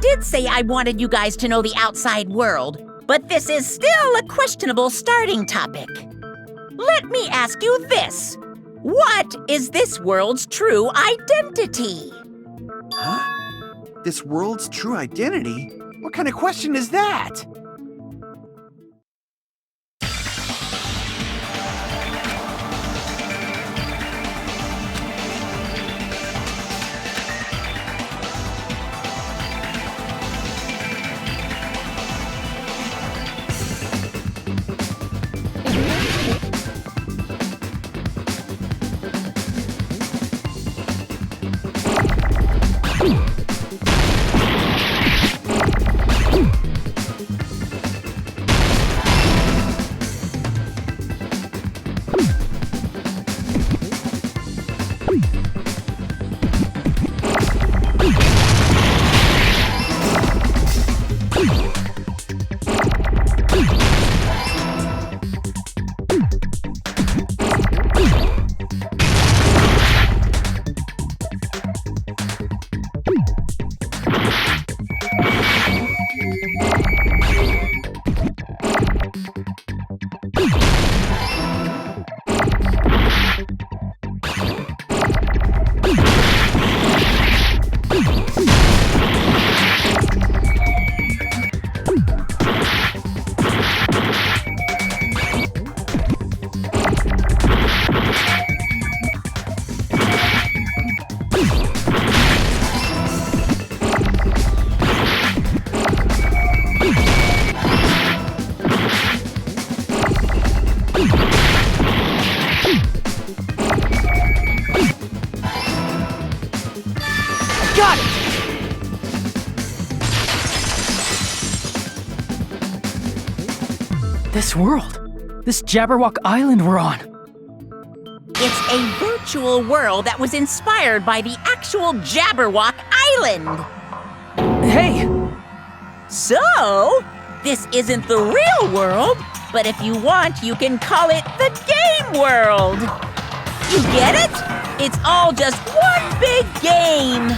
did say I wanted you guys to know the outside world, but this is still a questionable starting topic. Let me ask you this. What is this world's true identity? Huh? This world's true identity? What kind of question is that? Got it! This world. This Jabberwock Island we're on. It's a virtual world that was inspired by the actual Jabberwock Island. Hey! So, this isn't the real world, but if you want, you can call it the game world. You get it? It's all just one big game.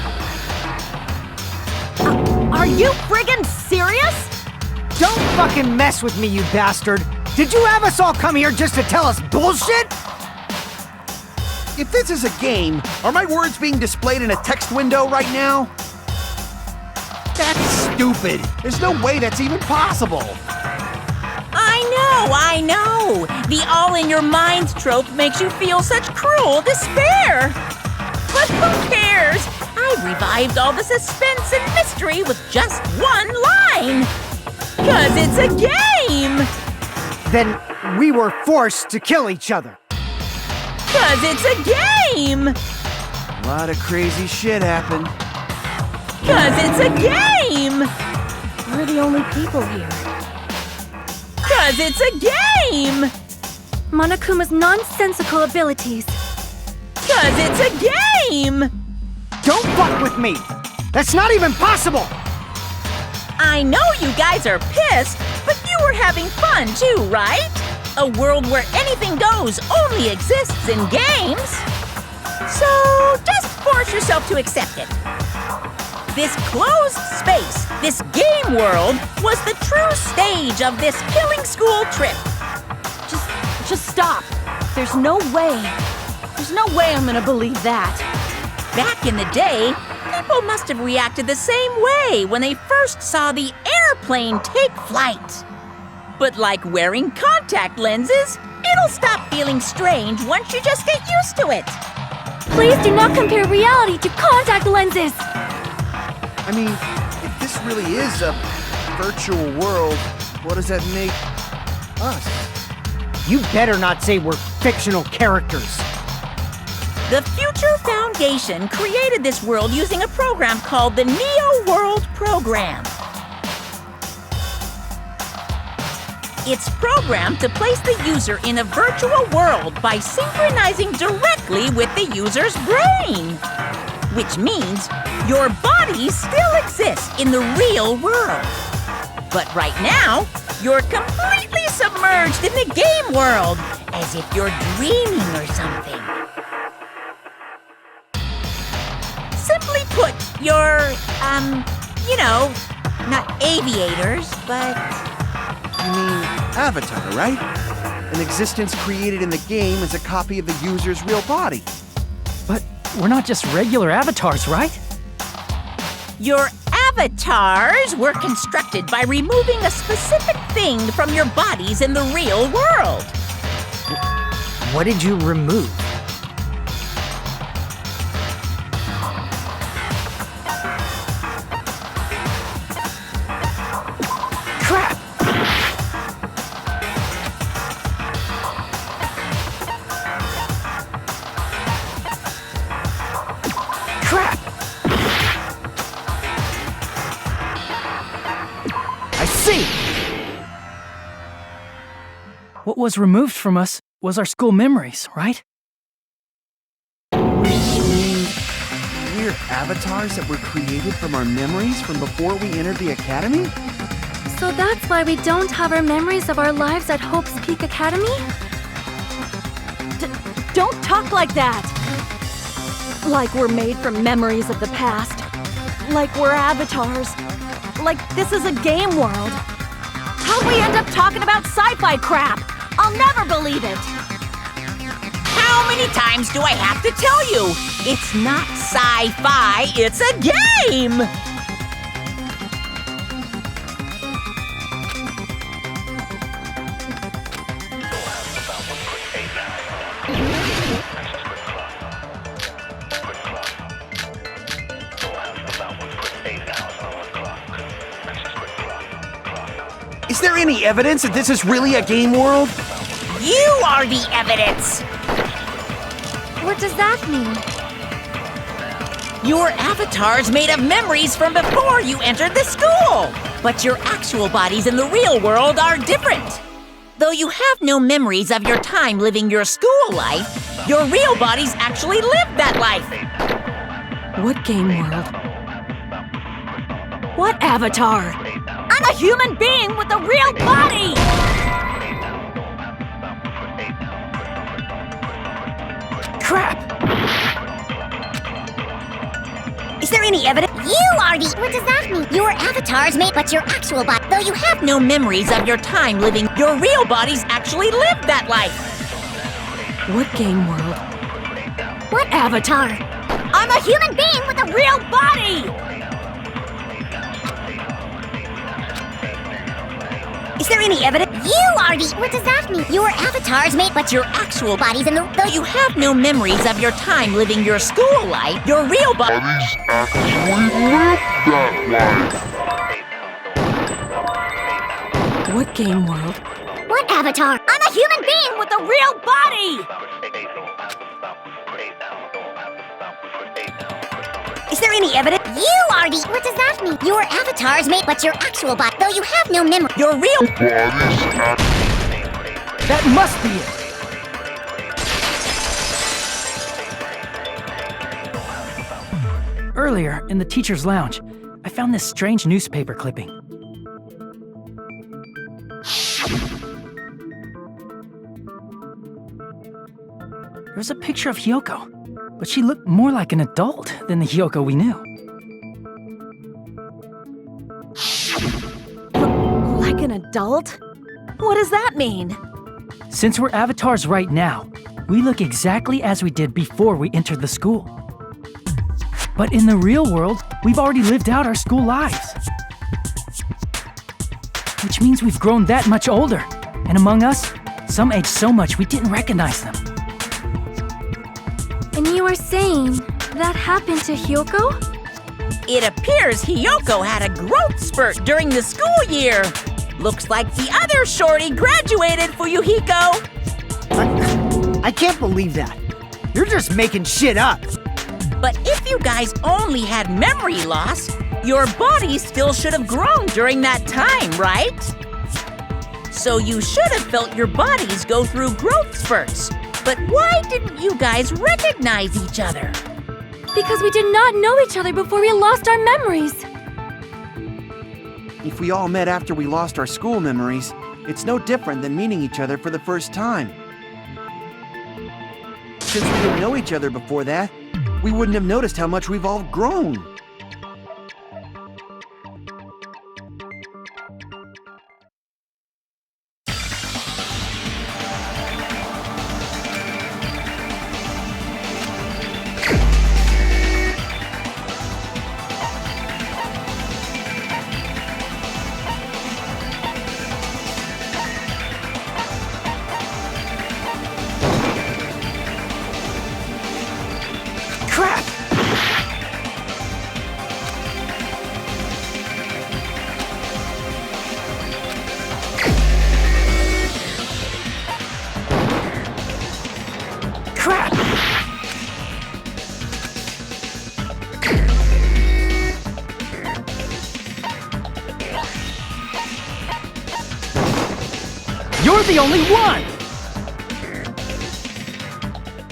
Are you friggin' serious? Don't fucking mess with me, you bastard! Did you have us all come here just to tell us bullshit? If this is a game, are my words being displayed in a text window right now? That's stupid. There's no way that's even possible. I know. The all-in-your-mind trope makes you feel such cruel despair. But who cares? I revived all the suspense and mystery with just one line. 'Cause it's a game. Then we were forced to kill each other. 'Cause it's a game. A lot of crazy shit happened. 'Cause it's a game. We're the only people here. 'Cause it's a game. Monokuma's nonsensical abilities. 'Cause it's a game. Don't fuck with me! That's not even possible! I know you guys are pissed, but you were having fun too, right? A world where anything goes only exists in games. So just force yourself to accept it. This closed space, this game world, was the true stage of this killing school trip. Just stop. There's no way. There's no way I'm gonna believe that. Back in the day, people must have reacted the same way when they first saw the airplane take flight. But like wearing contact lenses, it'll stop feeling strange once you just get used to it. Please do not compare reality to contact lenses. I mean, if this really is a virtual world, what does that make us? You better not say we're fictional characters. The Future Foundation created this world using a program called the Neo World Program. It's programmed to place the user in a virtual world by synchronizing directly with the user's brain. Which means your body still exists in the real world. But right now, you're completely submerged in the game world, as if you're dreaming or something. Simply put, You know, not aviators, but... You mean Avatar, right? An existence created in the game as a copy of the user's real body. But we're not just regular avatars, right? Your avatars were constructed by removing a specific thing from your bodies in the real world. What did you remove? Crap! Crap! I see! What was removed from us was our school memories, right? We're avatars that were created from our memories from before we entered the academy? So that's why we don't have our memories of our lives at Hope's Peak Academy? Don't talk like that! Like we're made from memories of the past. Like we're avatars. Like this is a game world. How'd we end up talking about sci-fi crap? I'll never believe it! How many times do I have to tell you? It's not sci-fi, it's a game! Is there any evidence that this is really a game world? You are the evidence! What does that mean? Your avatar's made of memories from before you entered the school! But your actual bodies in the real world are different. Though you have no memories of your time living your school life, your real bodies actually lived that life. What game world? What avatar? I'm a human being with a real body! Crap! Is there any evidence? You are the... What does that mean? Your avatar's made, but your actual body... Though you have no memories of your time living, your real bodies actually lived that life. What game world? What avatar? I'm a human being with a real body! Is there any evidence? You are the... What does that mean? Your avatar's made, but your actual bodies in the... Though you have no memories of your time living your school life, your real bodies actually lived that life. What game world? What avatar? I'm a human being with a real body! Is there any evidence? You are the... What does that mean? Your avatar's made, but your actual body... Though you have no memory... Your real... That must be it! Earlier, in the teacher's lounge, I found this strange newspaper clipping. There was a picture of Hyoko, but she looked more like an adult than the Hyoko we knew. Like an adult? What does that mean? Since we're avatars right now, we look exactly as we did before we entered the school. But in the real world, we've already lived out our school lives. Which means we've grown that much older. And among us, some aged so much we didn't recognize them. And you are saying that happened to Hyoko? It appears Hyoko had a growth spurt during the school year. Looks like the other shorty graduated, Fuyuhiko. I can't believe that. You're just making shit up. But if you guys only had memory loss, your body still should have grown during that time, right? So you should have felt your bodies go through growth spurts. But why didn't you guys recognize each other? Because we did not know each other before we lost our memories. If we all met after we lost our school memories, it's no different than meeting each other for the first time. Since we didn't know each other before that, we wouldn't have noticed how much we've all grown. You're the only one!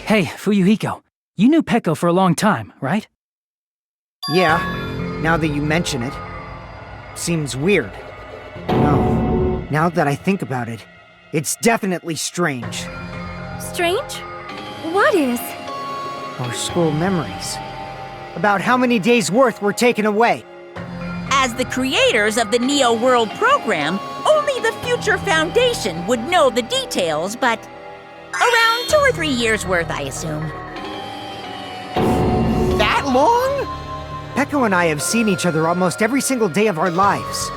Hey, Fuyuhiko, you knew Peko for a long time, right? Yeah, now that you mention it. Seems weird. No, now that I think about it, it's definitely strange. Strange? What is? Our school memories. About how many days' worth were taken away. As the creators of the Neo World program, only the Future Foundation would know the details, but around 2 or 3 years worth, I assume. That long? Peko and I have seen each other almost every single day of our lives.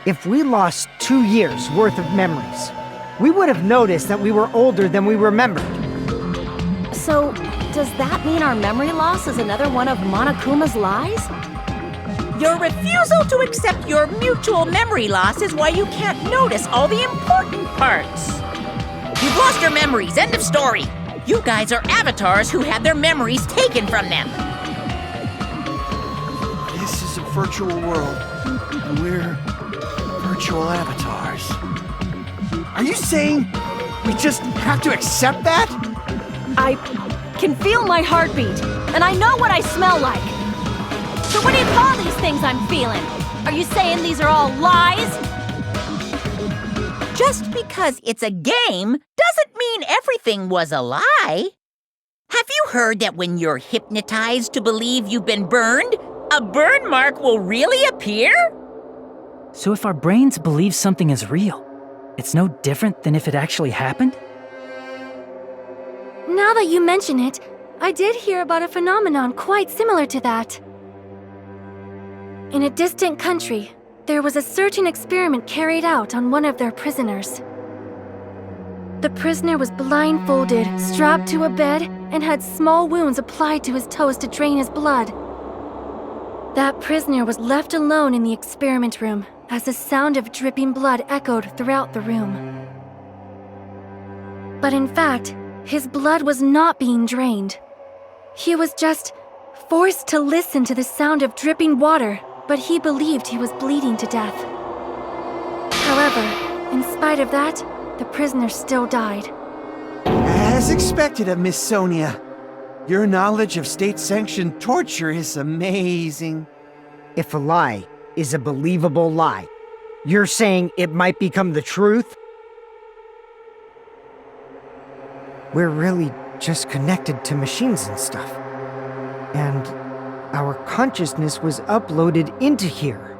If we lost 2 years' worth of memories, we would have noticed that we were older than we remembered. So, does that mean our memory loss is another one of Monokuma's lies? Your refusal to accept your mutual memory loss is why you can't notice all the important parts. You've lost your memories, end of story. You guys are avatars who had their memories taken from them. This is a virtual world, and we're virtual avatars. Are you saying we just have to accept that? I can feel my heartbeat, and I know what I smell like. So what do you call these things I'm feeling? Are you saying these are all lies? Just because it's a game doesn't mean everything was a lie. Have you heard that when you're hypnotized to believe you've been burned, a burn mark will really appear? So if our brains believe something is real, it's no different than if it actually happened? Now that you mention it, I did hear about a phenomenon quite similar to that. In a distant country, there was a certain experiment carried out on one of their prisoners. The prisoner was blindfolded, strapped to a bed, and had small wounds applied to his toes to drain his blood. That prisoner was left alone in the experiment room as the sound of dripping blood echoed throughout the room. But in fact, his blood was not being drained. He was just forced to listen to the sound of dripping water, but he believed he was bleeding to death. However, in spite of that, the prisoner still died. As expected of Miss Sonia. Your knowledge of state-sanctioned torture is amazing. If a lie is a believable lie, you're saying it might become the truth? We're really just connected to machines and stuff. And our consciousness was uploaded into here.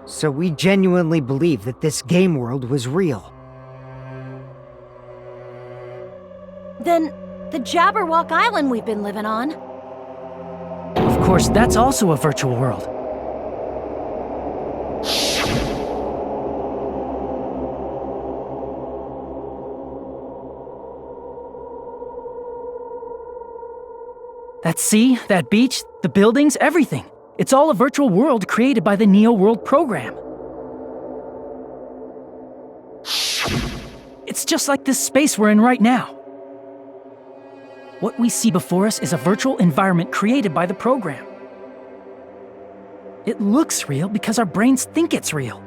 So we genuinely believe that this game world was real. Then the Jabberwock Island we've been living on. Of course, that's also a virtual world. That sea, that beach, the buildings, everything. It's all a virtual world created by the Neo World program. It's just like this space we're in right now. What we see before us is a virtual environment created by the program. It looks real because our brains think it's real.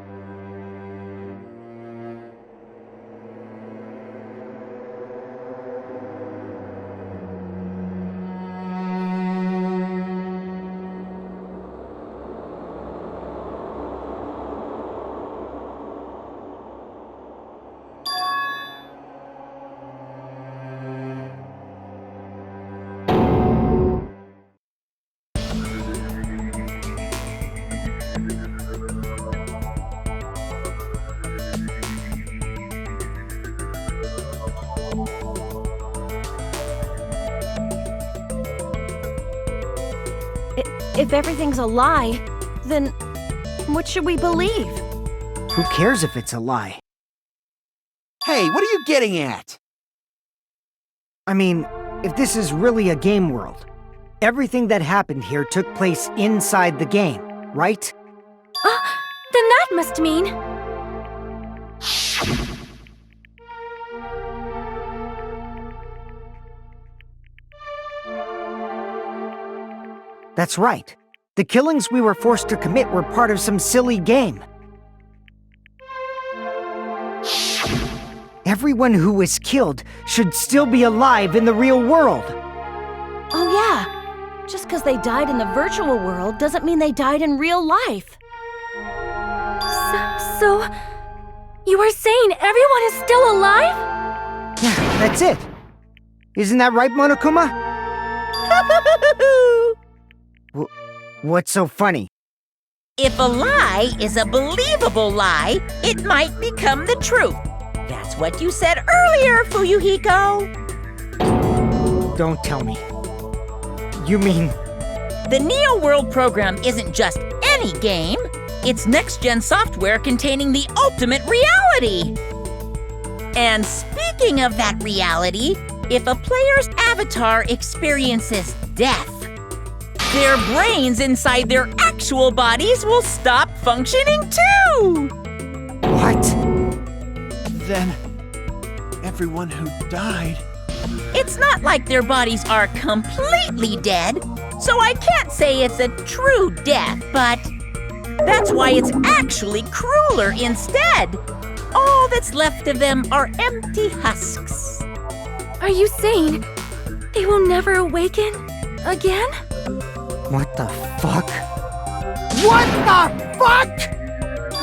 If everything's a lie, then what should we believe? Who cares if it's a lie? Hey, what are you getting at? I mean, if this is really a game world, everything that happened here took place inside the game, right? Then that must mean... That's right. The killings we were forced to commit were part of some silly game. everyone who was killed should still be alive in the real world. Oh yeah, just because they died in the virtual world doesn't mean they died in real life. So, you are saying everyone is still alive? Yeah, that's it. Isn't that right, Monokuma? What's so funny? If a lie is a believable lie, it might become the truth. That's what you said earlier, Fuyuhiko. Don't tell me. You mean... The Neo World program isn't just any game. It's next-gen software containing the ultimate reality. And speaking of that reality, if a player's avatar experiences death, their brains inside their actual bodies will stop functioning too! What? Then, everyone who died... It's not like their bodies are completely dead, so I can't say it's a true death, but that's why it's actually crueler instead. All that's left of them are empty husks. Are you saying they will never awaken again? What the fuck? What the fuck?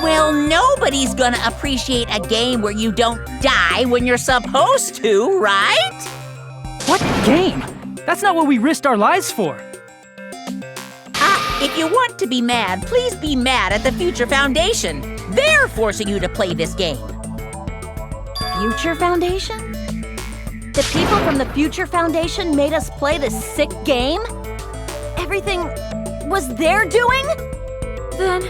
Well, nobody's gonna appreciate a game where you don't die when you're supposed to, right? What game? That's not what we risked our lives for. If you want to be mad, please be mad at the Future Foundation. They're forcing you to play this game. Future Foundation? The people from the Future Foundation made us play this sick game? Everything was their doing? Then,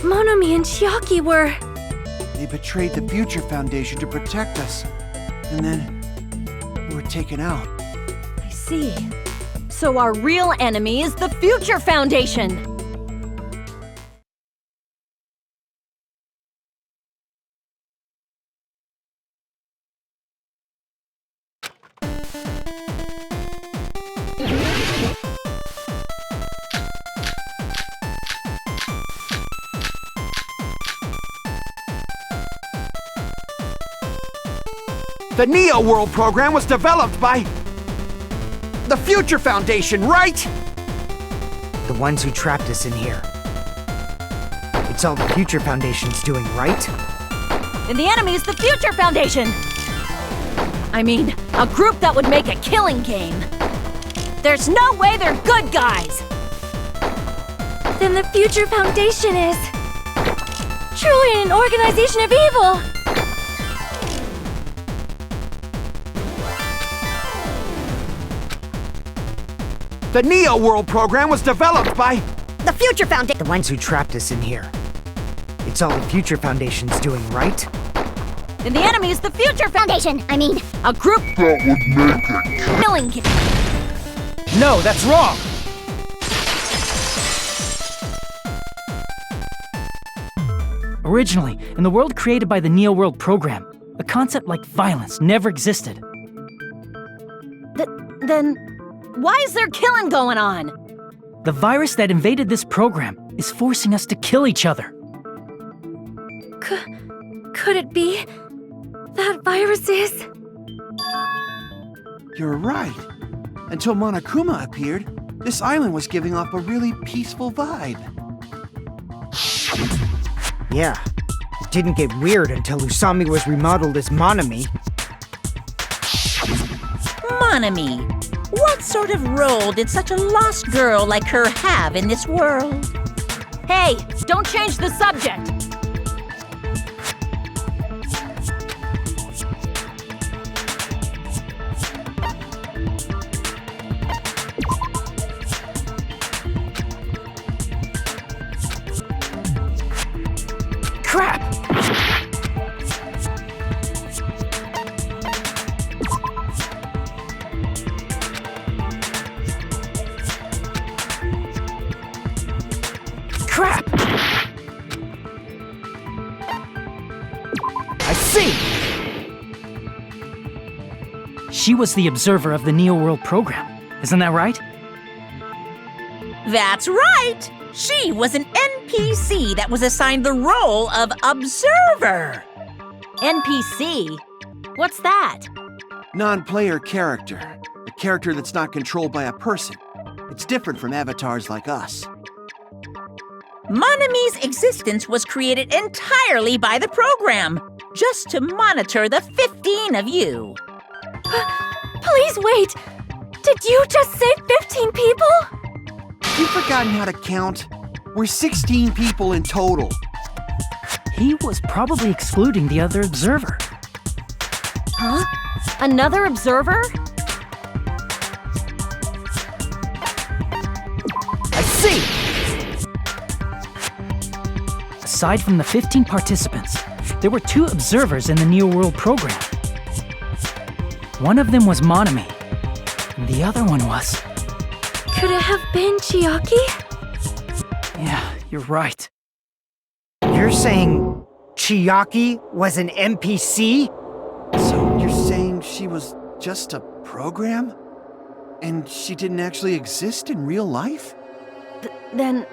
Monomi and Chiaki were... They betrayed the Future Foundation to protect us. And then, we were taken out. I see. So our real enemy is the Future Foundation! The Neo World program was developed by... the Future Foundation, right? The ones who trapped us in here. It's all the Future Foundation's doing, right? And the enemy is the Future Foundation! I mean, a group that would make a killing game. There's no way they're good guys! Then the Future Foundation is... truly an organization of evil! The Neo World program was developed by... the Future Foundation! The ones who trapped us in here. It's all the Future Foundation's doing, right? And the enemy is the Future Foundation! I mean, a group That would make it. killing game. No, that's wrong! Originally, in the world created by the Neo World program, a concept like violence never existed. Then, why is there killing going on? The virus that invaded this program is forcing us to kill each other. Could it be that virus is... You're right. Until Monokuma appeared, this island was giving off a really peaceful vibe. Yeah. It didn't get weird until Usami was remodeled as Monomi. Monomi, what sort of role did such a lost girl like her have in this world? Hey, don't change the subject! Crap! Crap! I see! She was the observer of the Neo World program. Isn't that right? That's right! She was an NPC that was assigned the role of observer. NPC? What's that? Non-player character. A character that's not controlled by a person. It's different from avatars like us. Monami's existence was created entirely by the program, just to monitor the 15 of you. Please wait! Did you just say 15 people? You've forgotten how to count? We're 16 people in total. He was probably excluding the other observer. Huh? Another observer? I see! Aside from the 15 participants, there were 2 observers in the Neo World program. One of them was Monami, and the other one was... Could it have been Chiaki? Yeah, you're right. You're saying Chiaki was an NPC? So you're saying she was just a program? And she didn't actually exist in real life? Then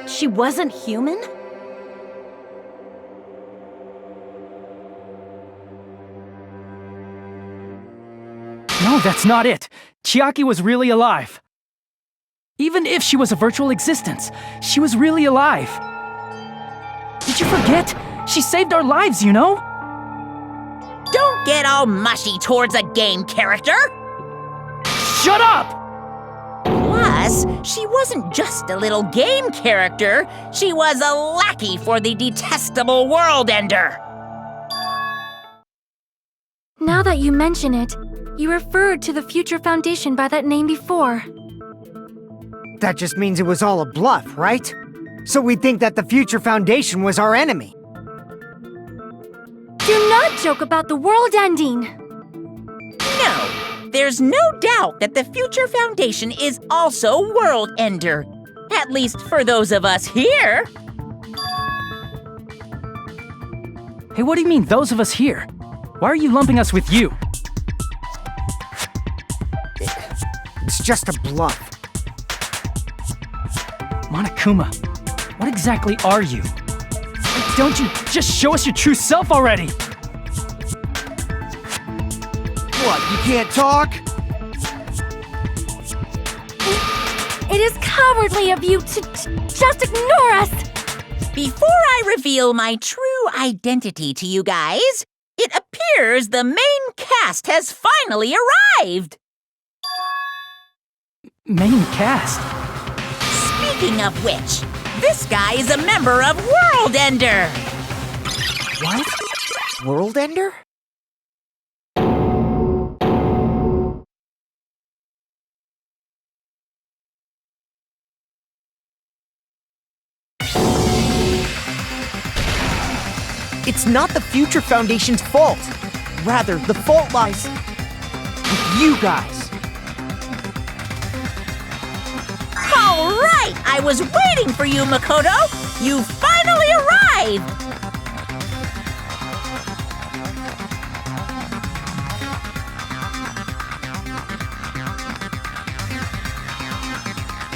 she wasn't human? No, that's not it. Chiaki was really alive. Even if she was a virtual existence, she was really alive. Did you forget? She saved our lives, you know? Don't get all mushy towards a game character! Shut up! Plus, she wasn't just a little game character, she was a lackey for the detestable World Ender. Now that you mention it, you referred to the Future Foundation by that name before. That just means it was all a bluff, right? So we think that the Future Foundation was our enemy. Do not joke about the world ending! No, there's no doubt that the Future Foundation is also World Ender. At least for those of us here. Hey, what do you mean, those of us here? Why are you lumping us with you? It's just a bluff. Monokuma, what exactly are you? Don't you just show us your true self already? What, you can't talk? It is cowardly of you to just ignore us! Before I reveal my true identity to you guys, it appears the main cast has finally arrived! Main cast? Speaking of which, this guy is a member of World Ender! What? World Ender? It's not the Future Foundation's fault. Rather, the fault lies with you guys. All right! I was waiting for you, Makoto! You finally arrived!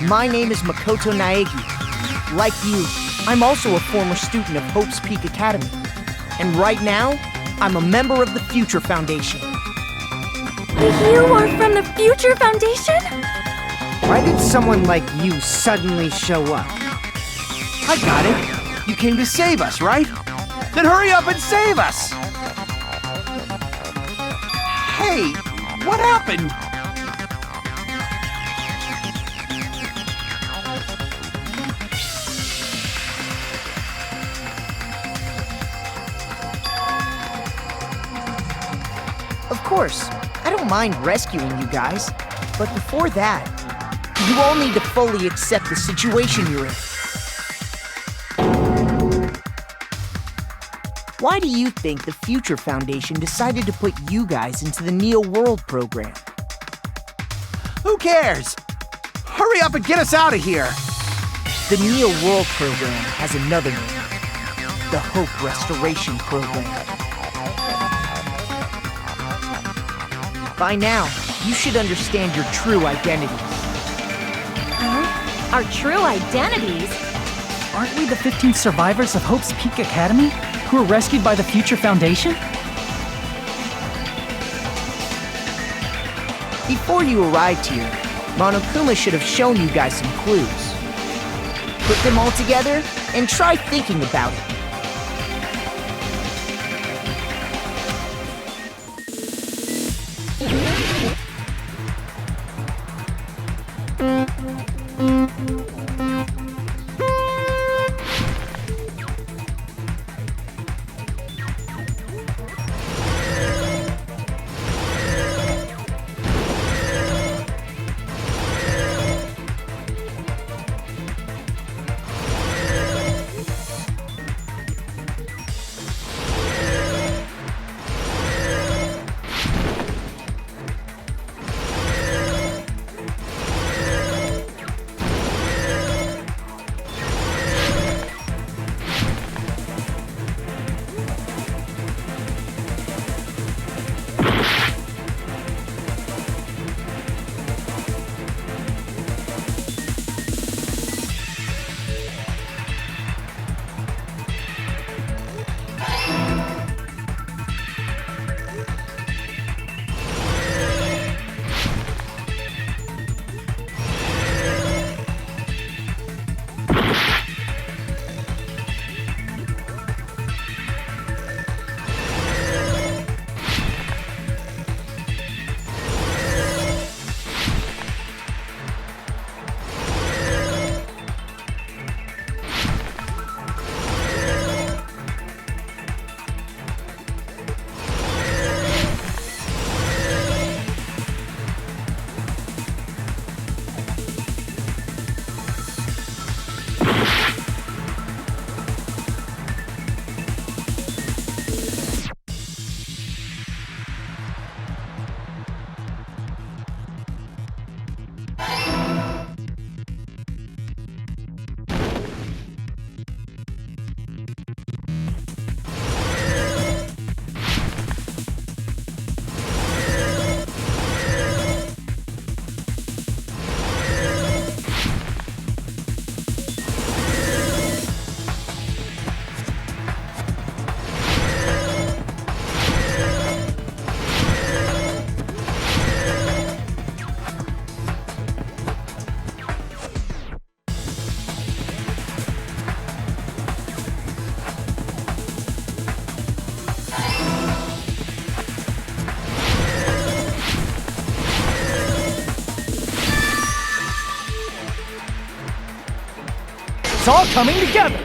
My name is Makoto Naegi. Like you, I'm also a former student of Hope's Peak Academy. And right now, I'm a member of the Future Foundation. You are from the Future Foundation? Why did someone like you suddenly show up? I got it. You came to save us, right? Then hurry up and save us! Hey, what happened? Of course, I don't mind rescuing you guys. But before that, you all need to fully accept the situation you're in. Why do you think the Future Foundation decided to put you guys into the Neo World program? Who cares? Hurry up and get us out of here! The Neo World program has another name. The Hope Restoration Program. By now, you should understand your true identities. Our true identities? Aren't we the 15 survivors of Hope's Peak Academy who were rescued by the Future Foundation? Before you arrived here, Monokuma should have shown you guys some clues. Put them all together and try thinking about it. It's all coming together!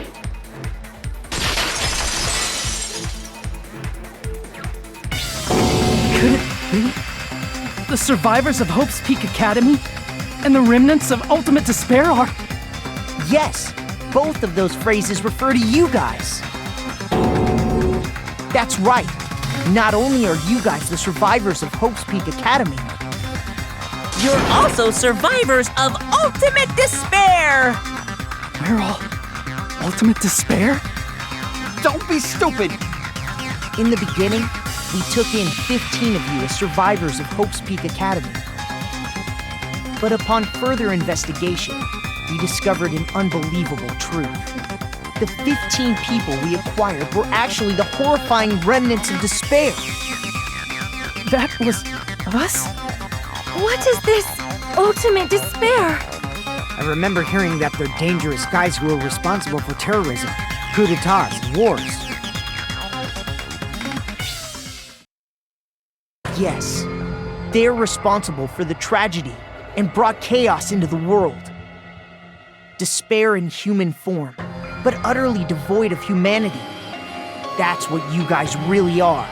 Could it be the survivors of Hope's Peak Academy and the remnants of Ultimate Despair are... Yes, both of those phrases refer to you guys. That's right. Not only are you guys the survivors of Hope's Peak Academy, You're also survivors of Ultimate Despair! We're all Ultimate Despair? Don't be stupid! in the beginning, we took in 15 of you as survivors of Hope's Peak Academy. But upon further investigation, we discovered an unbelievable truth. The 15 people we acquired were actually the horrifying remnants of despair. That was us? What is this ultimate despair? I remember hearing that they're dangerous guys who are responsible for terrorism, coups d'etats, and wars. Yes, they're responsible for the tragedy and brought chaos into the world. Despair in human form, but utterly devoid of humanity. That's what you guys really are.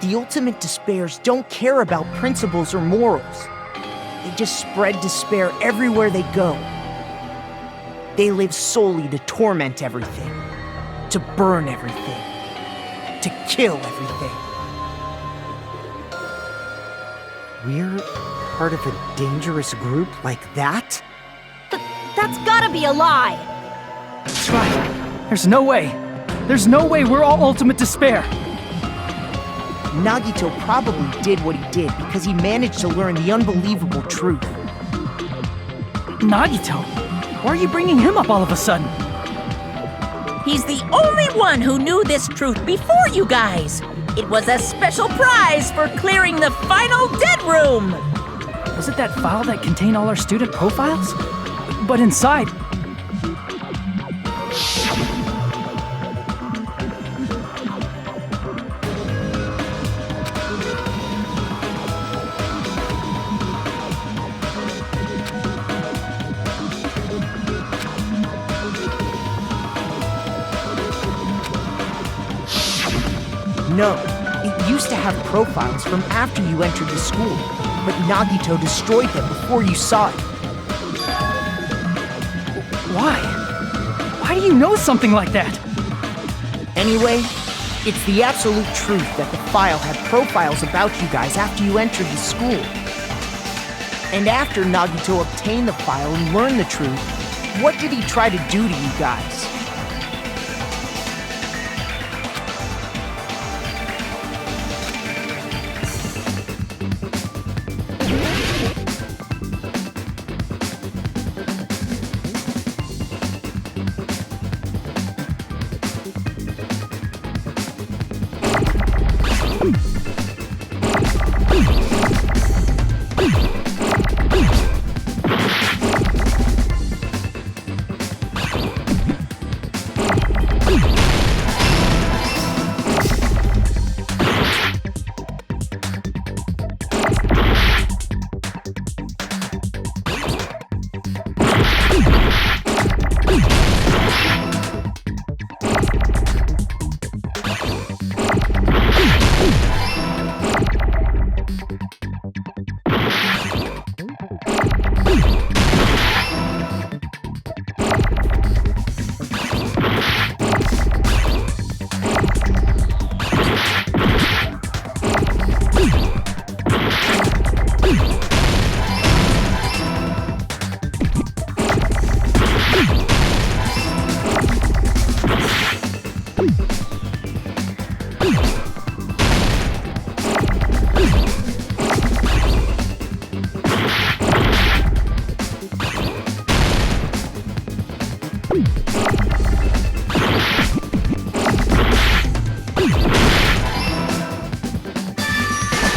The ultimate despairs don't care about principles or morals. They just spread despair everywhere they go. They live solely to torment everything, to burn everything, to kill everything. We're part of a dangerous group like that? That's gotta be a lie! That's right. There's no way. There's no way we're all Ultimate Despair. Nagito probably did what he did because he managed to learn the unbelievable truth. Nagito? Why are you bringing him up all of a sudden? He's the only one who knew this truth before you guys. It was a special prize for clearing the final dead room. Was it that file that contained all our student profiles? But inside... No, it used to have profiles from after you entered the school, but Nagito destroyed them before you saw it. Why? Why do you know something like that? Anyway, it's the absolute truth that the file had profiles about you guys after you entered the school. And after Nagito obtained the file and learned the truth, what did he try to do to you guys?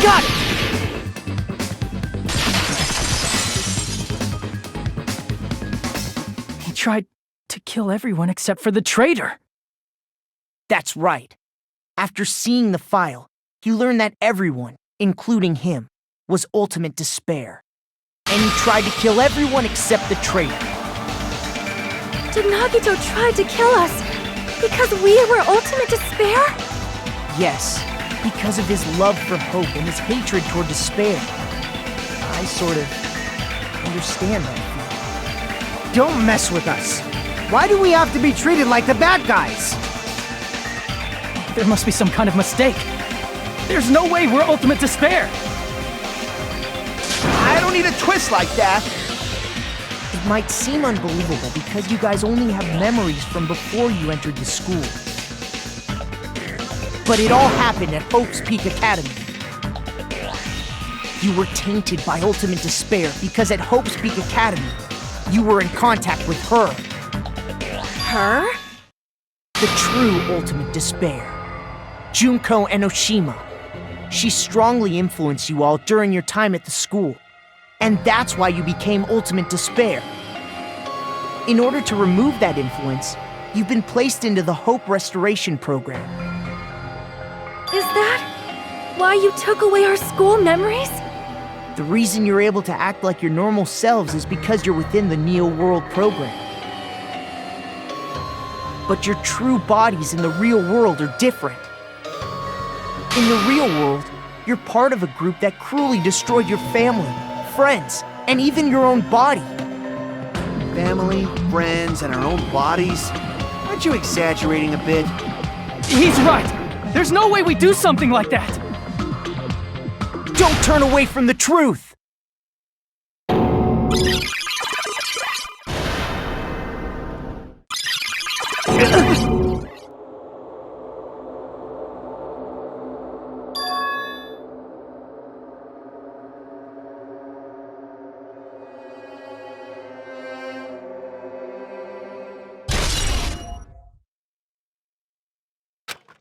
Got it! He tried to kill everyone except for the traitor. That's right. After seeing the file, he learned that everyone, including him, was ultimate despair. And he tried to kill everyone except the traitor. Did Nagito try to kill us because we were ultimate despair? Yes, because of his love for hope and his hatred toward despair. I sort of understand that feeling. Don't mess with us. Why do we have to be treated like the bad guys? There must be some kind of mistake. There's no way we're ultimate despair. I don't need a twist like that. It might seem unbelievable because you guys only have memories from before you entered the school. But it all happened at Hope's Peak Academy. You were tainted by ultimate despair because at Hope's Peak Academy, you were in contact with her. Her? The true ultimate despair. Junko Enoshima. She strongly influenced you all during your time at the school. And that's why you became ultimate despair. In order to remove that influence, you've been placed into the Hope Restoration Program. Is that why you took away our school memories? The reason you're able to act like your normal selves is because you're within the Neo World program. But your true bodies in the real world are different. In the real world, you're part of a group that cruelly destroyed your family, friends, and even your own body. Family, friends, and our own bodies? Aren't you exaggerating a bit? He's right. There's no way we do something like that. Don't turn away from the truth!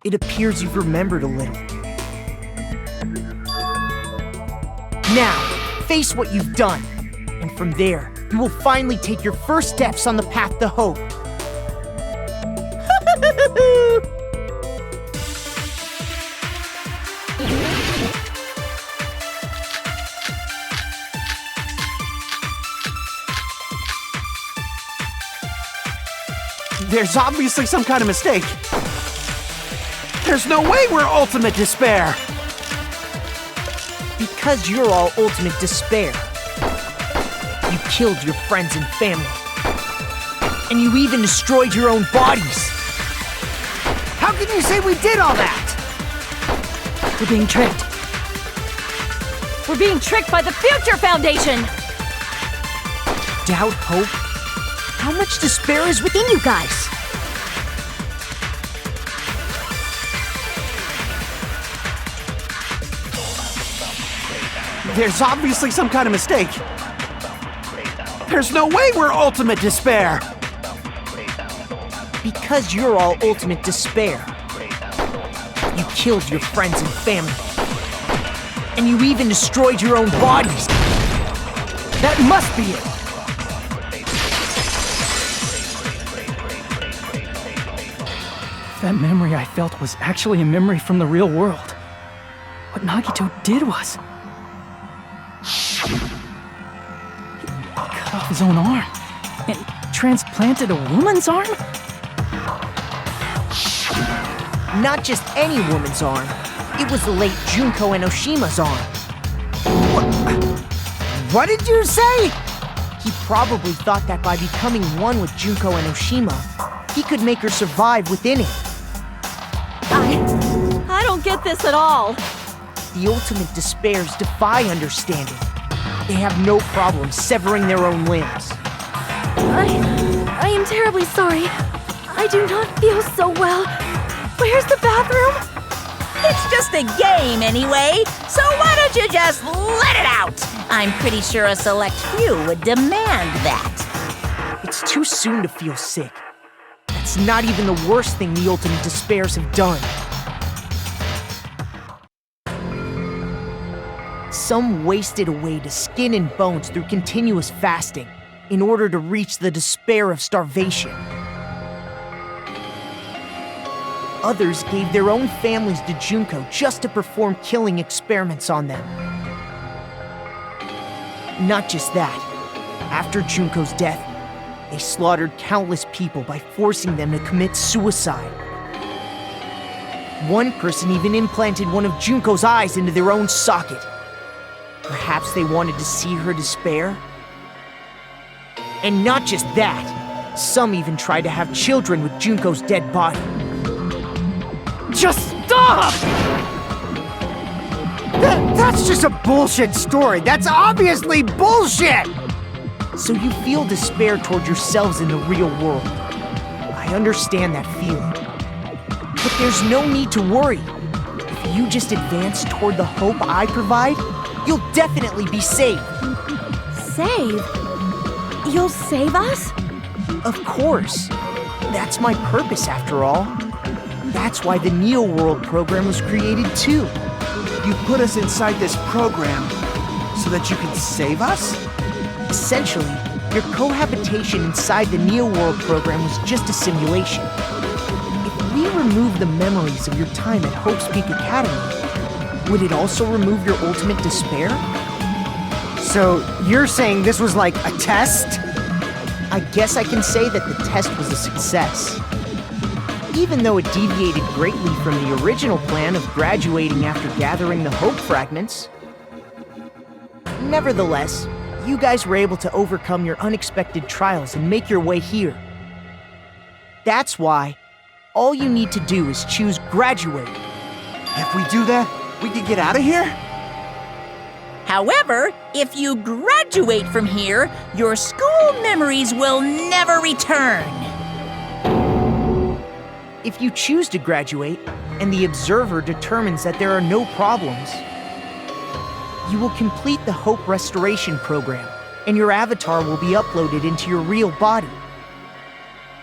It appears you've remembered a little. Now, face what you've done. And from there, you will finally take your first steps on the path to hope. There's obviously some kind of mistake. There's no way we're ultimate despair. Because you're all ultimate despair. You killed your friends and family. And you even destroyed your own bodies. How can you say we did all that? We're being tricked. We're being tricked by the Future Foundation! Doubt, hope? How much despair is within you guys? There's obviously some kind of mistake. There's no way we're ultimate despair. Because you're all ultimate despair. You killed your friends and family. And you even destroyed your own bodies. That must be it! That memory I felt was actually a memory from the real world. What Nagito did was... he cut off his own arm and transplanted a woman's arm? Not just any woman's arm. It was the late Junko Enoshima's arm. What did you say? He probably thought that by becoming one with Junko Enoshima, he could make her survive within it. I don't get this at all. The ultimate despairs defy understanding. They have no problem severing their own limbs. I am terribly sorry. I do not feel so well. Where's the bathroom? It's just a game anyway, so why don't you just let it out? I'm pretty sure a select few would demand that. It's too soon to feel sick. That's not even the worst thing the ultimate despairs have done. Some wasted away to skin and bones through continuous fasting in order to reach the despair of starvation. Others gave their own families to Junko just to perform killing experiments on them. Not just that. After Junko's death, they slaughtered countless people by forcing them to commit suicide. One person even implanted one of Junko's eyes into their own socket. Perhaps they wanted to see her despair? And not just that. Some even tried to have children with Junko's dead body. Just stop! That's just a bullshit story. That's obviously bullshit! So you feel despair toward yourselves in the real world. I understand that feeling. But there's no need to worry. If you just advance toward the hope I provide, you'll definitely be saved. Save? You'll save us? Of course. That's my purpose, after all. That's why the Neo World program was created, too. You put us inside this program so that you can save us? Essentially, your cohabitation inside the Neo World program was just a simulation. If we remove the memories of your time at Hope's Peak Academy, would it also remove your ultimate despair? So you're saying this was like a test? I guess I can say that the test was a success. Even though it deviated greatly from the original plan of graduating after gathering the Hope fragments. Nevertheless, you guys were able to overcome your unexpected trials and make your way here. That's why all you need to do is choose graduate. If we do that, we can get out of here? However, if you graduate from here, your school memories will never return. If you choose to graduate, and the observer determines that there are no problems, you will complete the Hope Restoration Program, and your avatar will be uploaded into your real body.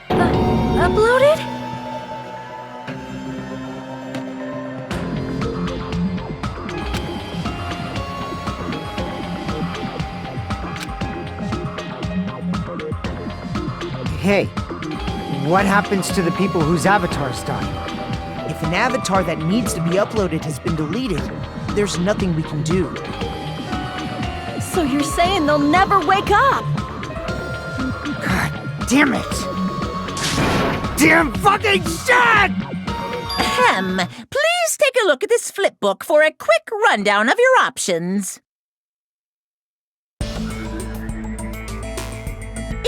Uploaded? Hey, what happens to the people whose avatars die? If an avatar that needs to be uploaded has been deleted, there's nothing we can do. So you're saying they'll never wake up? God damn it! Damn fucking shit! Ahem. Please take a look at this flipbook for a quick rundown of your options.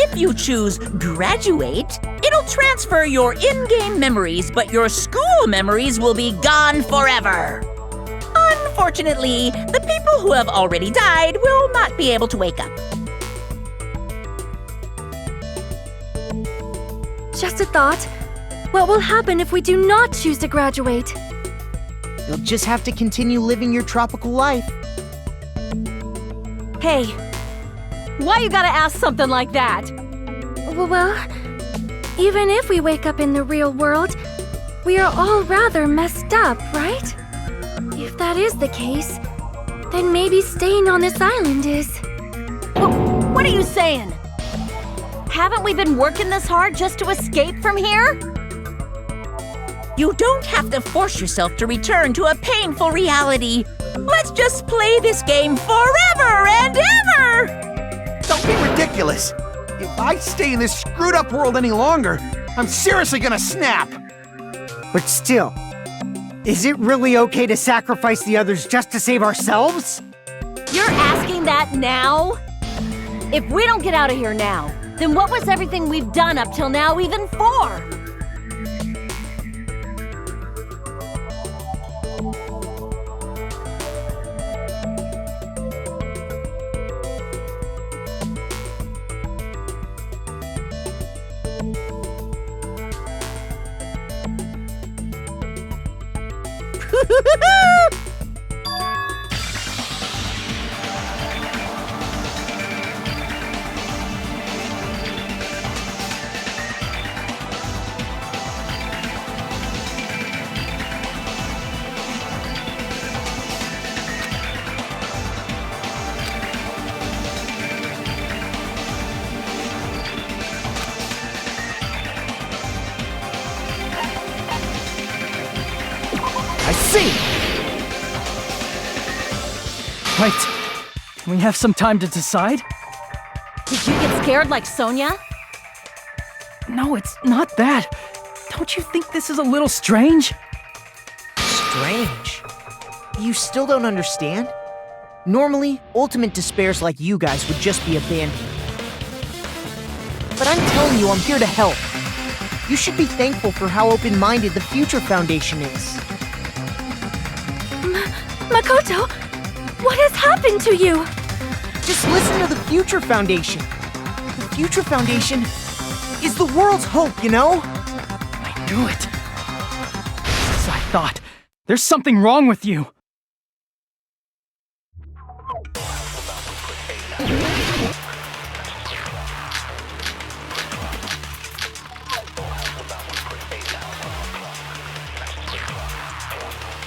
If you choose graduate, it'll transfer your in-game memories, but your school memories will be gone forever. Unfortunately, the people who have already died will not be able to wake up. Just a thought. What will happen if we do not choose to graduate? You'll just have to continue living your tropical life. Hey, why you gotta ask something like that? Well, even if we wake up in the real world, we are all rather messed up, right? If that is the case, then maybe staying on this island is... What are you saying? Haven't we been working this hard just to escape from here? You don't have to force yourself to return to a painful reality. Let's just play this game forever and ever! Don't be ridiculous. If I stay in this screwed up world any longer, I'm seriously gonna snap. But still, is it really okay to sacrifice the others just to save ourselves? You're asking that now? If we don't get out of here now, then what was everything we've done up till now even for? I see! Right. Can we have some time to decide? Did you get scared like Sonia? No, it's not that. Don't you think this is a little strange? Strange. You still don't understand? Normally, ultimate despairs like you guys would just be abandoned. But I'm telling you, I'm here to help. You should be thankful for how open-minded the Future Foundation is. Makoto, what has happened to you? Just listen to the Future Foundation. The Future Foundation is the world's hope, you know? I knew it. Just as I thought. There's something wrong with you.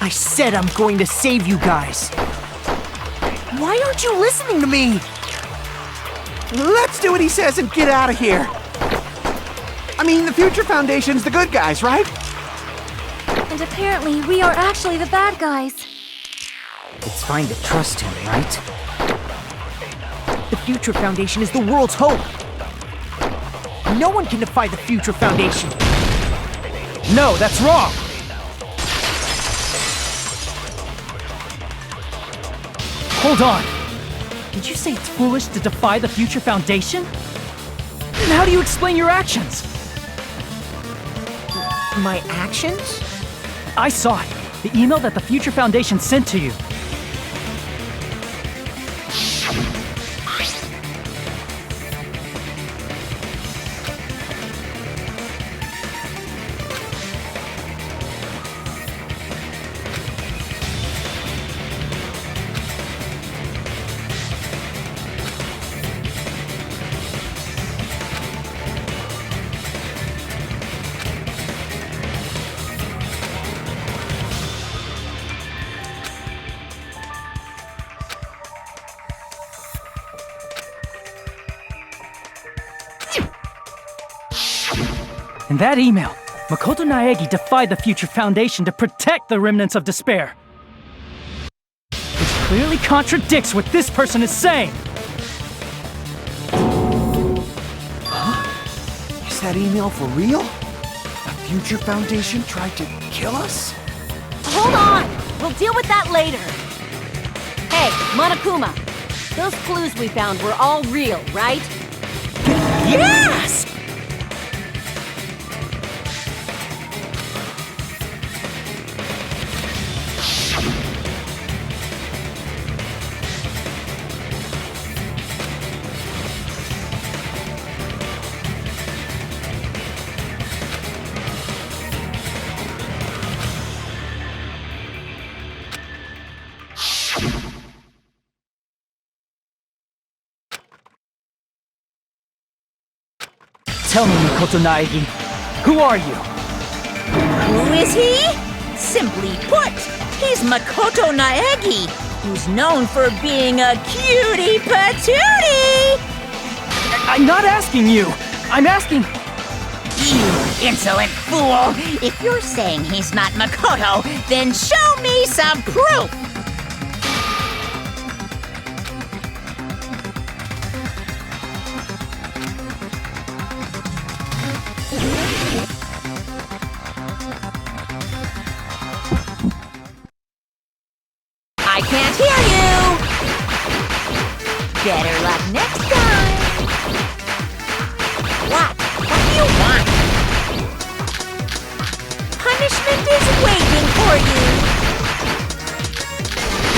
I said I'm going to save you guys. Why aren't you listening to me? Let's do what he says and get out of here. I mean, the Future Foundation's the good guys, right? And apparently, we are actually the bad guys. It's fine to trust him, right? The Future Foundation is the world's hope. No one can defy the Future Foundation. No, that's wrong. Hold on. Did you say it's foolish to defy the Future Foundation? Then how do you explain your actions? My actions? I saw it. The email that the Future Foundation sent to you. In that email, Makoto Naegi defied the Future Foundation to protect the remnants of despair. Which clearly contradicts what this person is saying. Is that email for real? The Future Foundation tried to kill us? Hold on! We'll deal with that later. Hey, Monokuma. Those clues we found were all real, right? Yes! Tell me, Makoto Naegi, who are you? Who is he? Simply put, he's Makoto Naegi, who's known for being a cutie patootie! I'm not asking you. I'm asking... You insolent fool! If you're saying he's not Makoto, then show me some proof! I can't hear you! Better luck next time! What? What do you want? Punishment is waiting for you!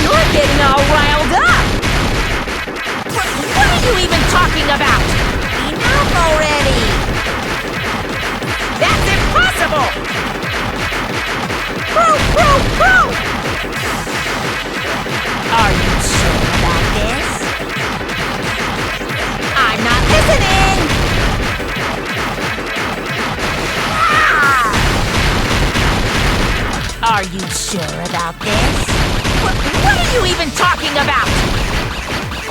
You're getting all riled up! What are you even talking about? Enough already! That's impossible! Proof! Are you sure about this? I'm not listening! Ah! Are you sure about this? What are you even talking about?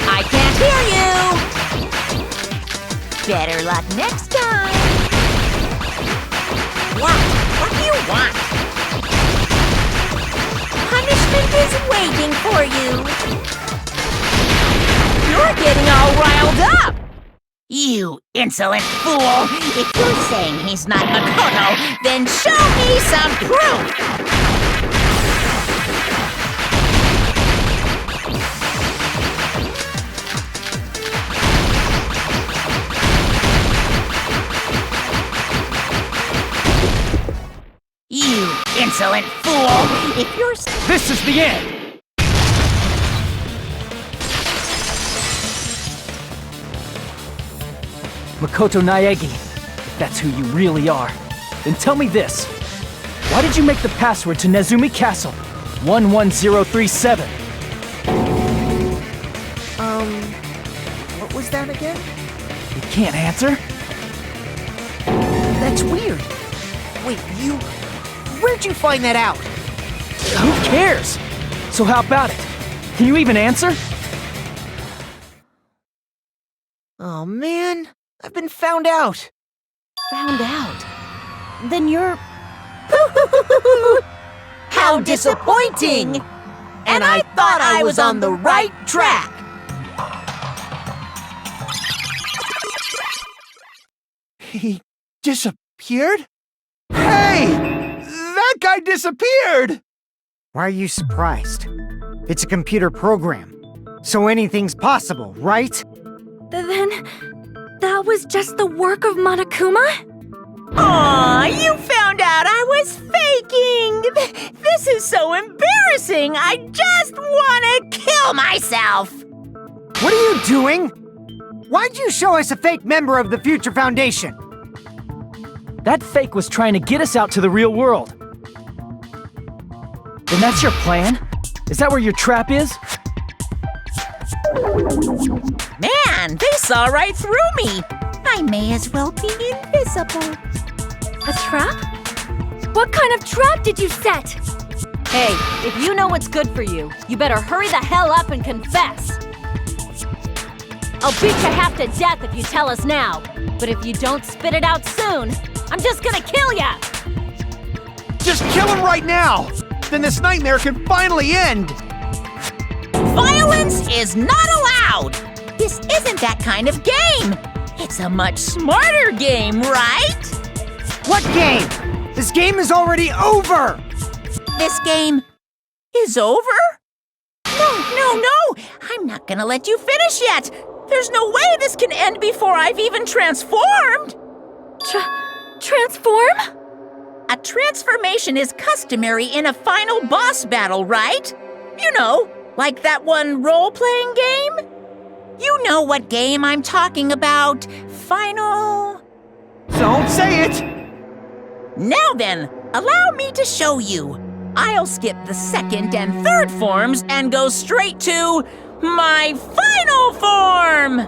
I can't hear you! Better luck next time! What do you want? Punishment is waiting for you! You're getting all riled up! You insolent fool! If you're saying he's not Makoto, then show me some proof! You insolent fool! If you're... This is the end! Makoto Naegi, if that's who you really are, then tell me this. Why did you make the password to Nezumi Castle 11037? What was that again? You can't answer? That's weird. Wait, where'd you find that out? Who cares? So how about it? Can you even answer? Oh man, I've been found out. Found out. Then you're... How disappointing! And I thought I was on the right track! He disappeared? Hey! That guy disappeared! Why are you surprised? It's a computer program, so anything's possible, right? Then, that was just the work of Monokuma? Aw, you found out I was faking! This is so embarrassing! I just want to kill myself! What are you doing? Why'd you show us a fake member of the Future Foundation? That fake was trying to get us out to the real world. Then that's your plan? Is that where your trap is? Man, they saw right through me! I may as well be invisible. A trap? What kind of trap did you set? Hey, if you know what's good for you, you better hurry the hell up and confess. I'll beat you half to death if you tell us now. But if you don't spit it out soon, I'm just gonna kill ya! Just kill him right now! Then this nightmare can finally end! Violence is not allowed! This isn't that kind of game! It's a much smarter game, right? What game? This game is already over! This game is over? No! I'm not gonna let you finish yet! There's no way this can end before I've even transformed! Transform? A transformation is customary in a final boss battle, right? You know, like that one role-playing game? You know what game I'm talking about. Final... Don't say it! Now then, allow me to show you. I'll skip the second and third forms and go straight to my final form!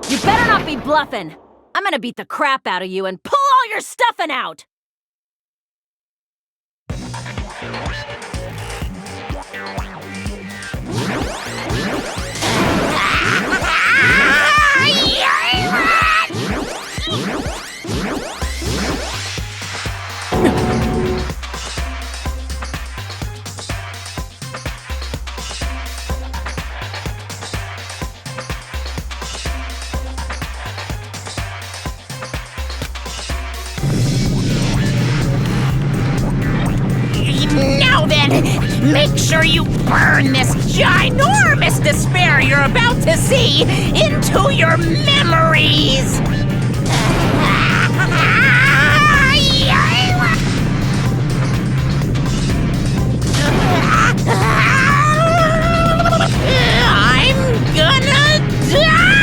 You better not be bluffing. I'm gonna beat the crap out of you and pull all your stuffing out! Now then, make sure you burn this ginormous despair you're about to see into your memories! I'm gonna die!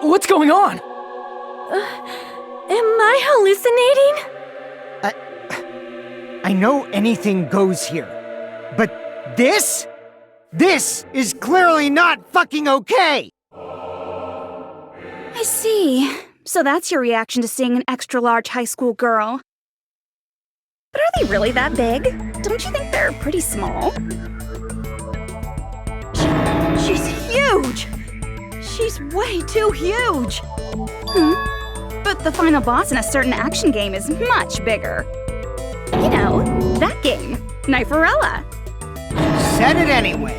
What's going on? Am I hallucinating? I know anything goes here, but this is clearly not fucking okay! I see. So that's your reaction to seeing an extra-large high school girl. But are they really that big? Don't you think they're pretty small? She's huge! She's way too huge! But the final boss in a certain action game is much bigger. You know, that game, Kniferella. Said it anyway.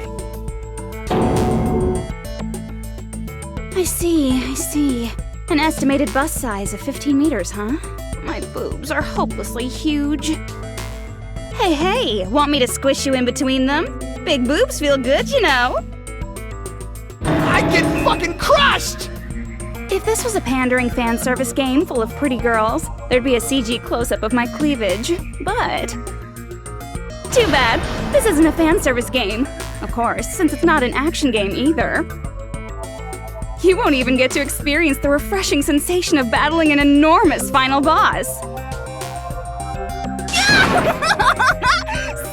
I see. An estimated bust size of 15 meters, huh? My boobs are hopelessly huge. Hey, want me to squish you in between them? Big boobs feel good, you know. I'd get fucking crushed! If this was a pandering fan service game full of pretty girls, there'd be a CG close-up of my cleavage. But too bad, this isn't a fan service game. Of course, since it's not an action game either. You won't even get to experience the refreshing sensation of battling an enormous final boss.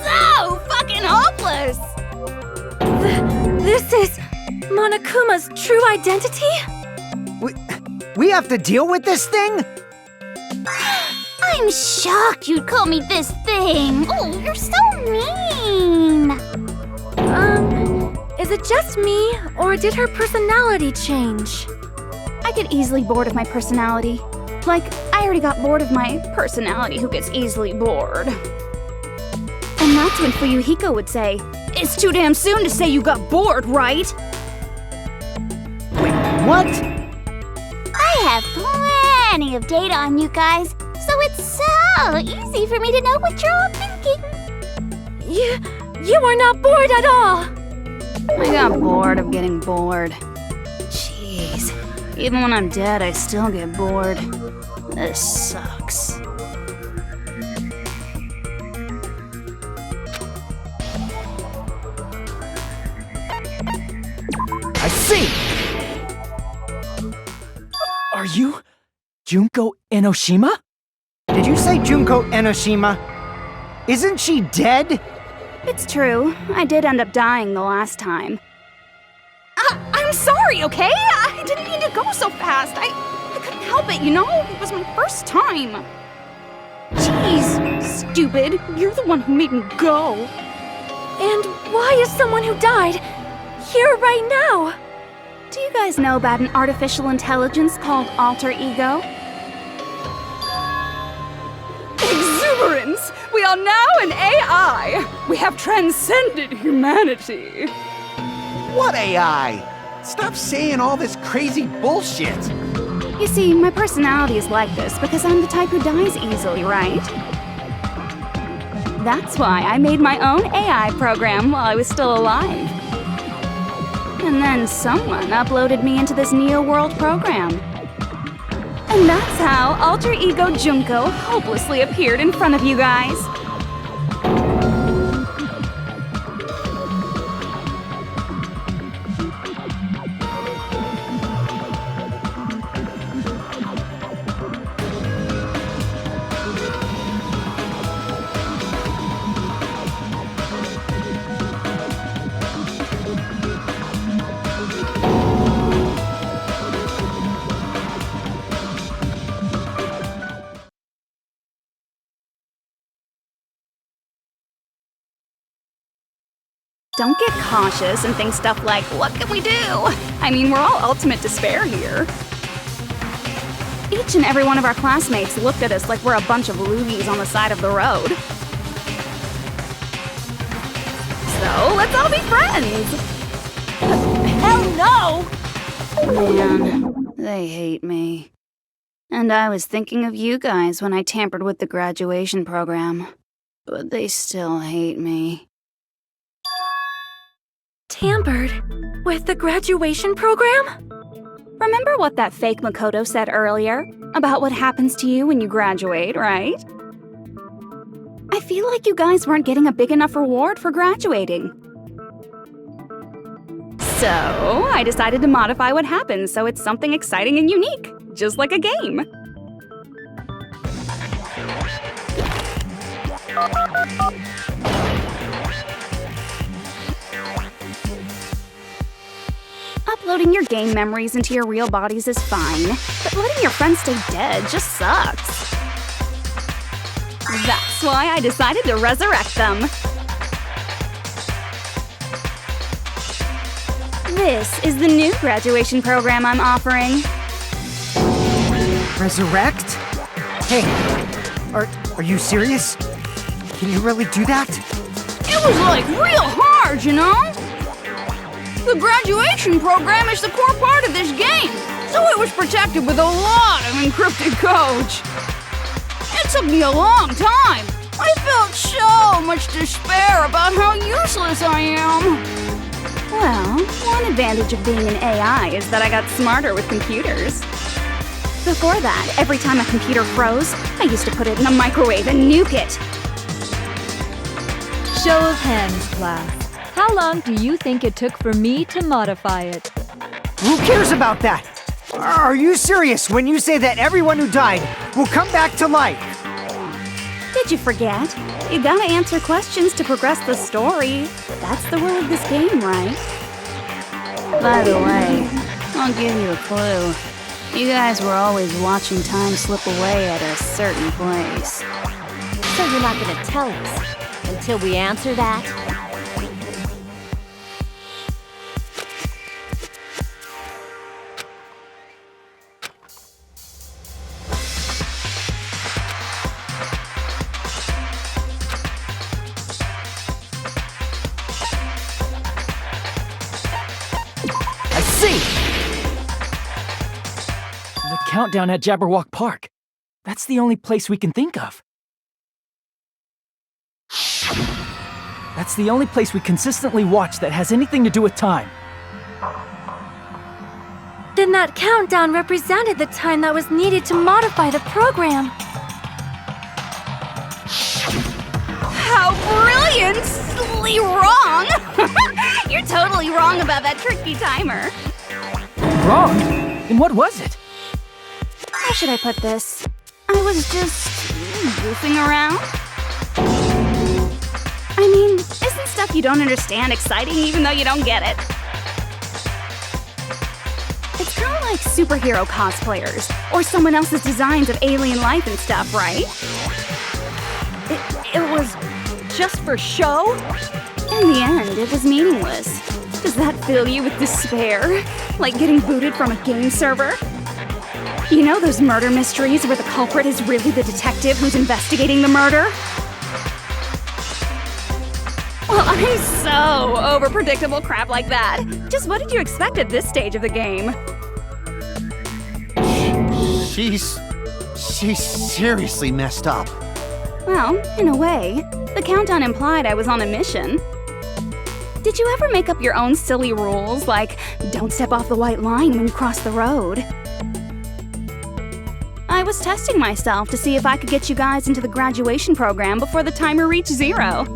So fucking hopeless! This is Monokuma's true identity? We have to deal with this thing? I'm shocked you'd call me this thing. Oh, you're so mean. Is it just me, or did her personality change? I get easily bored of my personality. Like, I already got bored of my personality who gets easily bored. And that's when Fuyuhiko would say, It's too damn soon to say you got bored, right? Wait, what? I have plenty of data on you guys, so it's so easy for me to know what you're all thinking. You are not bored at all! I got bored of getting bored. Jeez. Even when I'm dead, I still get bored. This sucks. I see! Are you Junko Enoshima? Did you say Junko Enoshima? Isn't she dead? It's true. I did end up dying the last time. I'm sorry, okay? I didn't mean to go so fast. I couldn't help it, you know? It was my first time. Jeez, stupid. You're the one who made me go. And why is someone who died here right now? Do you guys know about an artificial intelligence called alter ego? Exuberance! We are now an AI! We have transcended humanity! What AI? Stop saying all this crazy bullshit. You see, my personality is like this because I'm the type who dies easily, right? That's why I made my own AI program while I was still alive. And then someone uploaded me into this Neo-World program. And that's how Alter Ego Junko hopelessly appeared in front of you guys. Don't get cautious and think stuff like, what can we do? I mean, we're all ultimate despair here. Each and every one of our classmates looked at us like we're a bunch of loogies on the side of the road. So, let's all be friends! Hell no! Man, they hate me. And I was thinking of you guys when I tampered with the graduation program. But they still hate me. Tampered with the graduation program? Remember what that fake Makoto said earlier? About what happens to you when you graduate, right? I feel like you guys weren't getting a big enough reward for graduating. So, I decided to modify what happens so it's something exciting and unique, just like a game. Uploading your game memories into your real bodies is fine, but letting your friends stay dead just sucks. That's why I decided to resurrect them. This is the new graduation program I'm offering. Resurrect? Hey, are you serious? Can you really do that? It was like real hard, you know? The graduation program is the core part of this game, so it was protected with a lot of encrypted code. It took me a long time. I felt so much despair about how useless I am. Well, one advantage of being an AI is that I got smarter with computers. Before that, every time a computer froze, I used to put it in a microwave and nuke it. Show of hands, class. How long do you think it took for me to modify it? Who cares about that? Are you serious when you say that everyone who died will come back to life? Did you forget? You gotta answer questions to progress the story. That's the rule of this game, right? By the way, I'll give you a clue. You guys were always watching time slip away at a certain place. So you're not gonna tell us until we answer that? see! The countdown at Jabberwock Park. That's the only place we can think of. That's the only place we consistently watch that has anything to do with time. Then that countdown represented the time that was needed to modify the program. How brilliantly wrong! You're totally wrong about that tricky timer. Wrong? Then what was it? How should I put this? I was just goofing around. I mean, isn't stuff you don't understand exciting even though you don't get it? It's kind of like superhero cosplayers, or someone else's designs of alien life and stuff, right? It was just for show? In the end, it was meaningless. Does that fill you with despair? Like getting booted from a game server? You know those murder mysteries where the culprit is really the detective who's investigating the murder? Well, I'm so over predictable crap like that. Just what did you expect at this stage of the game? She's seriously messed up. Well, in a way, the countdown implied I was on a mission. Did you ever make up your own silly rules, like don't step off the white line when you cross the road? I was testing myself to see if I could get you guys into the graduation program before the timer reached 0.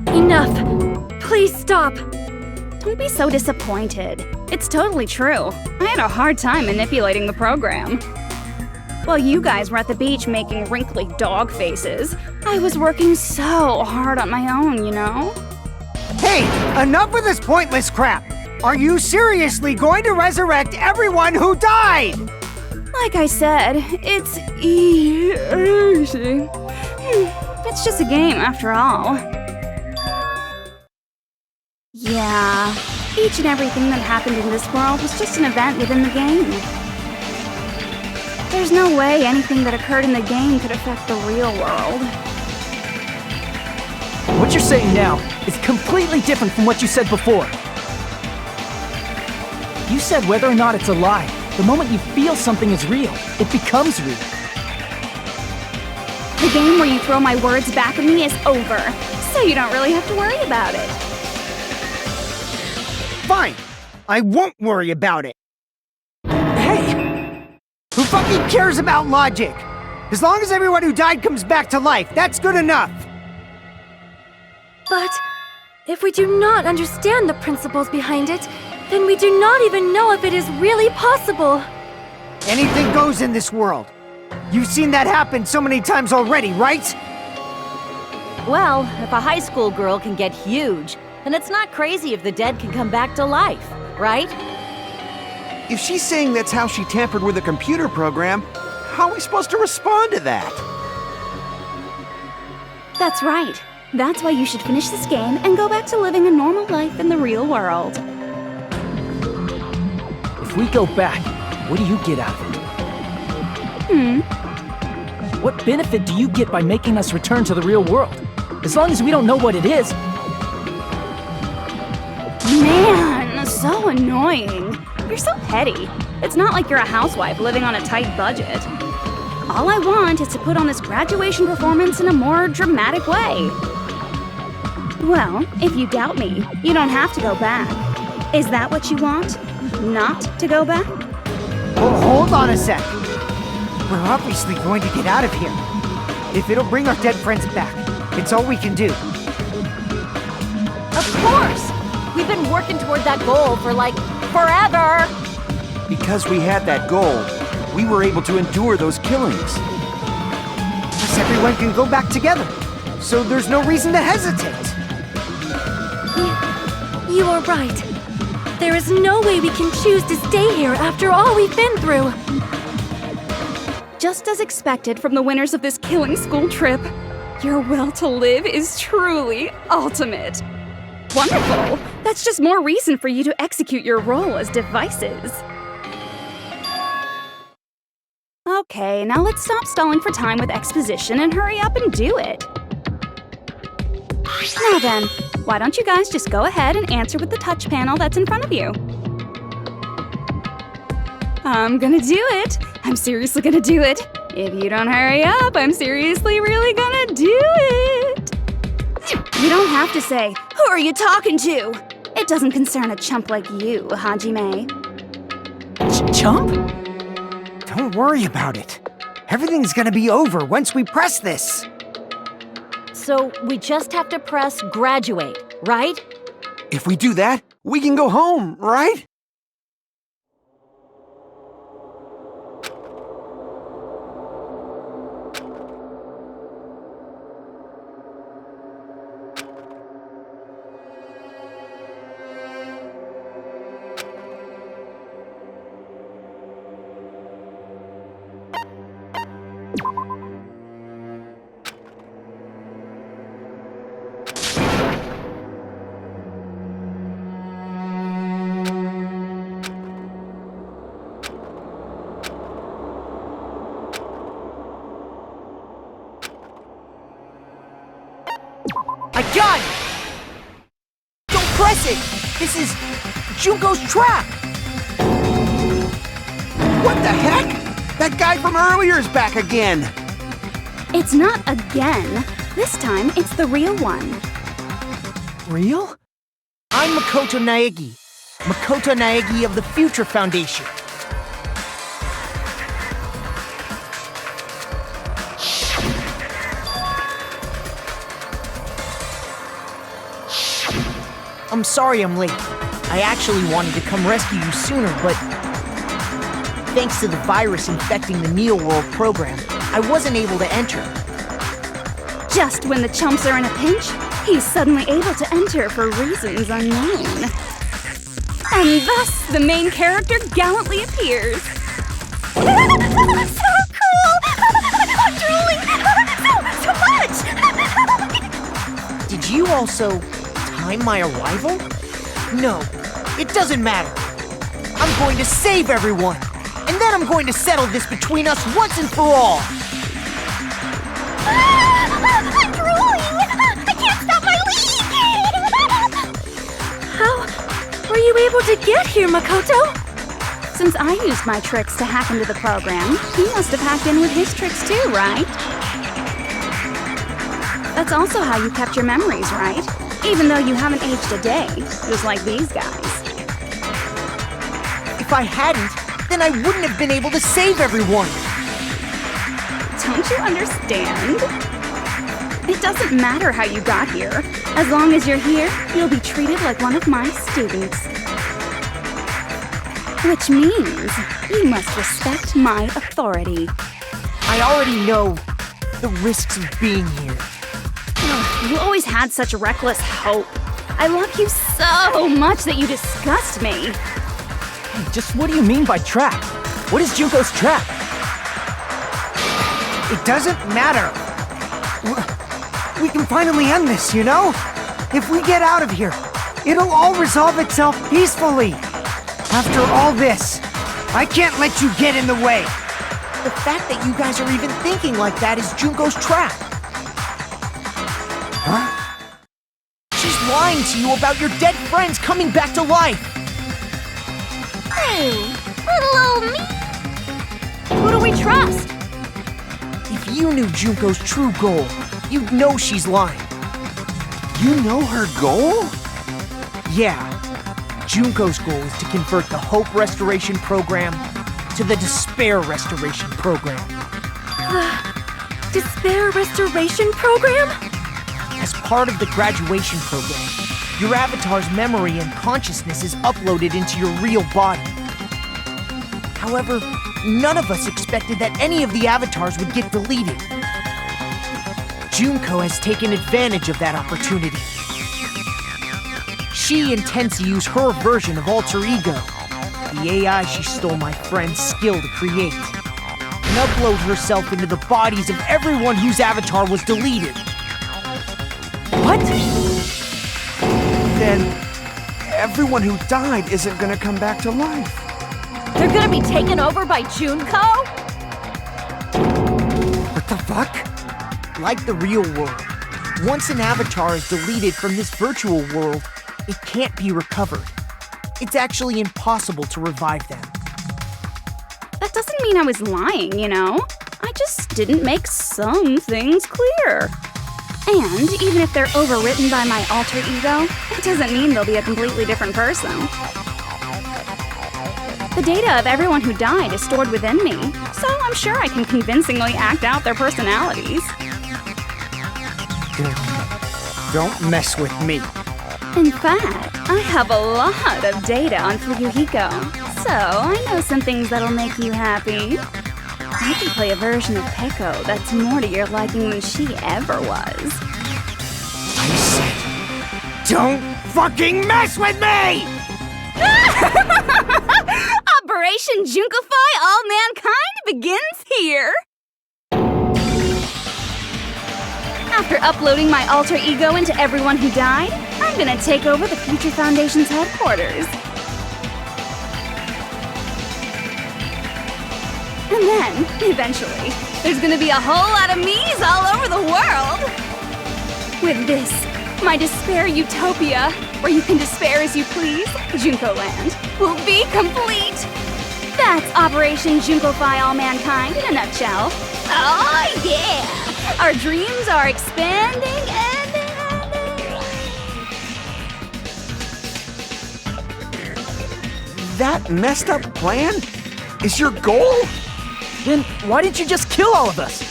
Enough. Please stop. Don't be so disappointed. It's totally true. I had a hard time manipulating the program. While you guys were at the beach making wrinkly dog faces, I was working so hard on my own, you know? Hey, enough with this pointless crap! Are you seriously going to resurrect everyone who died? Like I said, it's easy. It's just a game after all. Yeah, each and everything that happened in this world was just an event within the game. There's no way anything that occurred in the game could affect the real world. What you're saying now is completely different from what you said before. You said whether or not it's a lie, the moment you feel something is real, it becomes real. The game where you throw my words back at me is over, so you don't really have to worry about it. Fine, I won't worry about it. Hey! Who fucking cares about logic? As long as everyone who died comes back to life, that's good enough! But if we do not understand the principles behind it, then we do not even know if it is really possible. Anything goes in this world. You've seen that happen so many times already, right? Well, if a high school girl can get huge, then it's not crazy if the dead can come back to life, right? If she's saying that's how she tampered with a computer program, how are we supposed to respond to that? That's right. That's why you should finish this game and go back to living a normal life in the real world. If we go back, what do you get out of it? What benefit do you get by making us return to the real world? As long as we don't know what it is. Man, so annoying. You're so petty. It's not like you're a housewife living on a tight budget. All I want is to put on this graduation performance in a more dramatic way. Well, if you doubt me, you don't have to go back. Is that what you want? Not to go back? Oh, hold on a sec. We're obviously going to get out of here. If it'll bring our dead friends back, it's all we can do. Of course! We've been working toward that goal for, like, forever! Because we had that goal, we were able to endure those killings. Plus everyone can go back together, so there's no reason to hesitate. You are right. There is no way we can choose to stay here after all we've been through. Just as expected from the winners of this killing school trip, your will to live is truly ultimate. Wonderful! That's just more reason for you to execute your role as devices. Okay, now let's stop stalling for time with exposition and hurry up and do it. Now then, Why don't you guys just go ahead and answer with the touch panel that's in front of you? I'm gonna do it. I'm seriously gonna do it. If you don't hurry up, I'm seriously really gonna do it. You don't have to say, "Who are you talking to?" It doesn't concern a chump like you, Hajime. Chump? Don't worry about it. Everything's gonna be over once we press this. So we just have to press graduate, right? If we do that, we can go home, right? I got it! Don't press it! This is Junko's trap! What the heck? That guy from earlier is back again. It's not again. This time, it's the real one. Real? I'm Makoto Naegi. Makoto Naegi of the Future Foundation. I'm sorry I'm late. I actually wanted to come rescue you sooner, but thanks to the virus infecting the Neo World program, I wasn't able to enter. Just when the chumps are in a pinch, he's suddenly able to enter for reasons unknown. And thus, the main character gallantly appears. So cool! I'm drooling! So much! Did you also time my arrival? No, it doesn't matter. I'm going to save everyone, and then I'm going to settle this between us once and for all. I'm drooling! I can't stop my leak! How were you able to get here, Makoto? Since I used my tricks to hack into the program, he must have hacked in with his tricks too, right? That's also how you kept your memories, right? Even though you haven't aged a day, just like these guys. If I hadn't, then I wouldn't have been able to save everyone. Don't you understand? It doesn't matter how you got here. As long as you're here, you'll be treated like one of my students. Which means you must respect my authority. I already know the risks of being here. You always had such reckless hope. I love you so much that you disgust me. Hey, just what do you mean by trap? What is Junko's trap? It doesn't matter. We can finally end this, you know? If we get out of here, it'll all resolve itself peacefully. After all this, I can't let you get in the way. The fact that you guys are even thinking like that is Junko's trap. Huh? She's lying to you about your dead friends coming back to life. Hey, little old me! Who do we trust? If you knew Junko's true goal, you'd know she's lying. You know her goal? Yeah. Junko's goal is to convert the Hope Restoration Program to the Despair Restoration Program. Despair Restoration Program? As part of the graduation program, your avatar's memory and consciousness is uploaded into your real body. However, none of us expected that any of the avatars would get deleted. Junko has taken advantage of that opportunity. She intends to use her version of Alter Ego, the AI she stole my friend's skill to create, and upload herself into the bodies of everyone whose avatar was deleted. What? Then everyone who died isn't gonna come back to life. They're gonna be taken over by Junko? What the fuck? Like the real world, Once an avatar is deleted from this virtual world, it can't be recovered. It's actually impossible to revive them. That doesn't mean I was lying, you know? I just didn't make some things clear. And even if they're overwritten by my alter ego, it doesn't mean they'll be a completely different person. The data of everyone who died is stored within me, so I'm sure I can convincingly act out their personalities. Good. Don't mess with me. In fact, I have a lot of data on Fuyuhiko, so I know some things that'll make you happy. I can play a version of Peko that's more to your liking than she ever was. I said, don't fucking mess with me! Operation Junkify All Mankind begins here! After uploading my alter ego into everyone who died, I'm gonna take over the Future Foundation's headquarters. And then, eventually, there's gonna be a whole lot of me's all over the world! With this, my despair utopia, where you can despair as you please, Junko Land, will be complete! That's Operation Junkify All Mankind in a nutshell. Oh yeah! Our dreams are expanding and That messed up plan is your goal? Then why didn't you just kill all of us?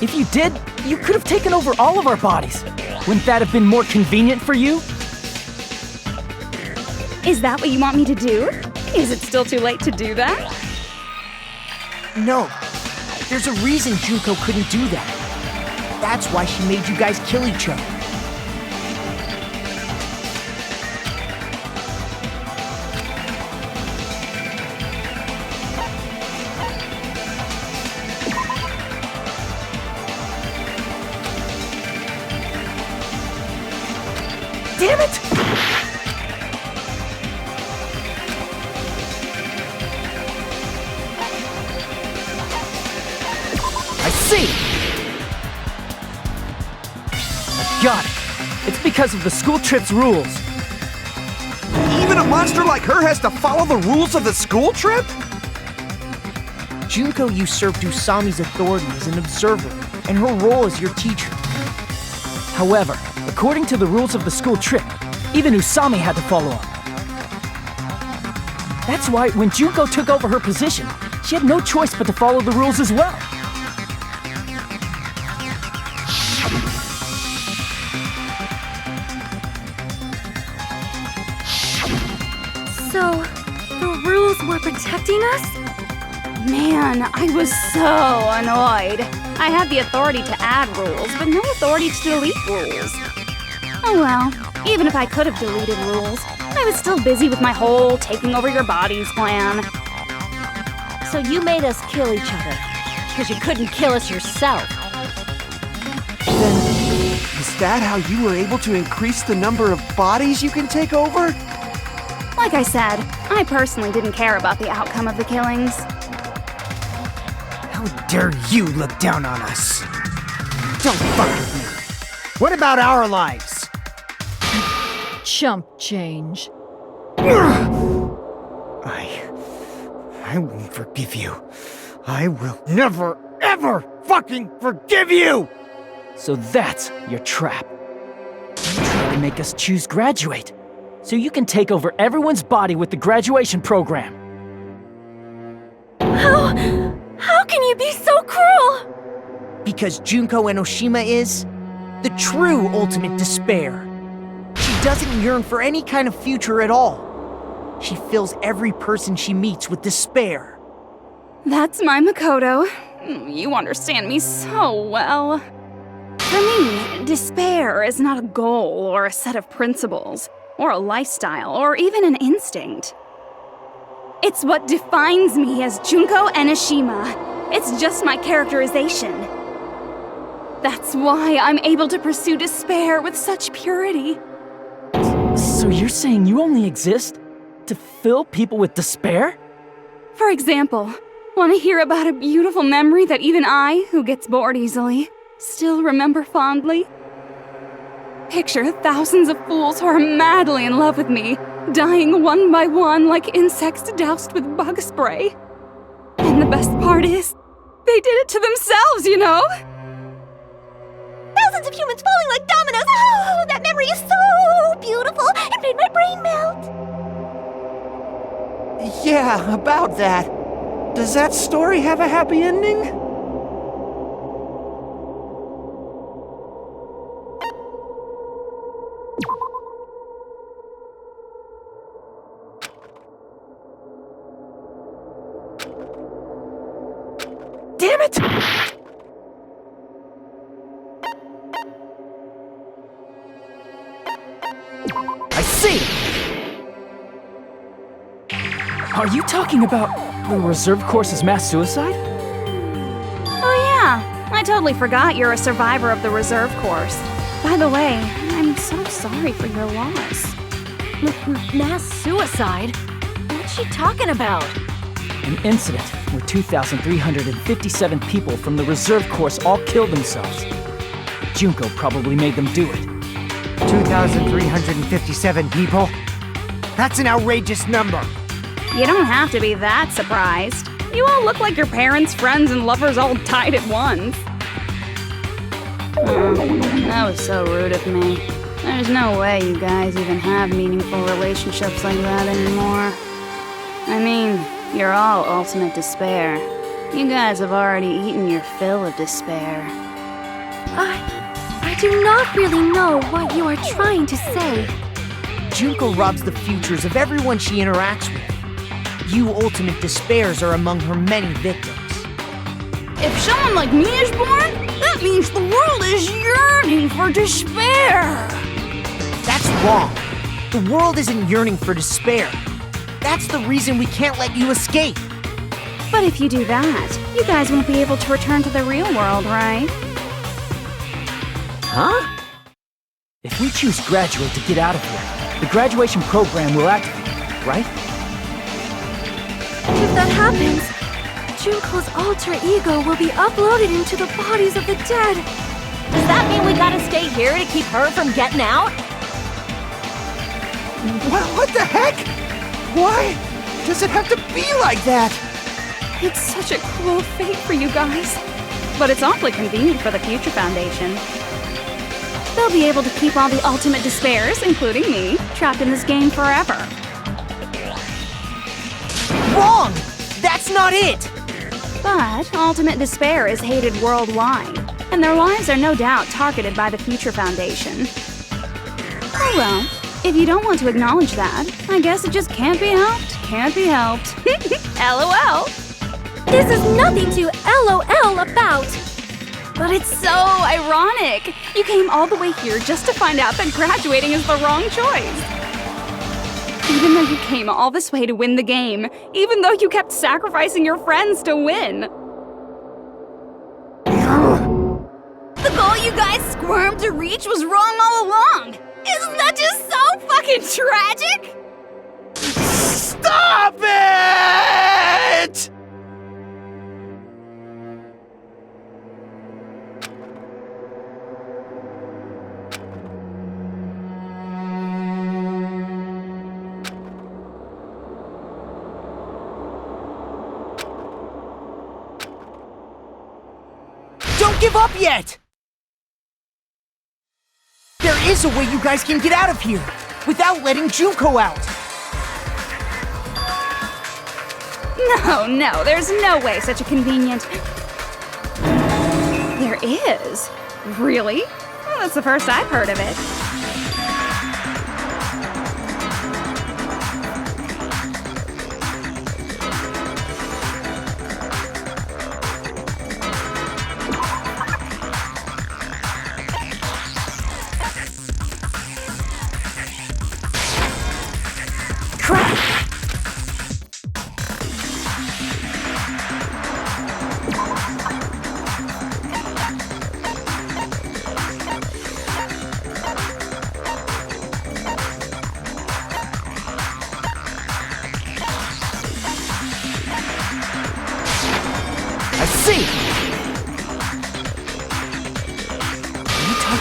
If you did, you could have taken over all of our bodies. Wouldn't that have been more convenient for you? Is that what you want me to do? Is it still too late to do that? No. There's a reason Junko couldn't do that. That's why she made you guys kill each other. Damn it! I see! I got it. It's because of the school trip's rules. Even a monster like her has to follow the rules of the school trip? Junko usurped Usami's authority as an observer, and her role as your teacher. However, according to the rules of the school trip, even Usami had to follow up. That's why when Junko took over her position, she had no choice but to follow the rules as well. So, the rules were protecting us? Man, I was so annoyed. I had the authority to add rules, but no authority to delete rules. Oh well, even if I could have deleted rules, I was still busy with my whole taking over your bodies plan. So you made us kill each other, because you couldn't kill us yourself. Then, is that how you were able to increase the number of bodies you can take over? Like I said, I personally didn't care about the outcome of the killings. How dare you look down on us? Don't fuck with me. What about our lives? Chump change. I won't forgive you. I will never, ever fucking forgive you! So that's your trap. You tried to make us choose graduate, so you can take over everyone's body with the graduation program. How can you be so cruel? Because Junko Enoshima is the true ultimate despair. She doesn't yearn for any kind of future at all. She fills every person she meets with despair. That's my Makoto. You understand me so well. For me, despair is not a goal or a set of principles, or a lifestyle, or even an instinct. It's what defines me as Junko Enoshima. It's just my characterization. That's why I'm able to pursue despair with such purity. So you're saying you only exist to fill people with despair? For example, want to hear about a beautiful memory that even I, who gets bored easily, still remember fondly? Picture thousands of fools who are madly in love with me, dying one by one like insects doused with bug spray. And the best part is, they did it to themselves, you know? Thousands of humans falling like dominoes. Oh, that memory is so beautiful. It made my brain melt. Yeah, about that. Does that story have a happy ending? Damn it! I see! Are you talking about the reserve course's mass suicide? Oh yeah, I totally forgot you're a survivor of the reserve course. By the way, I'm so sorry for your loss. Mass suicide? What's she talking about? An incident where 2,357 people from the reserve course all killed themselves. Junko probably made them do it. 2,357 people? That's an outrageous number. You don't have to be that surprised. You all look like your parents, friends, and lovers all died at once. That was so rude of me. There's no way you guys even have meaningful relationships like that anymore. I mean, you're all ultimate despair. You guys have already eaten your fill of despair. I do not really know what you are trying to say. Junko robs the futures of everyone she interacts with. You ultimate despairs are among her many victims. If someone like me is born, that means the world is yearning for despair. That's wrong. The world isn't yearning for despair. That's the reason we can't let you escape. But if you do that, you guys won't be able to return to the real world, right? Huh? If we choose graduate to get out of here, the graduation program will activate, right? If that happens, Junko's alter ego will be uploaded into the bodies of the dead. Does that mean we gotta stay here to keep her from getting out? What the heck? Why does it have to be like that? It's such a cruel fate for you guys. But it's awfully convenient for the Future Foundation. They'll be able to keep all the ultimate despairs, including me, trapped in this game forever. Wrong! That's not it! But ultimate despair is hated worldwide, and their lives are no doubt targeted by the Future Foundation. Oh well, if you don't want to acknowledge that, I guess it just can't be helped. Can't be helped. LOL. This is nothing to LOL about. But it's so ironic. You came all the way here just to find out that graduating is the wrong choice. Even though you came all this way to win the game, even though you kept sacrificing your friends to win. The goal you guys squirmed to reach was wrong all along. Isn't that just so fucking tragic? Stop it! Don't give up yet! There is a way you guys can get out of here without letting Junko out. No, there's no way such a convenient... There is? Really? Well, that's the first I've heard of it.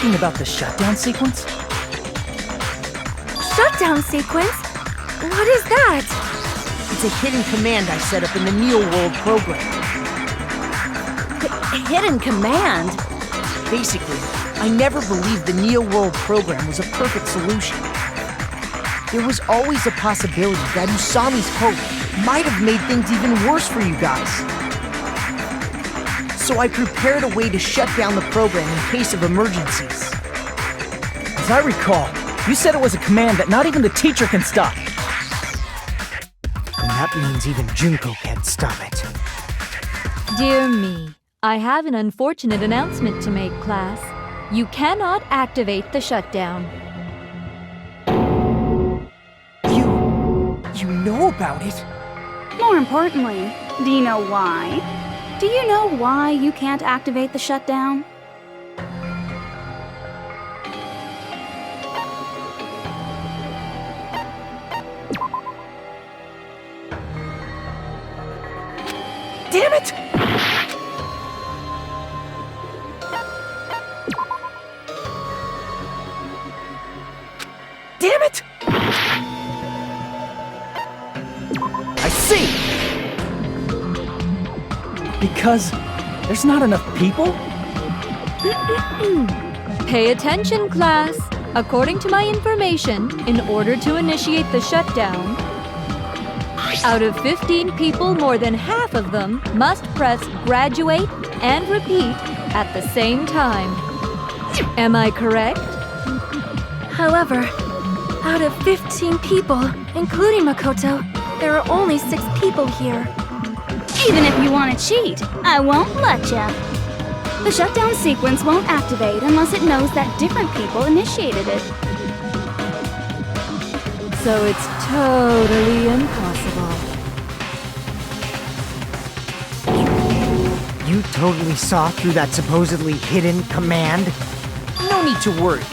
talking about the shutdown sequence? Shutdown sequence? What is that? It's a hidden command I set up in the Neo World program. Hidden command? Basically, I never believed the Neo World program was a perfect solution. There was always a possibility that Usami's hope might have made things even worse for you guys. So I prepared a way to shut down the program in case of emergencies. As I recall, you said it was a command that not even the teacher can stop. And that means even Junko can't stop it. Dear me, I have an unfortunate announcement to make, class. You cannot activate the shutdown. You know about it? More importantly, do you know why? Do you know why you can't activate the shutdown? Damn it! Damn it! I see! Because there's not enough people? Pay attention, class. According to my information, in order to initiate the shutdown, out of 15 people, more than half of them must press graduate and repeat at the same time. Am I correct? However, out of 15 people, including Makoto, there are only 6 people here. Even if you want to cheat, I won't let ya. The shutdown sequence won't activate unless it knows that different people initiated it. So it's totally impossible. You totally saw through that supposedly hidden command? No need to worry.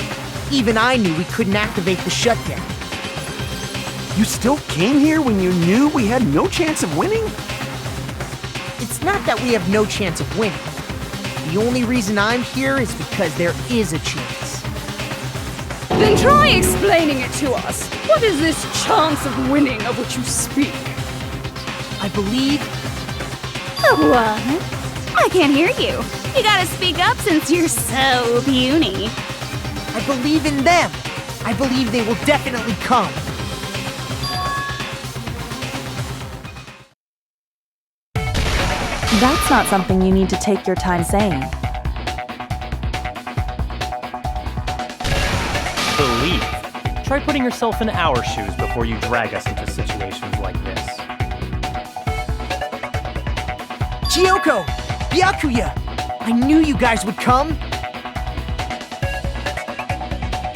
Even I knew we couldn't activate the shutdown. You still came here when you knew we had no chance of winning? It's not that we have no chance of winning. The only reason I'm here is because there is a chance. Then try explaining it to us. What is this chance of winning of which you speak? I believe... What? I can't hear you. You gotta speak up since you're so puny. I believe in them. I believe they will definitely come. That's not something you need to take your time saying. Believe. Try putting yourself in our shoes before you drag us into situations like this. Chiyoko! Byakuya! I knew you guys would come!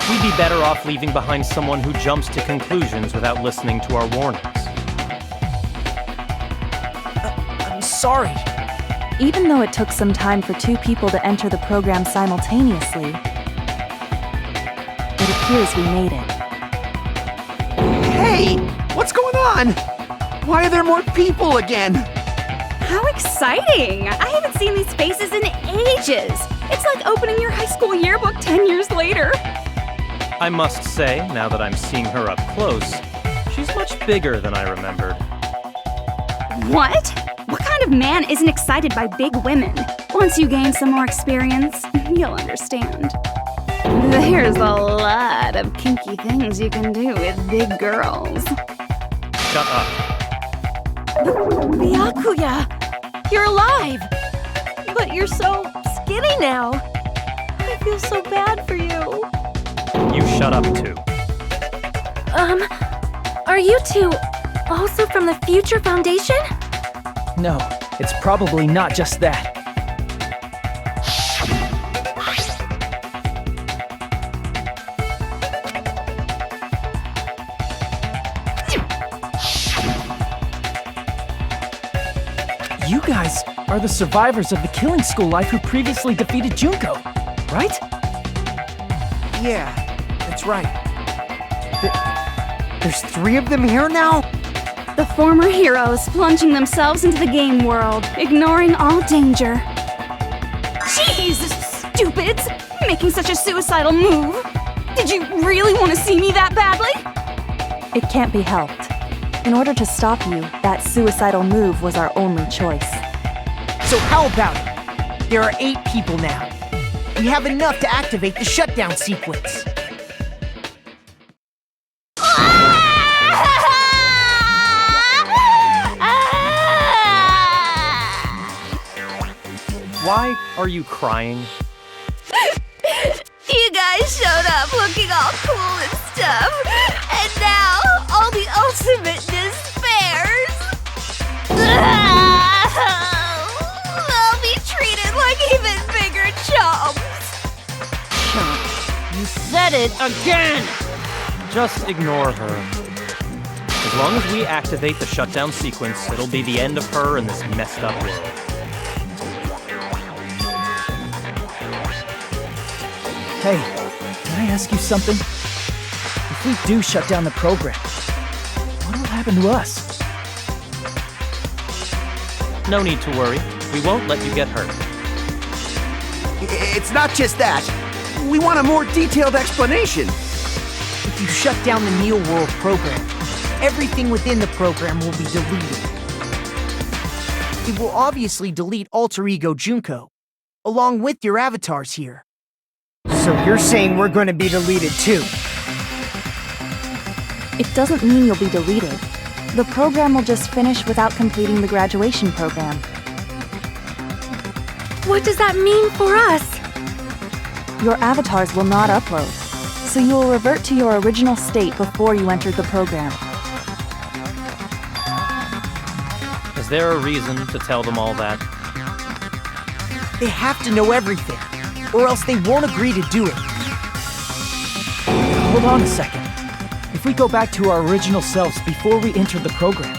We'd be better off leaving behind someone who jumps to conclusions without listening to our warnings. I'm sorry. Even though it took some time for 2 people to enter the program simultaneously, it appears we made it. Hey! What's going on? Why are there more people again? How exciting! I haven't seen these faces in ages. It's like opening your high school yearbook 10 years later. I must say, now that I'm seeing her up close, she's much bigger than I remembered. What? What kind of man isn't excited by big women? Once you gain some more experience, you'll understand. There's a lot of kinky things you can do with big girls. Shut up. Byakuya! You're alive! But you're so skinny now. I feel so bad for you. You shut up too. Are you 2 also from the Future Foundation? No, it's probably not just that. You guys are the survivors of the killing school life who previously defeated Junko, right? Yeah, that's right. There's 3 of them here now? The former heroes plunging themselves into the game world, ignoring all danger. Jeez, stupids! making such a suicidal move? Did you really want to see me that badly? It can't be helped. In order to stop you, that suicidal move was our only choice. So how about it? There are 8 people now. We have enough to activate the shutdown sequence. Why are you crying? You guys showed up looking all cool and stuff, and now all the ultimate despairs. I'll be treated like even bigger chumps. You said it again! Just ignore her. As long as we activate the shutdown sequence, it'll be the end of her in this messed up world. Hey, can I ask you something? If we do shut down the program, what will happen to us? No need to worry. We won't let you get hurt. It's not just that. We want a more detailed explanation. If you shut down the Neo World program, everything within the program will be deleted. It will obviously delete Alter Ego Junko, along with your avatars here. So you're saying we're going to be deleted too? It doesn't mean you'll be deleted. The program will just finish without completing the graduation program. What does that mean for us? Your avatars will not upload, so you will revert to your original state before you entered the program. Is there a reason to tell them all that? They have to know everything, or else they won't agree to do it. Hold on a second. If we go back to our original selves before we enter the program,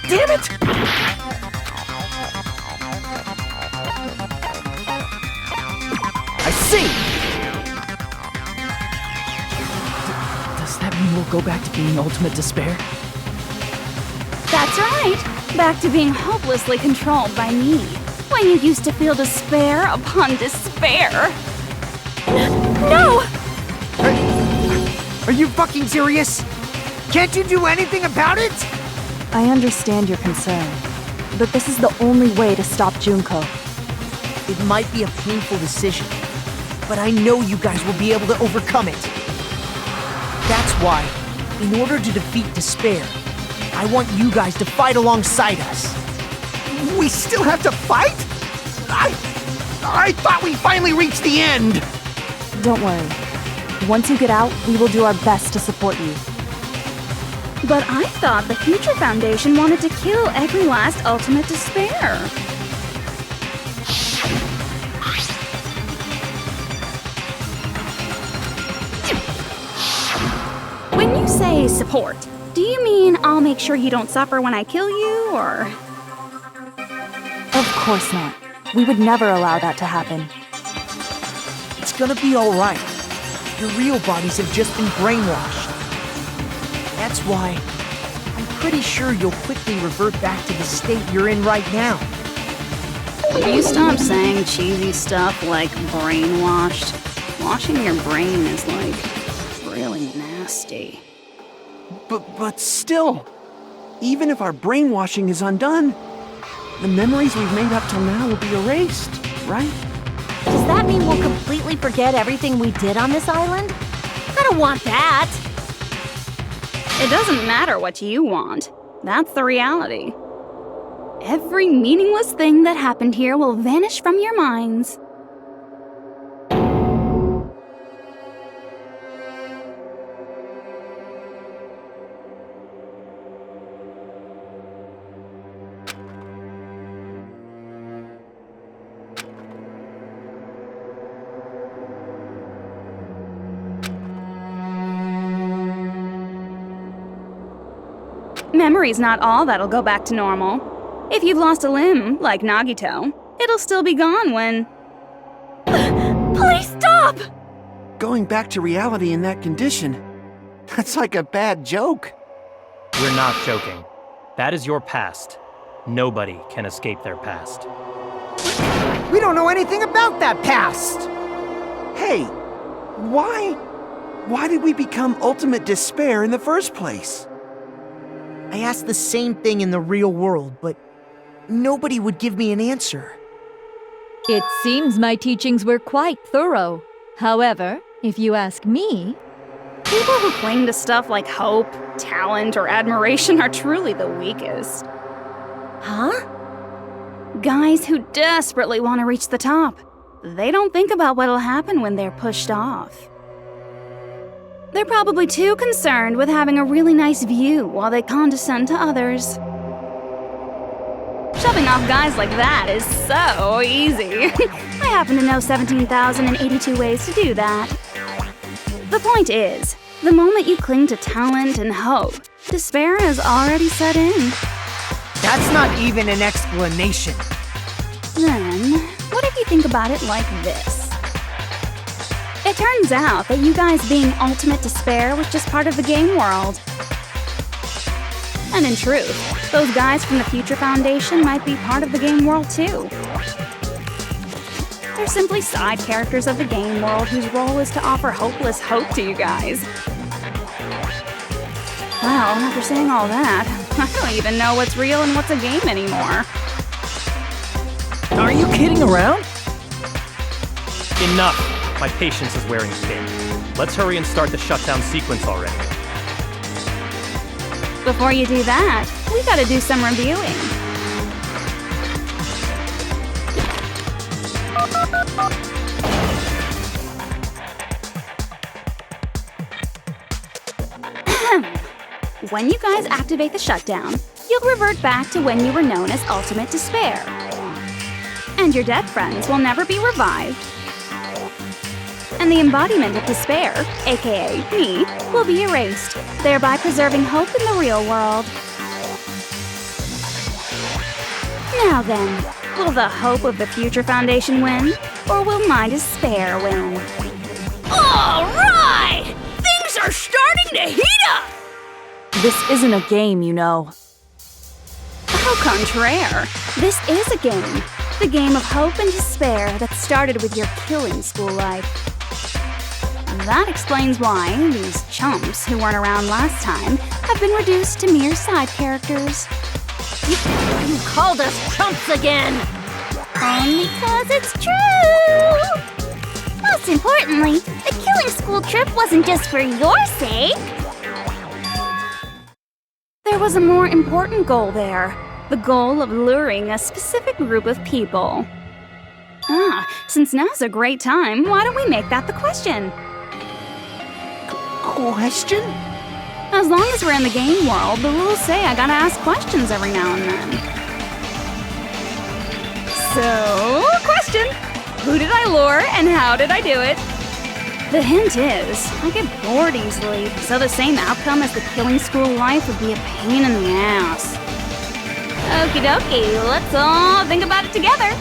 damn it! I see! Does that mean we'll go back to being ultimate despair? That's right. Back to being hopelessly controlled by me. When you used to feel despair upon despair. No! Are you fucking serious? Can't you do anything about it? I understand your concern, but this is the only way to stop Junko. It might be a painful decision, but I know you guys will be able to overcome it. That's why, in order to defeat despair, I want you guys to fight alongside us. We still have to fight? I thought we finally reached the end! Don't worry. Once you get out, we will do our best to support you. But I thought the Future Foundation wanted to kill every last ultimate despair. When you say support, do you mean I'll make sure you don't suffer when I kill you, or...? Of course not. We would never allow that to happen. It's gonna be alright. Your real bodies have just been brainwashed. That's why I'm pretty sure you'll quickly revert back to the state you're in right now. Will you stop saying cheesy stuff like brainwashed? Washing your brain is like really nasty. But still, even if our brainwashing is undone, the memories we've made up till now will be erased, right? Does that mean we'll completely forget everything we did on this island? I don't want that. It doesn't matter what you want. That's the reality. Every meaningless thing that happened here will vanish from your minds. Memory's not all that'll go back to normal. If you've lost a limb, like Nagito, it'll still be gone when... Please stop! Going back to reality in that condition, That's like a bad joke. We're not joking. That is your past. Nobody can escape their past. We don't know anything about that past! Hey, why did we become ultimate despair in the first place? I asked the same thing in the real world, but nobody would give me an answer. It seems my teachings were quite thorough. However, if you ask me, People who cling to stuff like hope, talent, or admiration are truly the weakest. Huh? Guys who desperately want to reach the top. They don't think about what'll happen when they're pushed off. They're probably too concerned with having a really nice view while they condescend to others. Shoving off guys like that is so easy. I happen to know 17,082 ways to do that. The point is, the moment you cling to talent and hope, despair has already set in. That's not even an explanation. Then, what if you think about it like this? It turns out that you guys being ultimate despair was just part of the game world. And in truth, those guys from the Future Foundation might be part of the game world too. They're simply side characters of the game world whose role is to offer hopeless hope to you guys. Well, after saying all that, I don't even know what's real and what's a game anymore. Are you kidding around? Enough! My patience is wearing thin. Let's hurry and start the shutdown sequence already. Before you do that, we gotta do some reviewing. When you guys activate the shutdown, you'll revert back to when you were known as Ultimate Despair. And your dead friends will never be revived. And the embodiment of despair, aka me, will be erased, thereby preserving hope in the real world. Now then, will the hope of the Future Foundation win, or will my despair win? All right! Things are starting to heat up! This isn't a game, you know. Au contraire, this is a game. The game of hope and despair that started with your killing school life. That explains why these chumps who weren't around last time have been reduced to mere side characters. You called us chumps again! Only 'cause it's true! Most importantly, the killing school trip wasn't just for your sake. There was a more important goal there. The goal of luring a specific group of people. Since now's a great time, why don't we make that the question? Question? As long as we're in the game world, the rules say I gotta ask questions every now and then. So, question! Who did I lure and how did I do it? The hint is, I get bored easily, so the same outcome as the killing school life would be a pain in the ass. Okie dokie, let's all think about it together.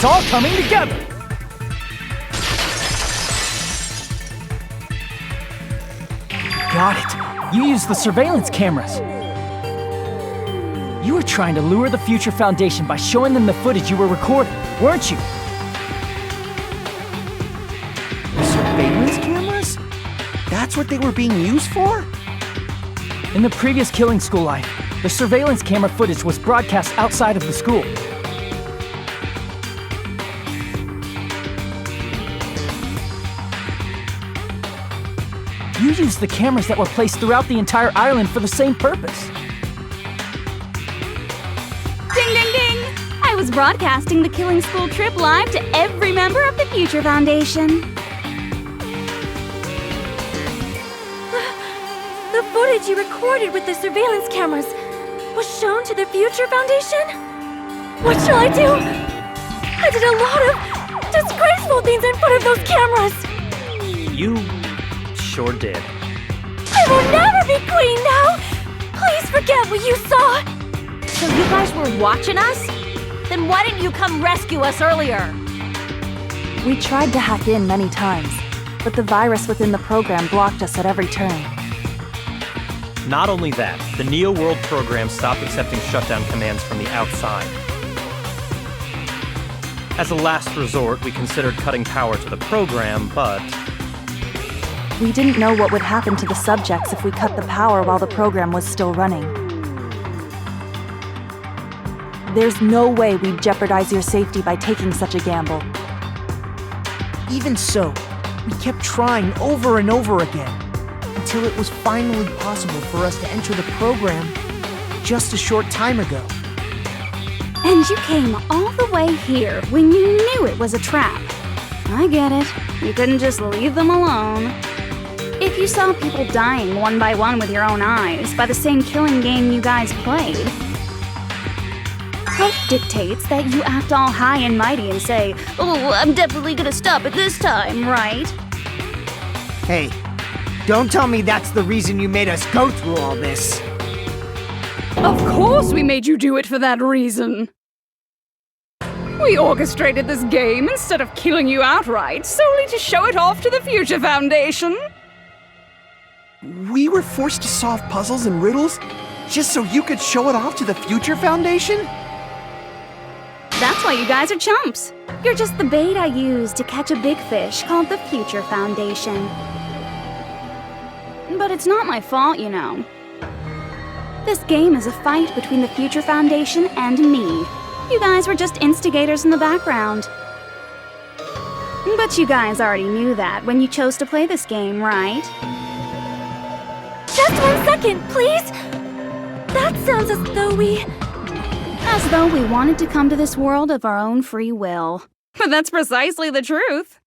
It's all coming together! Got it. You used the surveillance cameras. You were trying to lure the Future Foundation by showing them the footage you were recording, weren't you? The surveillance cameras? That's what they were being used for? In the previous killing school life, the surveillance camera footage was broadcast outside of the school. You used the cameras that were placed throughout the entire island for the same purpose. Ding, ding, ding! I was broadcasting the killing school trip live to every member of the Future Foundation. The footage you recorded with the surveillance cameras was shown to the Future Foundation? What shall I do? I did a lot of disgraceful things in front of those cameras! You sure did. I will never be queen now! Please forget what you saw! So you guys were watching us? Then why didn't you come rescue us earlier? We tried to hack in many times, but the virus within the program blocked us at every turn. Not only that, the Neo World program stopped accepting shutdown commands from the outside. As a last resort, we considered cutting power to the program, but We didn't know what would happen to the subjects if we cut the power while the program was still running. There's no way we'd jeopardize your safety by taking such a gamble. Even so, we kept trying over and over again, until it was finally possible for us to enter the program just a short time ago. And you came all the way here when you knew it was a trap. I get it. You couldn't just leave them alone. If you saw people dying one by one with your own eyes by the same killing game you guys played, hope dictates that you act all high and mighty and say, "Oh, I'm definitely gonna stop it this time, right?" Hey, don't tell me that's the reason you made us go through all this. Of course we made you do it for that reason. We orchestrated this game instead of killing you outright, solely to show it off to the Future Foundation. We were forced to solve puzzles and riddles just so you could show it off to the Future Foundation? That's why you guys are chumps. You're just the bait I used to catch a big fish called the Future Foundation. But it's not my fault, you know. This game is a fight between the Future Foundation and me. You guys were just instigators in the background. But you guys already knew that when you chose to play this game, right? Just 1 second, please! That sounds as though we wanted to come to this world of our own free will. But that's precisely the truth.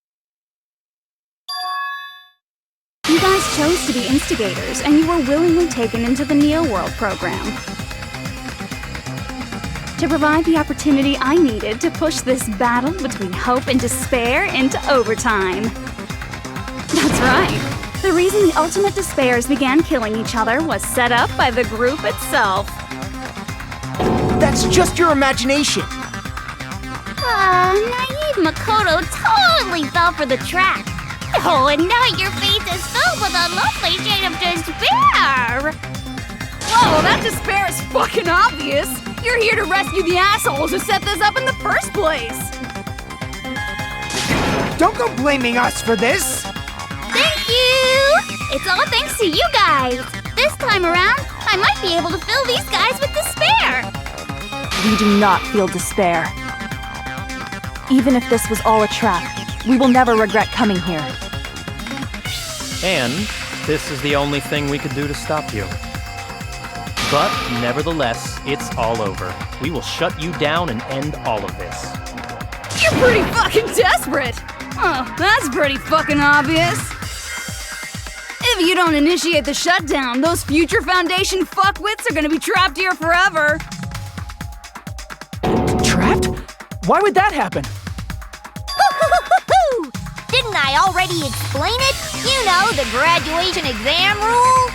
You guys chose to be instigators, and you were willingly taken into the Neo World program to provide the opportunity I needed to push this battle between hope and despair into overtime. That's right. The reason the ultimate despairs began killing each other was set up by the group itself. That's just your imagination. Naive Makoto totally fell for the trap. Oh, and now your face is filled with a lovely shade of despair! Whoa, that despair is fucking obvious! You're here to rescue the assholes who set this up in the first place! Don't go blaming us for this! Thank you! It's all thanks to you guys! This time around, I might be able to fill these guys with despair! We do not feel despair. Even if this was all a trap, we will never regret coming here. And this is the only thing we could do to stop you. But nevertheless, it's all over. We will shut you down and end all of this. You're pretty fucking desperate! Oh, that's pretty fucking obvious. If you don't initiate the shutdown, those Future Foundation fuckwits are gonna be trapped here forever. Trapped? Why would that happen? Didn't I already explain it? You know, the graduation exam rule?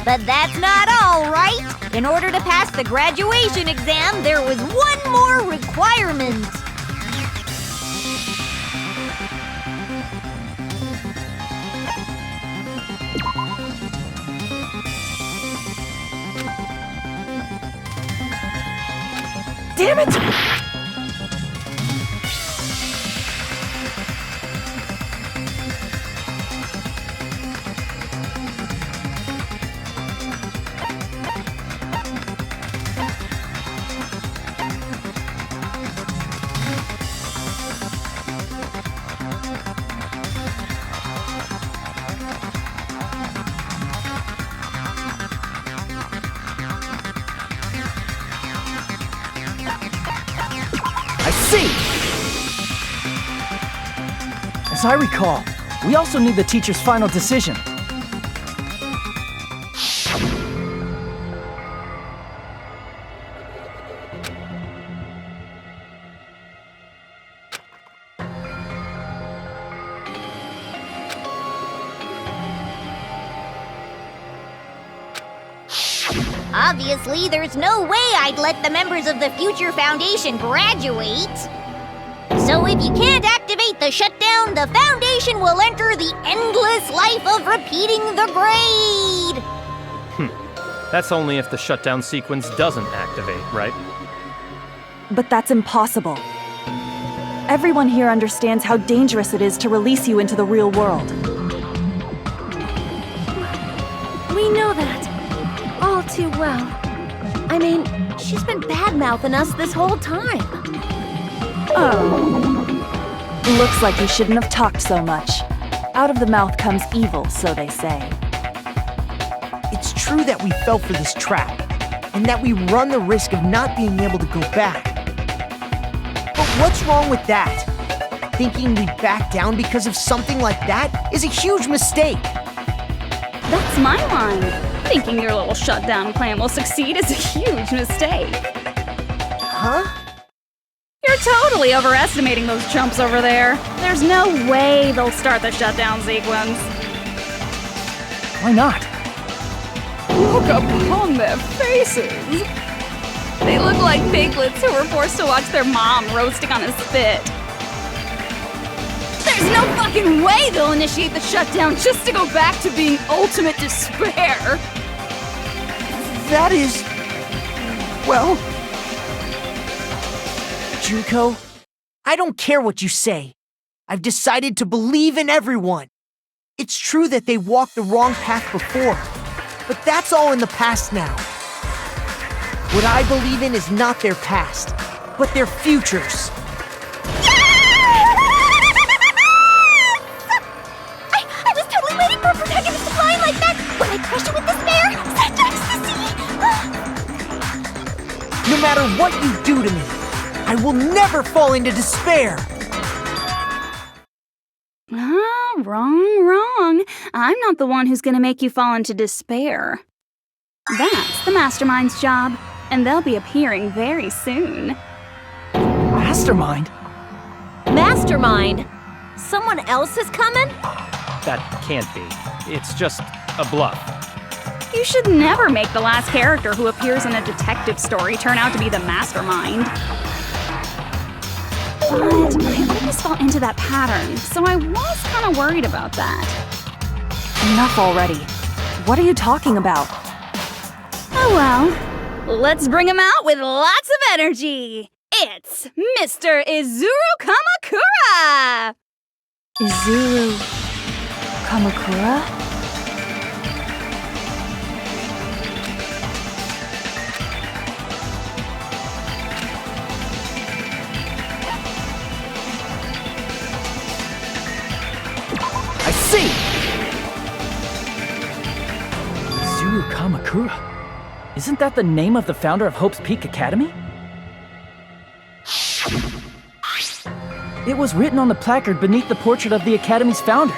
But that's not all, right? In order to pass the graduation exam, there was one more requirement. Damn it! I see! As I recall, we also need the teacher's final decision. Obviously, there's no way I'd let the members of the Future Foundation graduate. So if you can't activate the shutdown, the Foundation will enter the endless life of repeating the grade. That's only if the shutdown sequence doesn't activate, right? But that's impossible. Everyone here understands how dangerous it is to release you into the real world. We know that all too well. I mean, she's been bad-mouthing us this whole time. Oh. Looks like you shouldn't have talked so much. Out of the mouth comes evil, so they say. It's true that we fell for this trap, and that we run the risk of not being able to go back. But what's wrong with that? Thinking we'd back down because of something like that is a huge mistake. That's my line. Thinking your little shutdown plan will succeed is a huge mistake. Huh? You're totally overestimating those chumps over there. There's no way they'll start the shutdown sequence. Why not? Look upon their faces. They look like piglets who were forced to watch their mom roasting on a spit. There's no fucking way they'll initiate the shutdown just to go back to being ultimate despair. That is... well... Junko, I don't care what you say. I've decided to believe in everyone. It's true that they walked the wrong path before, but that's all in the past now. What I believe in is not their past, but their futures. I was totally waiting for a protagonist to fly like that when I crushed it with despair. Such ecstasy! No matter what you do to me, I will never fall into despair! Ah, wrong. I'm not the one who's gonna make you fall into despair. That's the Mastermind's job, and they'll be appearing very soon. Mastermind? Mastermind? Someone else is coming? That can't be. It's just a bluff. You should never make the last character who appears in a detective story turn out to be the Mastermind. But I always fall into that pattern, so I was kind of worried about that. Enough already. What are you talking about? Oh well, let's bring him out with lots of energy. It's Mr. Izuru Kamakura! Izuru... Kamakura? I see! Izuru Kamakura. Isn't that the name of the founder of Hope's Peak Academy? It was written on the placard beneath the portrait of the Academy's founder.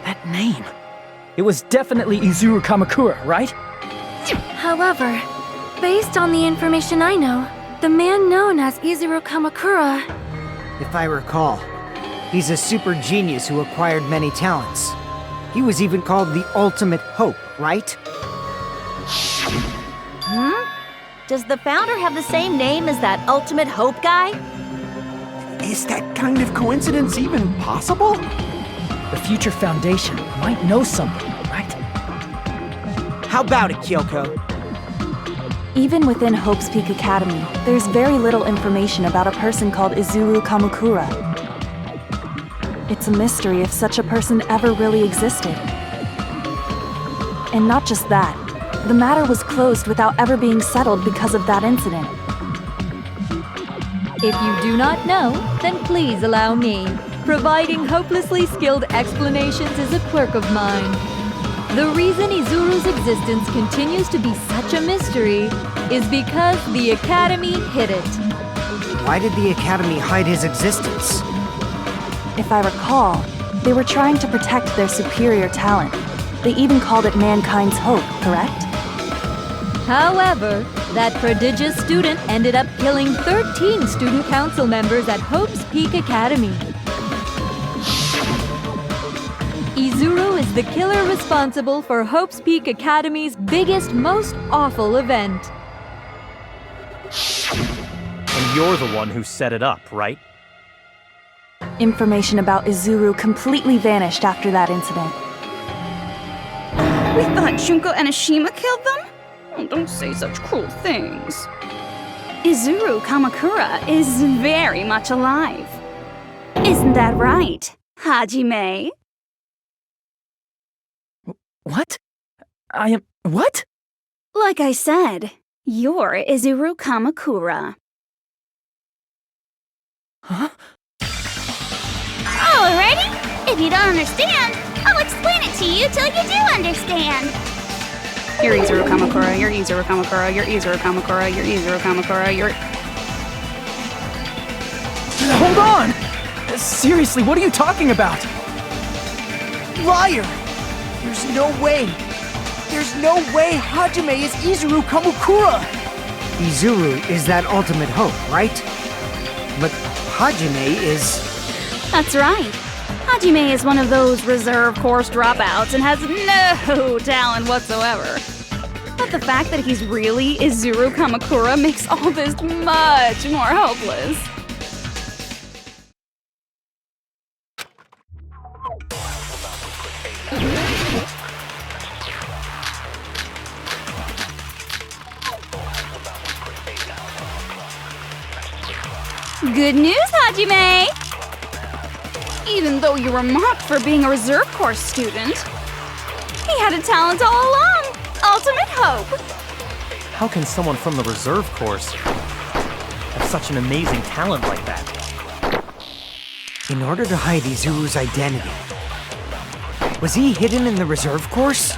That name. It was definitely Izuru Kamakura, right? However, based on the information I know, the man known as Izuru Kamakura... If I recall, he's a super genius who acquired many talents. He was even called the Ultimate Hope, right? Does the founder have the same name as that Ultimate Hope guy? Is that kind of coincidence even possible? The Future Foundation might know something, right? How about it, Kyoko? Even within Hope's Peak Academy, there's very little information about a person called Izuru Kamakura. It's a mystery if such a person ever really existed. And not just that, the matter was closed without ever being settled because of that incident. If you do not know, then please allow me. Providing hopelessly skilled explanations is a quirk of mine. The reason Izuru's existence continues to be such a mystery is because the Academy hid it. Why did the Academy hide his existence? If I recall, they were trying to protect their superior talent. They even called it mankind's hope, correct? However, that prodigious student ended up killing 13 student council members at Hope's Peak Academy. Izuru is the killer responsible for Hope's Peak Academy's biggest, most awful event. And you're the one who set it up, right? Information about Izuru completely vanished after that incident. We thought Junko Enoshima killed them? Oh, don't say such cruel things. Izuru Kamakura is very much alive. Isn't that right, Hajime? What? I am... what? Like I said, you're Izuru Kamakura. Huh? Alrighty? If you don't understand, I'll explain it to you till you do understand. You're Izuru Kamakura, you're Izuru Kamakura, you're Izuru Kamakura, you're Izuru Kamakura, you're... Hold on! Seriously, what are you talking about? Liar! There's no way! There's no way Hajime is Izuru Kamakura! Izuru is that Ultimate Hope, right? But Hajime is... That's right. Hajime is one of those reserve course dropouts and has no talent whatsoever. But the fact that he's really Izuru Kamakura makes all this much more hopeless. Good news, Hajime! Even though you were mocked for being a reserve course student, he had a talent all along! Ultimate Hope! How can someone from the reserve course have such an amazing talent like that? In order to hide Izuru's identity, was he hidden in the reserve course?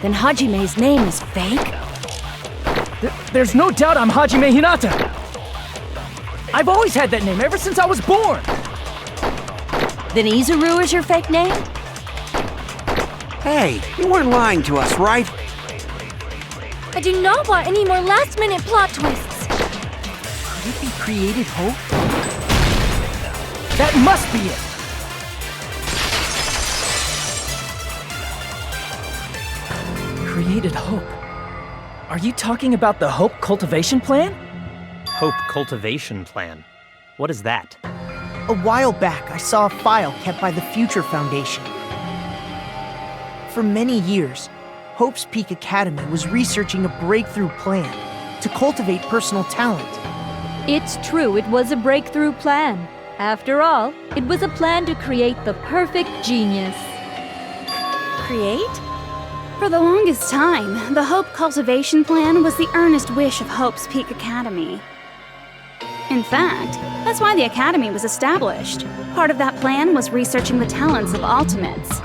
Then Hajime's name is fake? There's no doubt I'm Hajime Hinata! I've always had that name ever since I was born! Then Izuru is your fake name? Hey, you weren't lying to us, right? I do not want any more last-minute plot twists. Could it be Created Hope? That must be it! Created Hope. Are you talking about the Hope Cultivation Plan? Hope Cultivation Plan. What is that? A while back, I saw a file kept by the Future Foundation. For many years, Hope's Peak Academy was researching a breakthrough plan to cultivate personal talent. It's true, it was a breakthrough plan. After all, it was a plan to create the perfect genius. Create? For the longest time, the Hope Cultivation Plan was the earnest wish of Hope's Peak Academy. In fact, that's why the Academy was established. Part of that plan was researching the talents of Ultimates.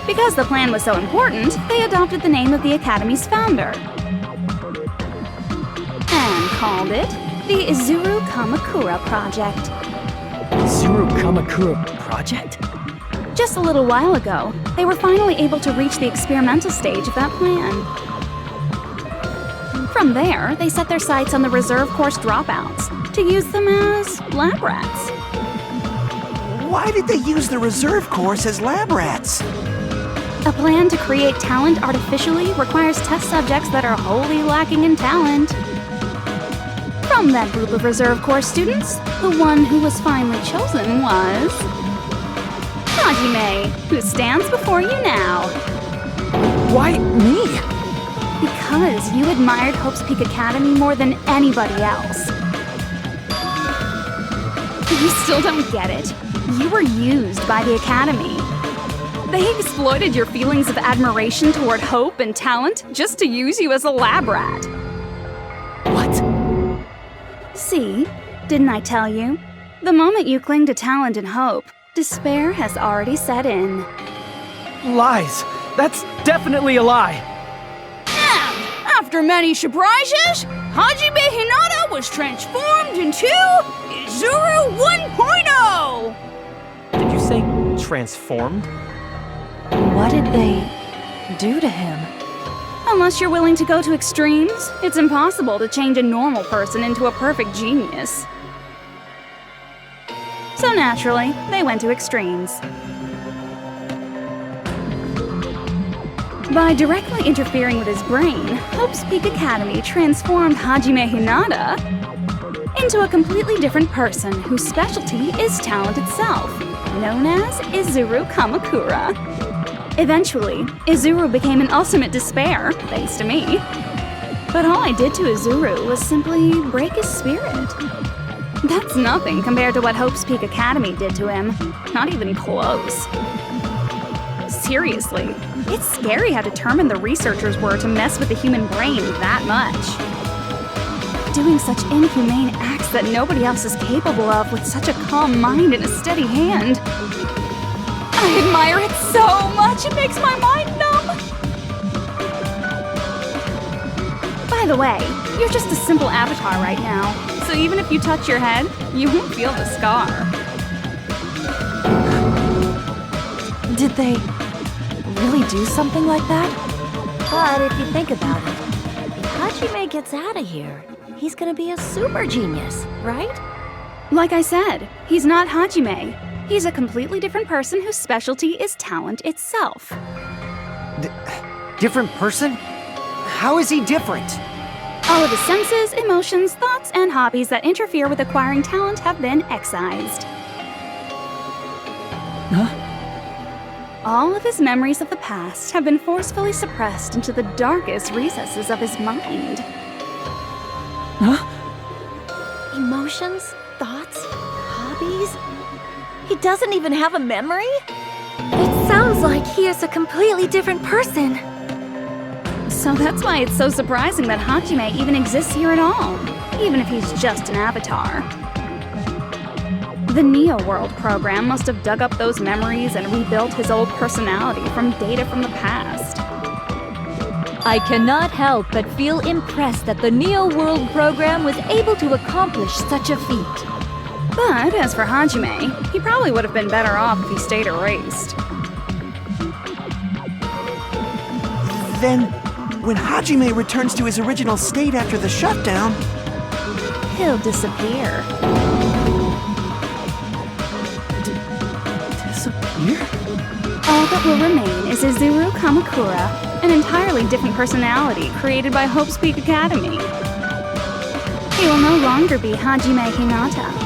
Because the plan was so important, they adopted the name of the Academy's founder. And called it the Izuru Kamakura Project. Izuru Kamakura Project? Just a little while ago, they were finally able to reach the experimental stage of that plan. From there, they set their sights on the reserve course dropouts to use them as lab rats. why did they use the reserve course as lab rats? A plan to create talent artificially requires test subjects that are wholly lacking in talent. From that group of reserve course students, the one who was finally chosen was Hajime, who stands before you now. Why me? Because you admired Hope's Peak Academy more than anybody else. You still don't get it? You were used by the Academy. They exploited your feelings of admiration toward hope and talent just to use you as a lab rat. What? See, didn't I tell you? The moment you cling to talent and hope, despair has already set in. Lies. That's definitely a lie. And after many surprises, Hajime Hinata was transformed into Izuru 1.0! Did you say transformed? What did they do to him? Unless you're willing to go to extremes, it's impossible to change a normal person into a perfect genius. So naturally, they went to extremes. By directly interfering with his brain, Hope's Peak Academy transformed Hajime Hinata into a completely different person whose specialty is talent itself, known as Izuru Kamakura. Eventually, Izuru became an ultimate despair, thanks to me. But all I did to Izuru was simply break his spirit. That's nothing compared to what Hope's Peak Academy did to him. Not even close. Seriously, it's scary how determined the researchers were to mess with the human brain that much. Doing such inhumane acts that nobody else is capable of with such a calm mind and a steady hand. I admire it so much, it makes my mind numb. By the way, you're just a simple avatar right now, so even if you touch your head, you won't feel the scar. Did they really do something like that? But if you think about it, if Hajime gets out of here, he's gonna be a super genius, right? Like I said, he's not Hajime. He's a completely different person whose specialty is talent itself. Different person? How is he different? All of his senses, emotions, thoughts, and hobbies that interfere with acquiring talent have been excised. Huh? All of his memories of the past have been forcefully suppressed into the darkest recesses of his mind. Huh? Emotions, thoughts, hobbies? He doesn't even have a memory? It sounds like he is a completely different person. So that's why it's so surprising that Hajime even exists here at all, even if he's just an avatar. The Neo World program must have dug up those memories and rebuilt his old personality from data from the past. I cannot help but feel impressed that the Neo World program was able to accomplish such a feat. But as for Hajime, he probably would have been better off if he stayed erased. Then, when Hajime returns to his original state after the shutdown, He'll disappear. disappear? All that will remain is Izuru Kamakura, an entirely different personality created by Hope's Peak Academy. He will no longer be Hajime Hinata.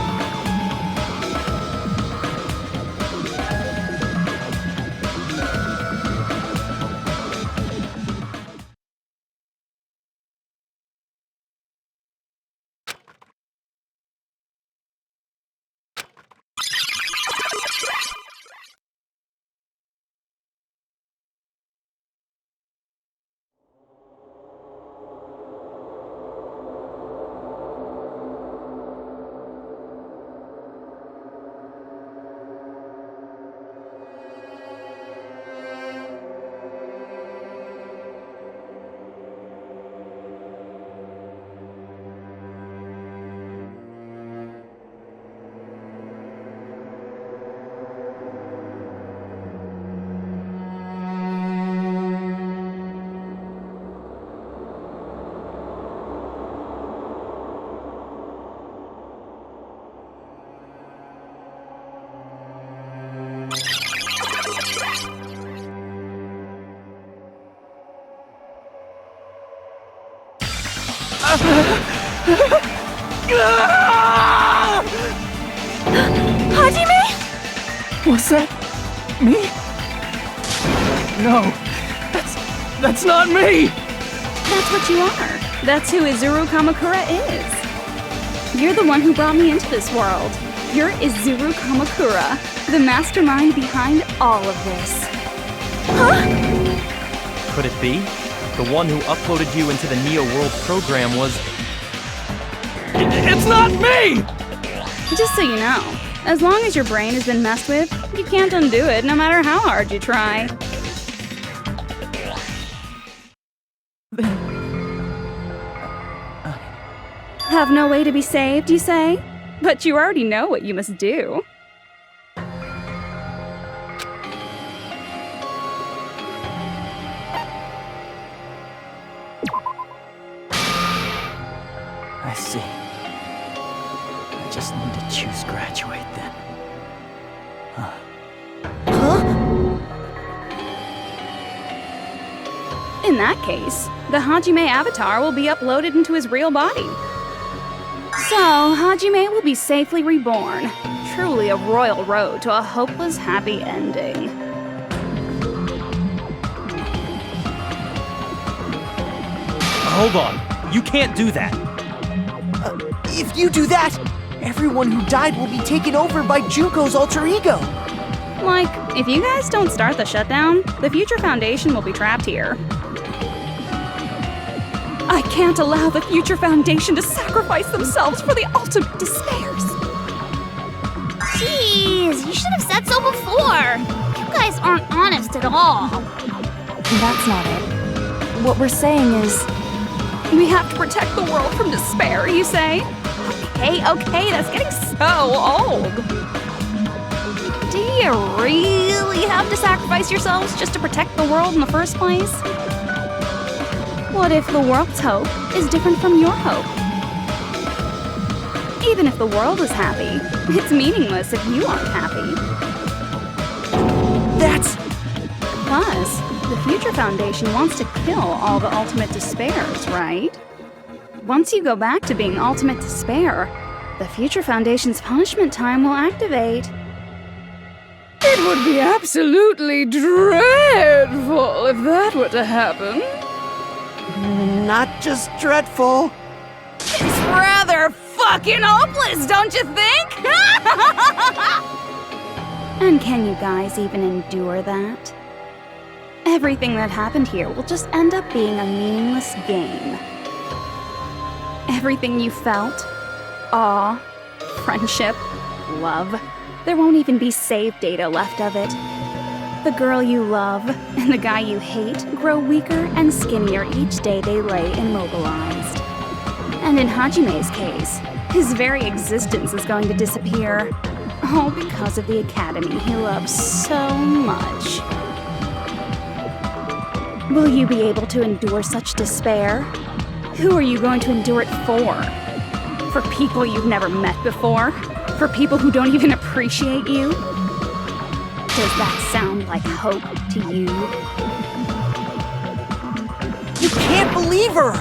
Hajime? Was that me? No, that's not me! That's what you are. That's who Izuru Kamakura is. You're the one who brought me into this world. You're Izuru Kamakura, the mastermind behind all of this. Could it be? The one who uploaded you into the Neo World program was... It's not me! Just so you know, as long as your brain has been messed with, you can't undo it no matter how hard you try. Have no way to be saved, you say? But you already know what you must do. I see. I just need to choose graduate then. In that case, the Hajime avatar will be uploaded into his real body. So, Hajime will be safely reborn. Truly a royal road to a hopeless, happy ending. Hold on. You can't do that. If you do that, everyone who died will be taken over by Junko's alter ego. Like, if you guys don't start the shutdown, the Future Foundation will be trapped here. I can't allow the Future Foundation to sacrifice themselves for the ultimate despairs. Jeez, you should have said so before. You guys aren't honest at all. That's not it. What we're saying is... We have to protect the world from despair, you say? Okay, that's getting so old. Do you really have to sacrifice yourselves just to protect the world in the first place? What if the world's hope is different from your hope? Even if the world is happy, it's meaningless if you aren't happy. That's... Plus, the Future Foundation wants to kill all the ultimate despairs, right? Once you go back to being ultimate despair, the Future Foundation's punishment time will activate. It would be absolutely dreadful if that were to happen. Not just dreadful. It's rather fucking hopeless, don't you think? And can you guys even endure that? Everything that happened here will just end up being a meaningless game. Everything you felt, awe, friendship, love, there won't even be save data left of it. The girl you love and the guy you hate grow weaker and skinnier each day they lay immobilized. And in Hajime's case, his very existence is going to disappear, all because of the academy he loves so much. Will you be able to endure such despair? Who are you going to endure it for? For people you've never met before? For people who don't even appreciate you? Does that sound like hope to you? You can't believe her!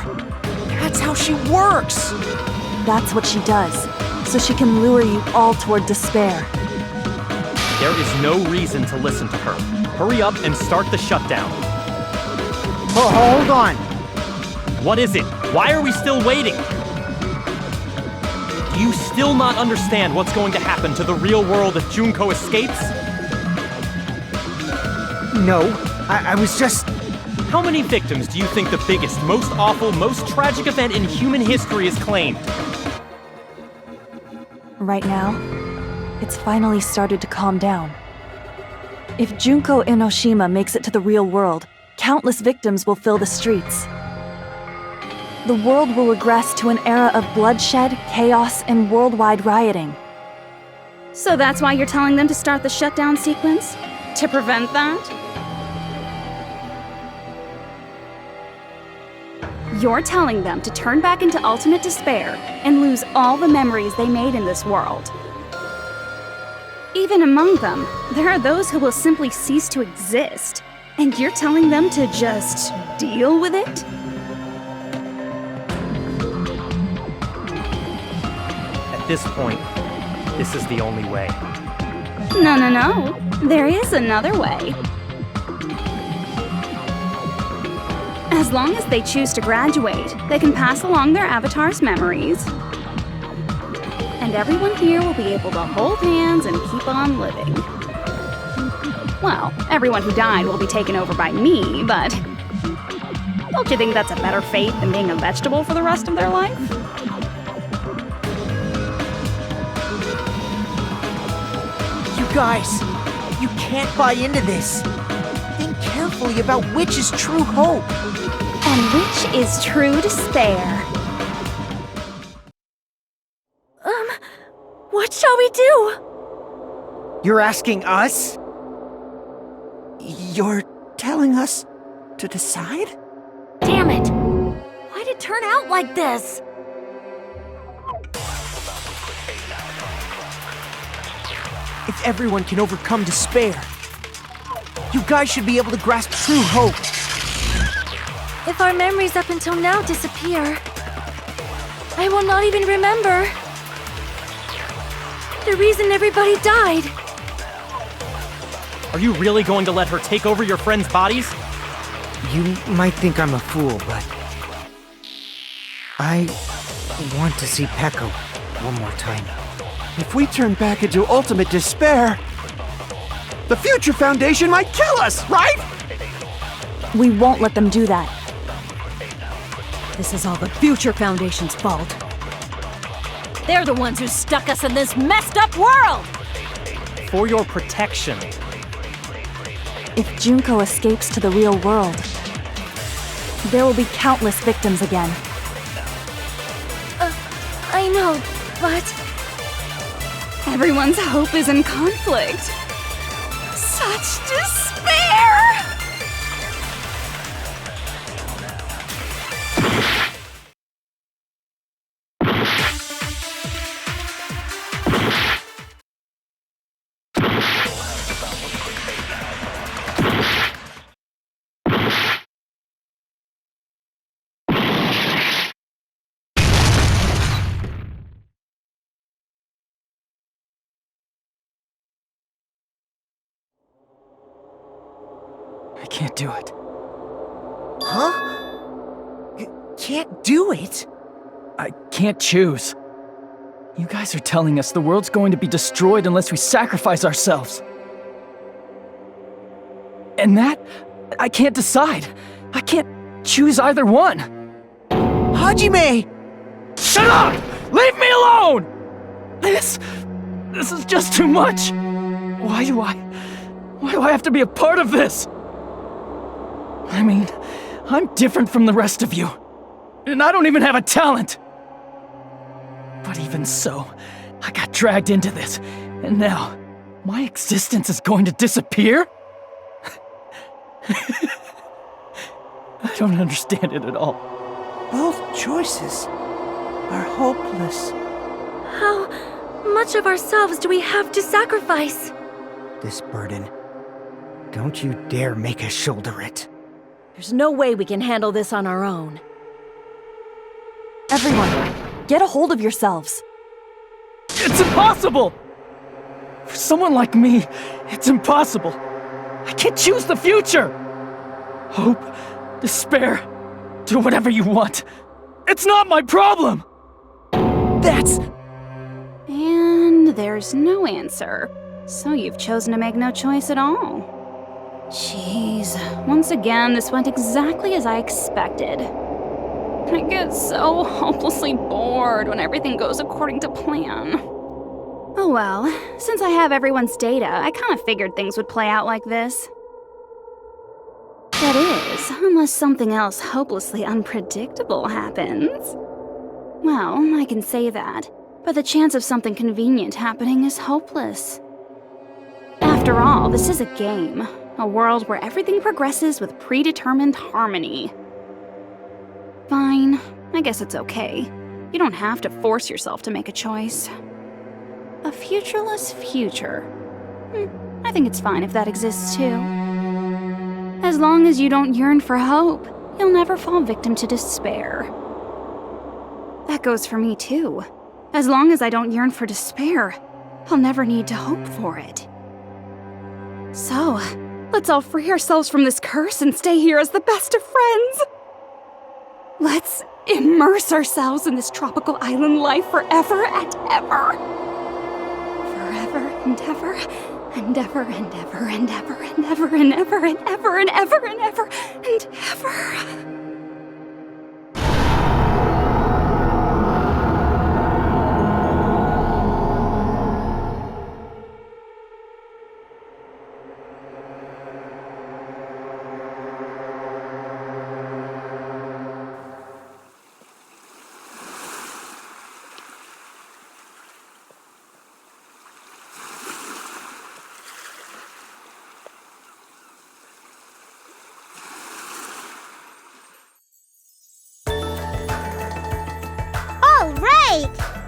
That's how she works! That's what she does, so she can lure you all toward despair. There is no reason to listen to her. Hurry up and start the shutdown. Oh, hold on. What is it? Why are we still waiting? Do you still not understand what's going to happen to the real world if Junko escapes? No, I was just... How many victims do you think the biggest, most awful, most tragic event in human history has claimed? Right now, it's finally started to calm down. If Junko Enoshima makes it to the real world, countless victims will fill the streets. The world will regress to an era of bloodshed, chaos, and worldwide rioting. So that's why you're telling them to start the shutdown sequence? To prevent that? You're telling them to turn back into ultimate despair and lose all the memories they made in this world. Even among them, there are those who will simply cease to exist, and you're telling them to just deal with it? At this point, this is the only way. No. There is another way. As long as they choose to graduate, they can pass along their avatar's memories. And everyone here will be able to hold hands and keep on living. Well, everyone who died will be taken over by me, but don't you think that's a better fate than being a vegetable for the rest of their life? You guys, you can't buy into this. Think carefully about which is true hope. And which is true despair. What shall we do? You're asking us? You're telling us to decide? Damn it! Why'd it turn out like this? If everyone can overcome despair, you guys should be able to grasp true hope. If our memories up until now disappear, I will not even remember the reason everybody died. Are you really going to let her take over your friends' bodies? You might think I'm a fool, but I want to see Pekka one more time. If we turn back into ultimate despair, the Future Foundation might kill us, right? We won't let them do that. This is all the Future Foundation's fault. They're the ones who stuck us in this messed up world! For your protection. If Junko escapes to the real world, there will be countless victims again. I know, but Everyone's hope is in conflict. Such despair! I can't do it. Huh? Can't do it? I can't choose. You guys are telling us the world's going to be destroyed unless we sacrifice ourselves. And that, I can't decide. I can't choose either one. Hajime! Shut up! Leave me alone! This is just too much. Why do I have to be a part of this? I mean, I'm different from the rest of you. And I don't even have a talent. But even so, I got dragged into this. And now, my existence is going to disappear? I don't understand it at all. Both choices are hopeless. how much of ourselves do we have to sacrifice? This burden. Don't you dare make us shoulder it. There's no way we can handle this on our own. Everyone, get a hold of yourselves. It's impossible! For someone like me, it's impossible. I can't choose the future! Hope, despair, do whatever you want. It's not my problem! That's... And there's no answer. So you've chosen to make no choice at all. Jeez, once again, this went exactly as I expected. I get so hopelessly bored when everything goes according to plan. Oh well, since I have everyone's data, I kind of figured things would play out like this. That is, unless something else hopelessly unpredictable happens. Well, I can say that, but the chance of something convenient happening is hopeless. After all, this is a game. A world where everything progresses with predetermined harmony. Fine, I guess it's okay. You don't have to force yourself to make a choice. A futureless future. I think it's fine if that exists too. As long as you don't yearn for hope, you'll never fall victim to despair. That goes for me too. As long as I don't yearn for despair, I'll never need to hope for it. So, let's all free ourselves from this curse and stay here as the best of friends. Let's immerse ourselves in this tropical island life forever and ever. Forever and ever, and ever and ever and ever and ever and ever and ever and ever and ever and ever.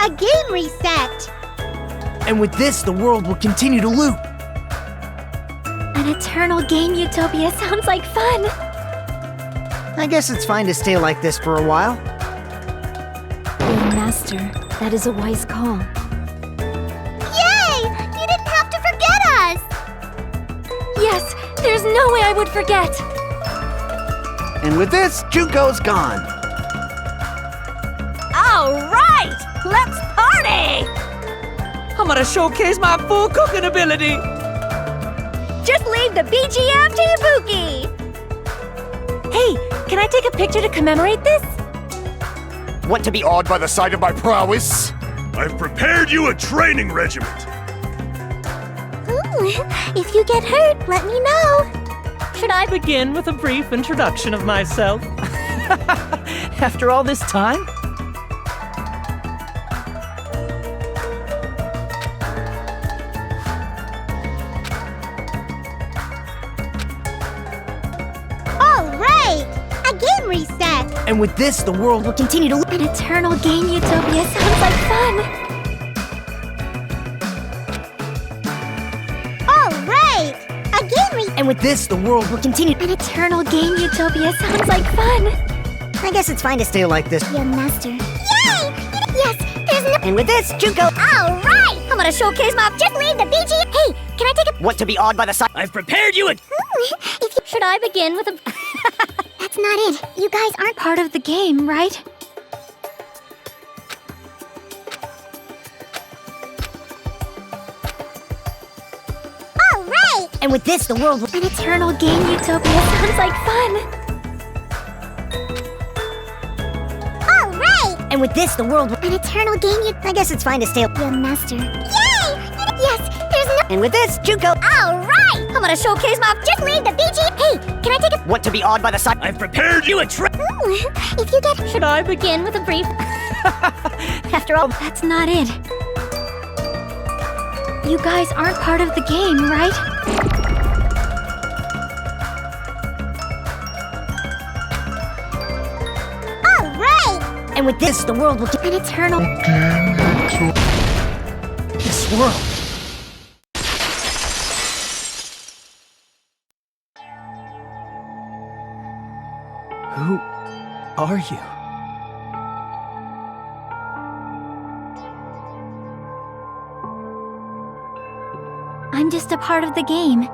A game reset! And with this, the world will continue to loop. An eternal game utopia sounds like fun. I guess it's fine to stay like this for a while. Your master, that is a wise call. Yay! You didn't have to forget us! Yes, there's no way I would forget. And with this, Junko's gone. All right! Let's party! I'm gonna showcase my full cooking ability! Just leave the BGM to Ibuki! Hey, can I take a picture to commemorate this? Want to be awed by the sight of my prowess? I've prepared you a training regiment. Ooh, if you get hurt, let me know. Should I Begin with a brief introduction of myself. After all this time? And with this, the world will continue to loop. An eternal game utopia sounds like fun. Alright! A game reset! And with this, the world will continue. An eternal game utopia sounds like fun. I guess it's fine to stay like this. Your master. Yay! Yes, there's no. And with this, Junko. Alright! I'm gonna showcase my. Just leave the BG. Hey, can I take a. Want to be awed by the sight? I've prepared you a... If you... Should I begin with a. That's not it. You guys aren't Part of the game, right? Alright! And with this, the world will. An eternal game utopia sounds like fun. Alright! And with this, the world will. An eternal game I guess it's fine to stay. Your master. Yay! Yes, there's no. And with this, Junko. Alright! I'm gonna showcase my. Just leave the BG. Hey, can I take a. Want to be awed by the sight? I've prepared you a If you get. Should I begin with a brief... After all, that's not it. You guys aren't part of the game, right? Alright! And with this, the world will. An eternal. This world. Who are you? I'm just a part of the game.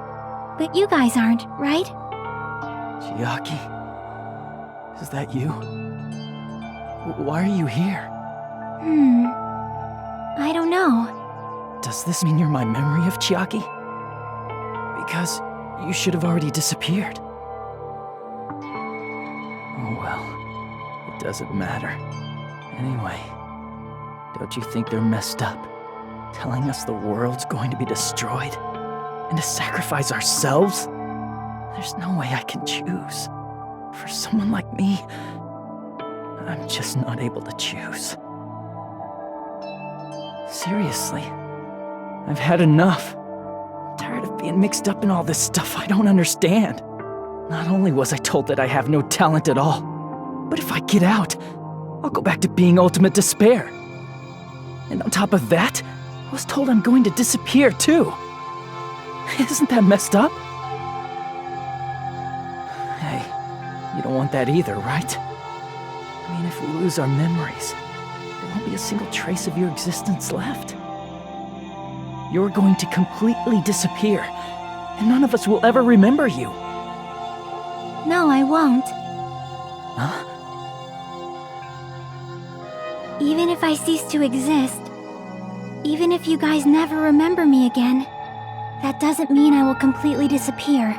But you guys aren't, right? Chiaki? Is that you? Why are you here? I don't know. Does this mean you're my memory of Chiaki? Because you should have already disappeared. Oh well, it doesn't matter. Anyway, don't you think they're messed up? Telling us the world's going to be destroyed? And to sacrifice ourselves? There's no way I can choose. For someone like me, I'm just not able to choose. Seriously, I've had enough. I'm tired of being mixed up in all this stuff I don't understand. Not only was I told that I have no talent at all, but if I get out, I'll go back to being ultimate despair. And on top of that, I was told I'm going to disappear too. Isn't that messed up? Hey, you don't want that either, right? I mean, if we lose our memories, won't be a single trace of your existence left. You're going to completely disappear, and none of us will ever remember you. No, I won't. Huh? Even if I cease to exist, even if you guys never remember me again, that doesn't mean I will completely disappear.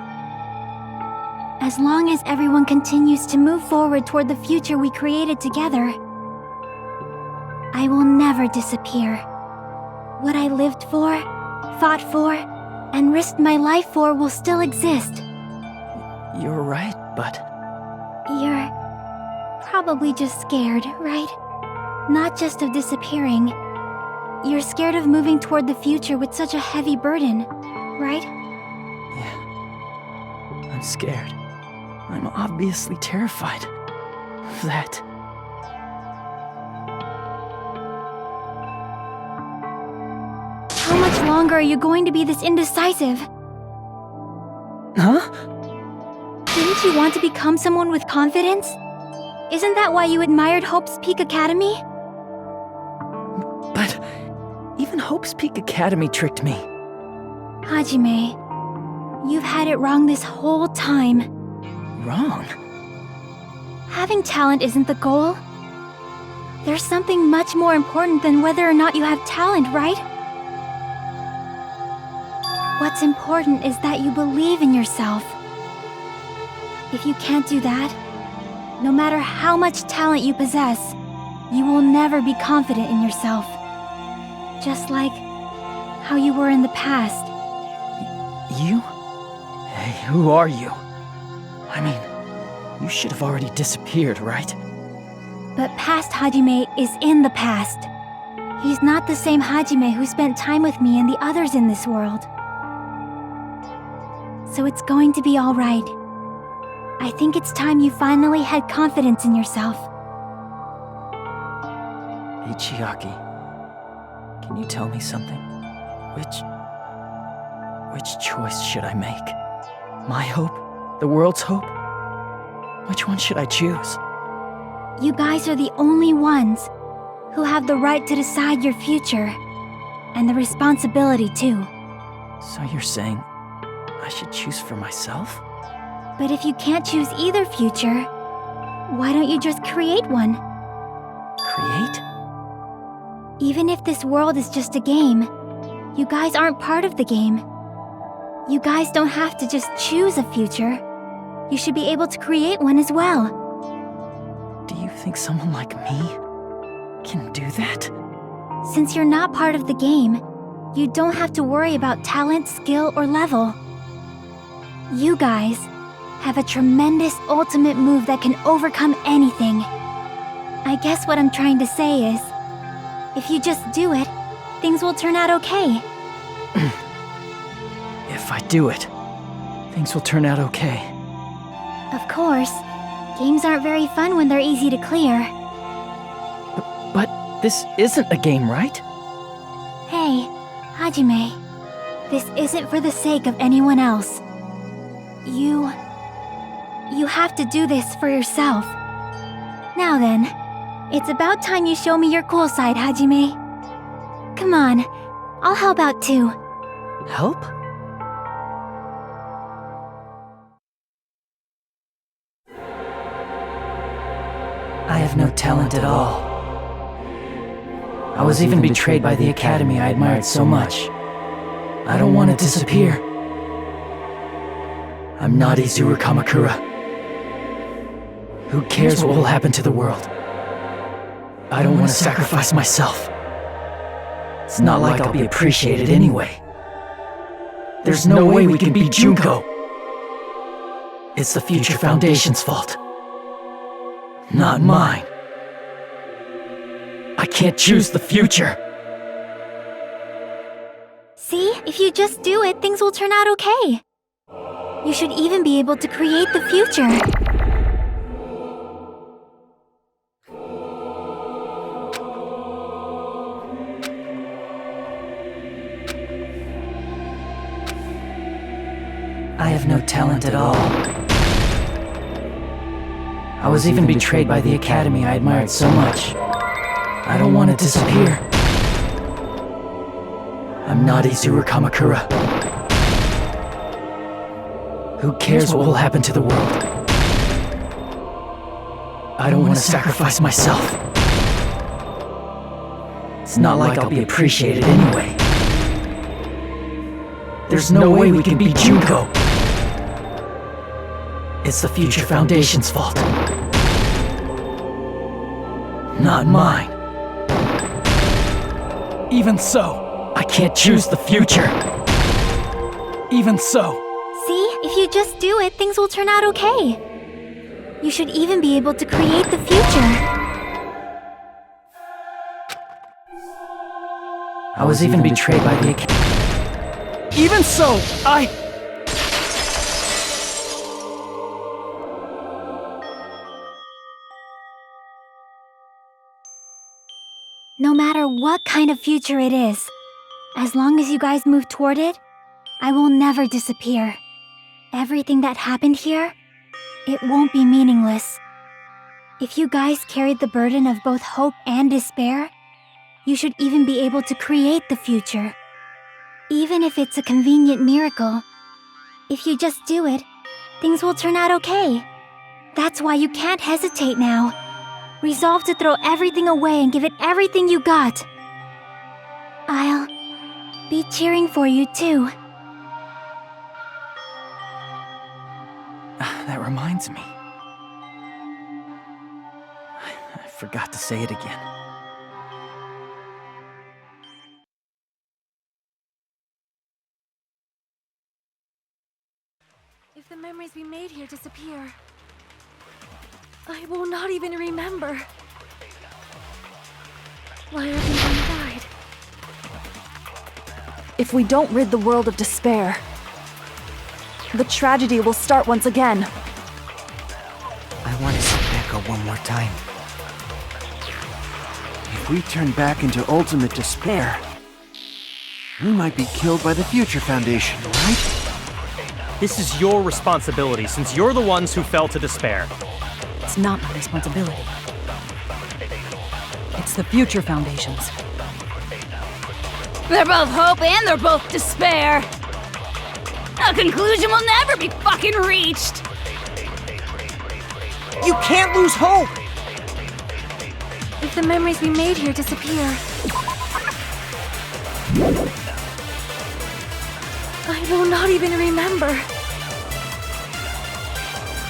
As long as everyone continues to move forward toward the future we created together, I will never disappear. What I lived for, fought for, and risked my life for will still exist. You're right, but... You're probably just scared, right? Not just of disappearing. You're scared of moving toward the future with such a heavy burden, right? Yeah. I'm scared. I'm obviously terrified of that. How much longer are you going to be this indecisive? Huh? Didn't you want to become someone with confidence? Isn't that why you admired Hope's Peak Academy? But even Hope's Peak Academy tricked me. Hajime, you've had it wrong this whole time. Wrong? Having talent isn't the goal. There's something much more important than whether or not you have talent, right? What's important is that you believe in yourself. If you can't do that, no matter how much talent you possess, you will never be confident in yourself. Just like how you were in the past. You? Hey, who are you? I mean, you should have already disappeared, right? But past Hajime is in the past. He's not the same Hajime who spent time with me and the others in this world. So it's going to be all right. I think it's time you finally had confidence in yourself. Hey, Chiaki. Can you tell me something? Which choice should I make? My hope? The world's hope? Which one should I choose? You guys are the only ones who have the right to decide your future. And the responsibility, too. So you're saying I should choose for myself? But if you can't choose either future, why don't you just create one? Create? Even if this world is just a game, you guys aren't part of the game. You guys don't have to just choose a future. You should be able to create one as well. Do you think someone like me can do that? Since you're not part of the game, you don't have to worry about talent, skill, or level. You guys have a tremendous ultimate move that can overcome anything. I guess what I'm trying to say is, if you just do it, things will turn out okay. If I do it, things will turn out okay. Of course, games aren't very fun when they're easy to clear. But this isn't a game, right? Hey, Hajime, this isn't for the sake of anyone else. You have to do this for yourself. Now then, it's about time you show me your cool side, Hajime. Come on, I'll help out too. Help? I have no talent at all. I was even betrayed by the academy I admired so much. I don't want to disappear. I'm not Izuru Kamakura. Who cares what will happen to the world? I don't want to sacrifice myself. It's not like I'll be appreciated anyway. There's no way we can beat Junko. It's the Future Foundation's fault. Not mine. I can't choose the future. See, if you just do it, things will turn out okay. You should even be able to create the future. I have no talent at all. I was even betrayed by the academy I admired so much. I don't want to disappear. I'm not Izuru Kamakura. Who cares what will happen to the world? I don't want to sacrifice myself. It's not like I'll be appreciated anyway. There's no way we can beat Junko. It's the Future Foundation's fault. Not mine. Even so, I can't choose the future. Even so. See, if you just do it, things will turn out okay. You should even be able to create the future. I was even betrayed by the Academy. Even so, No matter what kind of future it is, as long as you guys move toward it, I will never disappear. Everything that happened here, it won't be meaningless. If you guys carried the burden of both hope and despair, you should even be able to create the future. Even if it's a convenient miracle, if you just do it, things will turn out okay. That's why you can't hesitate now. Resolve to throw everything away and give it everything you got. I'll be cheering for you too. That reminds me. I forgot to say it again. If the memories we made here disappear, I will not even remember why everyone died. If we don't rid the world of despair, the tragedy will start once again. I want to see Becca one more time. If we turn back into ultimate despair, we might be killed by the Future Foundation, right? This is your responsibility, since you're the ones who fell to despair. It's not my responsibility. It's the Future Foundation's. They're both hope and they're both despair. A conclusion will never be fucking reached. You can't lose hope! If the memories we made here disappear, I will not even remember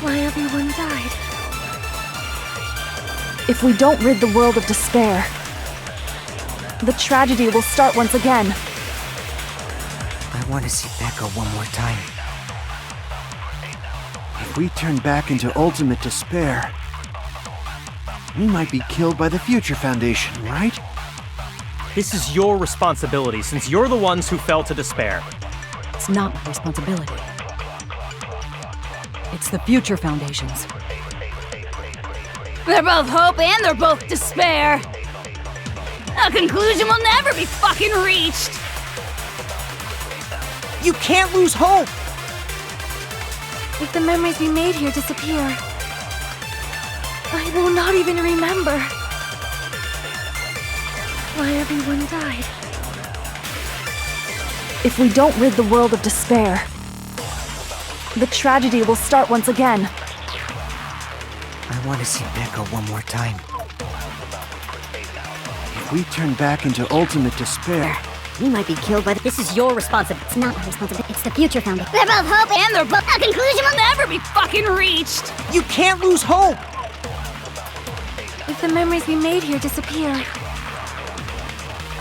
why everyone died. If we don't rid the world of despair, the tragedy will start once again. I want to see Becca one more time. If we turn back into ultimate despair, we might be killed by the Future Foundation, right? This is your responsibility, since you're the ones who fell to despair. It's not my responsibility. It's the Future Foundation's. They're both hope and they're both despair. A conclusion will never be fucking reached. You can't lose hope! If the memories we made here disappear, I will not even remember why everyone died. If we don't rid the world of despair, the tragedy will start once again. I want to see Becca one more time. If we turn back into ultimate despair, We might be killed by This is your responsibility. It's not my responsibility. It's the Future Foundation. They're both hope and they're both... A conclusion will never be fucking reached. You can't lose hope! If the memories we made here disappear,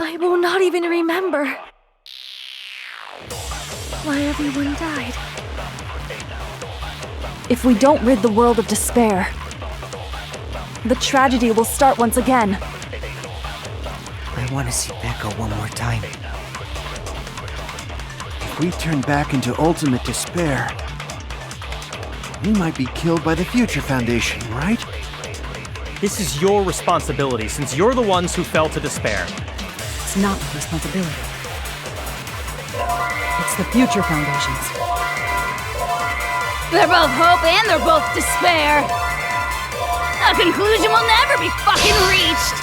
I will not even remember why everyone died. If we don't rid the world of despair, the tragedy will start once again. I want to see Becca one more time. if we turn back into ultimate despair, we might be killed by the Future Foundation, right? This is your responsibility, since you're the ones who fell to despair. It's not my responsibility. It's the Future Foundation's. They're both hope and they're both despair. A conclusion will never be fucking reached.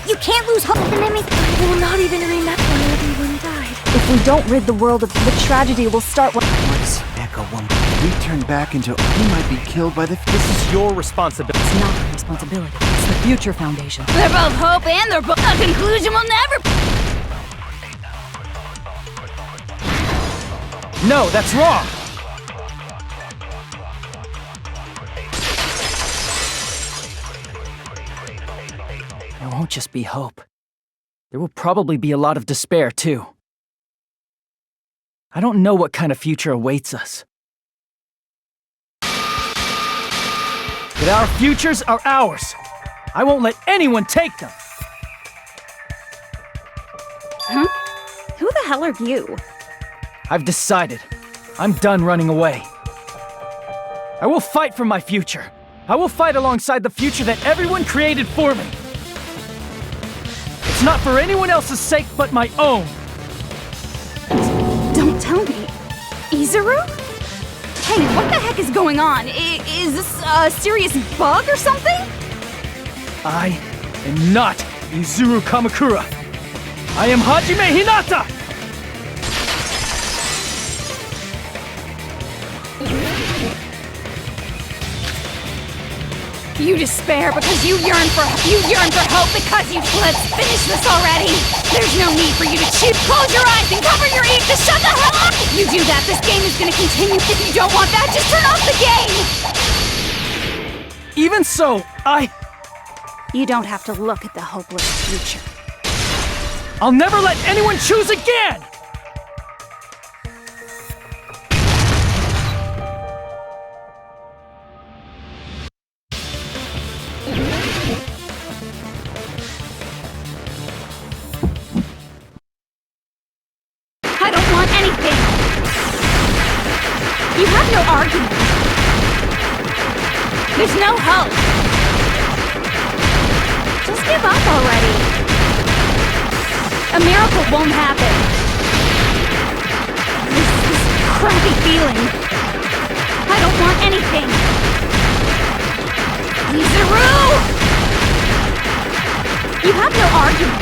You can't lose hope. I will not even remember when everyone died. If we don't rid the world of the tragedy will start when— Once Echo Woman, we turn back into. We might be killed by the. This is your responsibility. It's not our responsibility. It's the Future Foundation. They're both hope and they're both. A conclusion will never. No, that's wrong! There won't just be hope. There will probably be a lot of despair, too. I don't know what kind of future awaits us. But our futures are ours. I won't let anyone take them. Huh? Who the hell are you? I've decided. I'm done running away. I will fight for my future. I will fight alongside the future that everyone created for me. It's not for anyone else's sake but my own. Don't tell me. Izuru? Hey, what the heck is going on? Is this a serious bug or something? I am not Izuru Kamakura. I am Hajime Hinata! You despair because you yearn for hope because let's finish this already. There's no need for you to choose. Close your eyes and cover your ears. Just shut the hell up. If you do that, this game is gonna continue. If you don't want that, just turn off the game. Even so, You don't have to look at the hopeless future. I'll never let anyone choose again! I don't want anything. You have no argument. There's no hope. Just give up already. A miracle won't happen. This crappy feeling. I don't want anything. Izuru! You have no argument.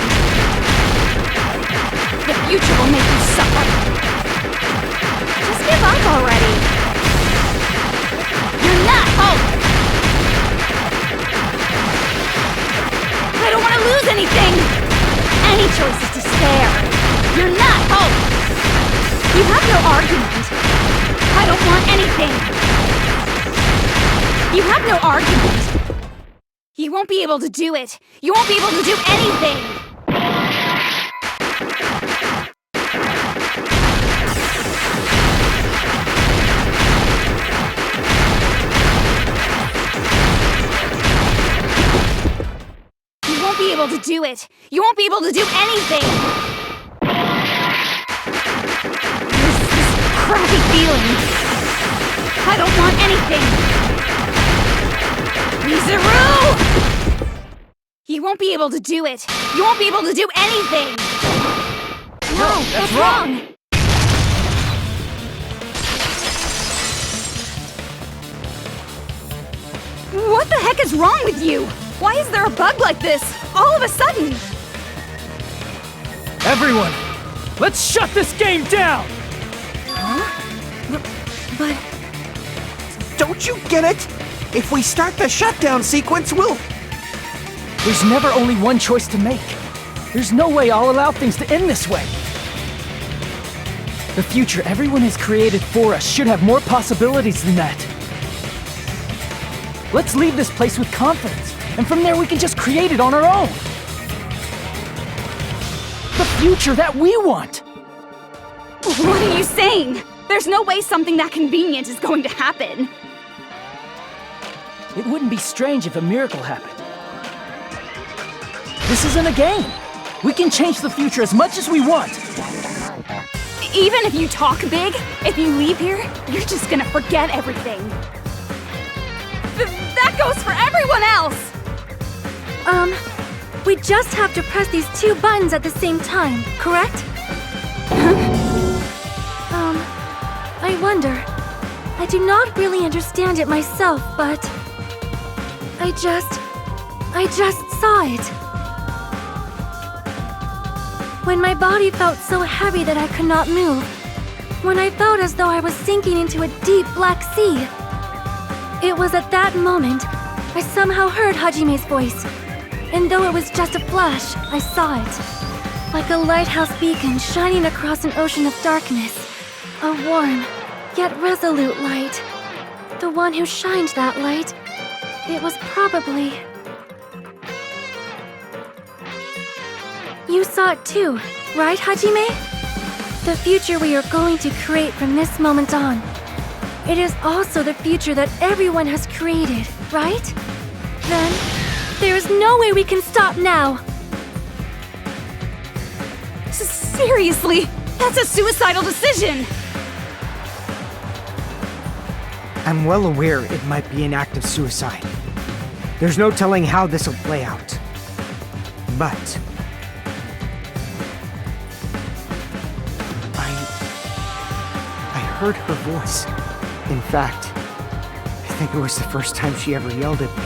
The future will make you suffer. Just give up already. You're not hope. I don't want to lose anything. Any choice is despair. You're not hope. You have no argument. I don't want anything. You have no argument. You won't be able to do it. You won't be able to do anything. You won't be able to do it. You won't be able to do anything. This crappy feeling. I don't want anything. Izuru! You won't be able to do it. You won't be able to do anything. No, that's wrong. What the heck is wrong with you? Why is there a bug like this, all of a sudden? Everyone, let's shut this game down! Huh? But... Don't you get it? If we start the shutdown sequence, we'll... There's never only one choice to make. There's no way I'll allow things to end this way. The future everyone has created for us should have more possibilities than that. Let's leave this place with confidence, and from there we can just create it on our own. The future that we want! What are you saying? There's no way something that convenient is going to happen. It wouldn't be strange if a miracle happened. This isn't a game. We can change the future as much as we want. Even if you talk big, if you leave here, you're just gonna forget everything. That goes for everyone else! We just have to press these two buttons at the same time, correct? I wonder. I do not really understand it myself, but... I just saw it. When my body felt so heavy that I could not move. When I felt as though I was sinking into a deep black sea. It was at that moment I somehow heard Hajime's voice. And though it was just a flash, I saw it. Like a lighthouse beacon shining across an ocean of darkness. A warm, yet resolute light. The one who shined that light, it was probably... You saw it too, right, Hajime? The future we are going to create from this moment on. It is also the future that everyone has created, right? Then, there is no way we can stop now. Seriously, that's a suicidal decision! I'm well aware it might be an act of suicide. There's no telling how this will play out. But... I heard her voice. In fact, I think it was the first time she ever yelled at me.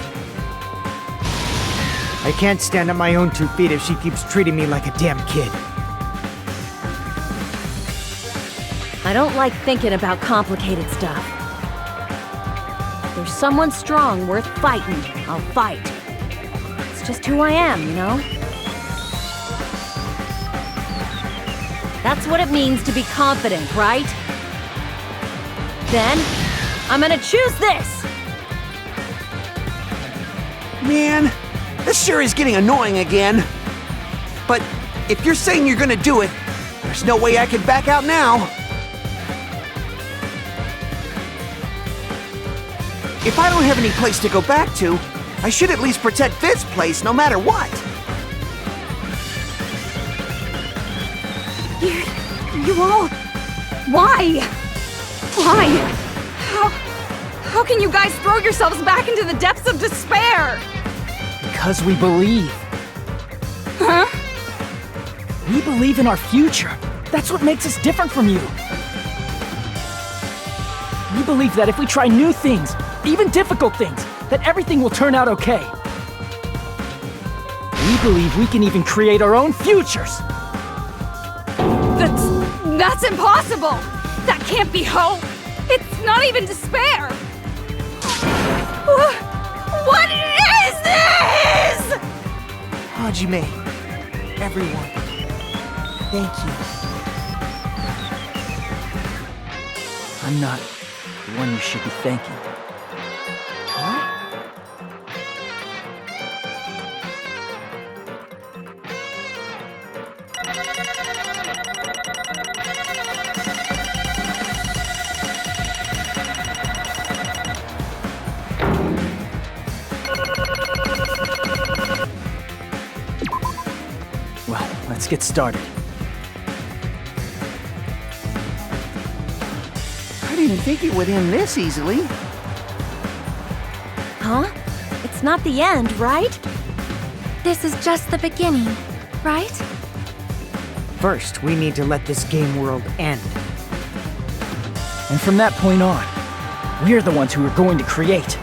I can't stand on my own 2 feet if she keeps treating me like a damn kid. I don't like thinking about complicated stuff. If there's someone strong worth fighting, I'll fight. It's just who I am, you know? That's what it means to be confident, right? Then, I'm gonna choose this! Man, this sure is getting annoying again. But if you're saying you're gonna do it, there's no way I can back out now. If I don't have any place to go back to, I should at least protect this place no matter what. You all... Why? Why? How can you guys throw yourselves back into the depths of despair? Because we believe. Huh? We believe in our future. That's what makes us different from you. We believe that if we try new things, even difficult things, that everything will turn out okay. We believe we can even create our own futures. That's impossible! That can't be hope! It's not even despair! What is this?! Hajime, everyone, thank you. I'm not the one you should be thanking. Well, let's get started. I didn't think it would end this easily. Huh? It's not the end, right? This is just the beginning, right? First, we need to let this game world end. And from that point on, we're the ones who are going to create.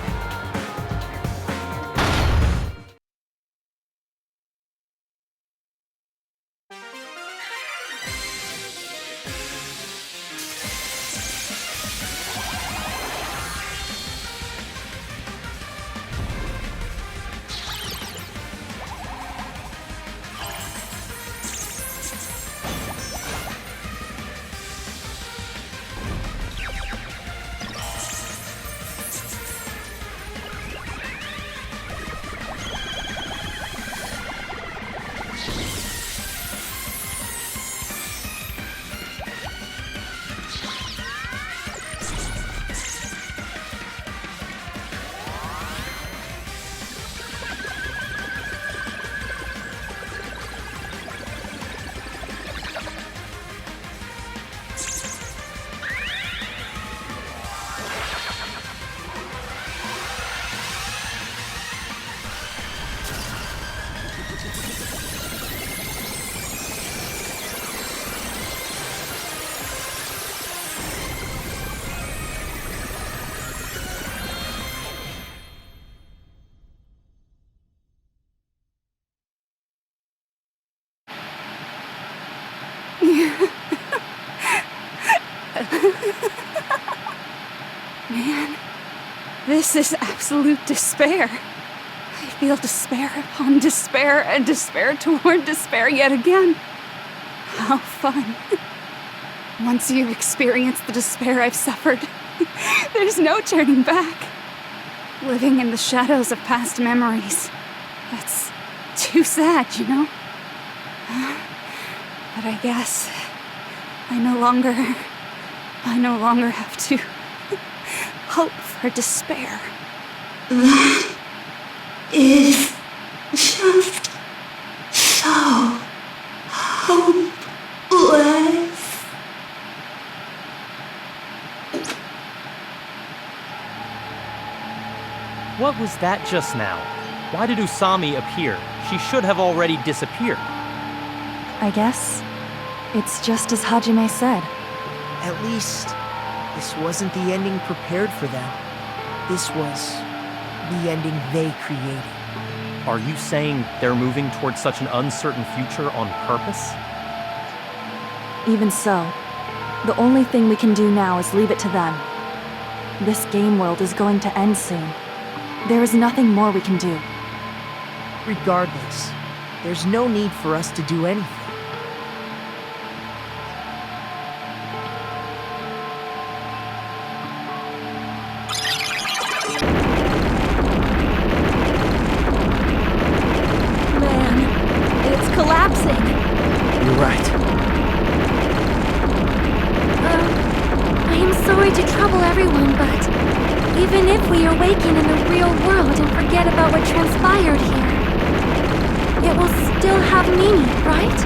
Man, this is absolute despair. I feel despair upon despair and despair toward despair yet again. How fun. Once you've experienced the despair I've suffered, there's no turning back. Living in the shadows of past memories. That's too sad, you know? But I guess I no longer have to hope for despair. That is just so hopeless. What was that just now? Why did Usami appear? She should have already disappeared. I guess it's just as Hajime said. At least, this wasn't the ending prepared for them. This was the ending they created. Are you saying they're moving towards such an uncertain future on purpose? Even so, the only thing we can do now is leave it to them. This game world is going to end soon. There is nothing more we can do. Regardless, there's no need for us to do anything. Man, it's collapsing. You're right. I am sorry to trouble everyone, but even if we awaken in the real world and forget about what transpired here, it will still have meaning, right?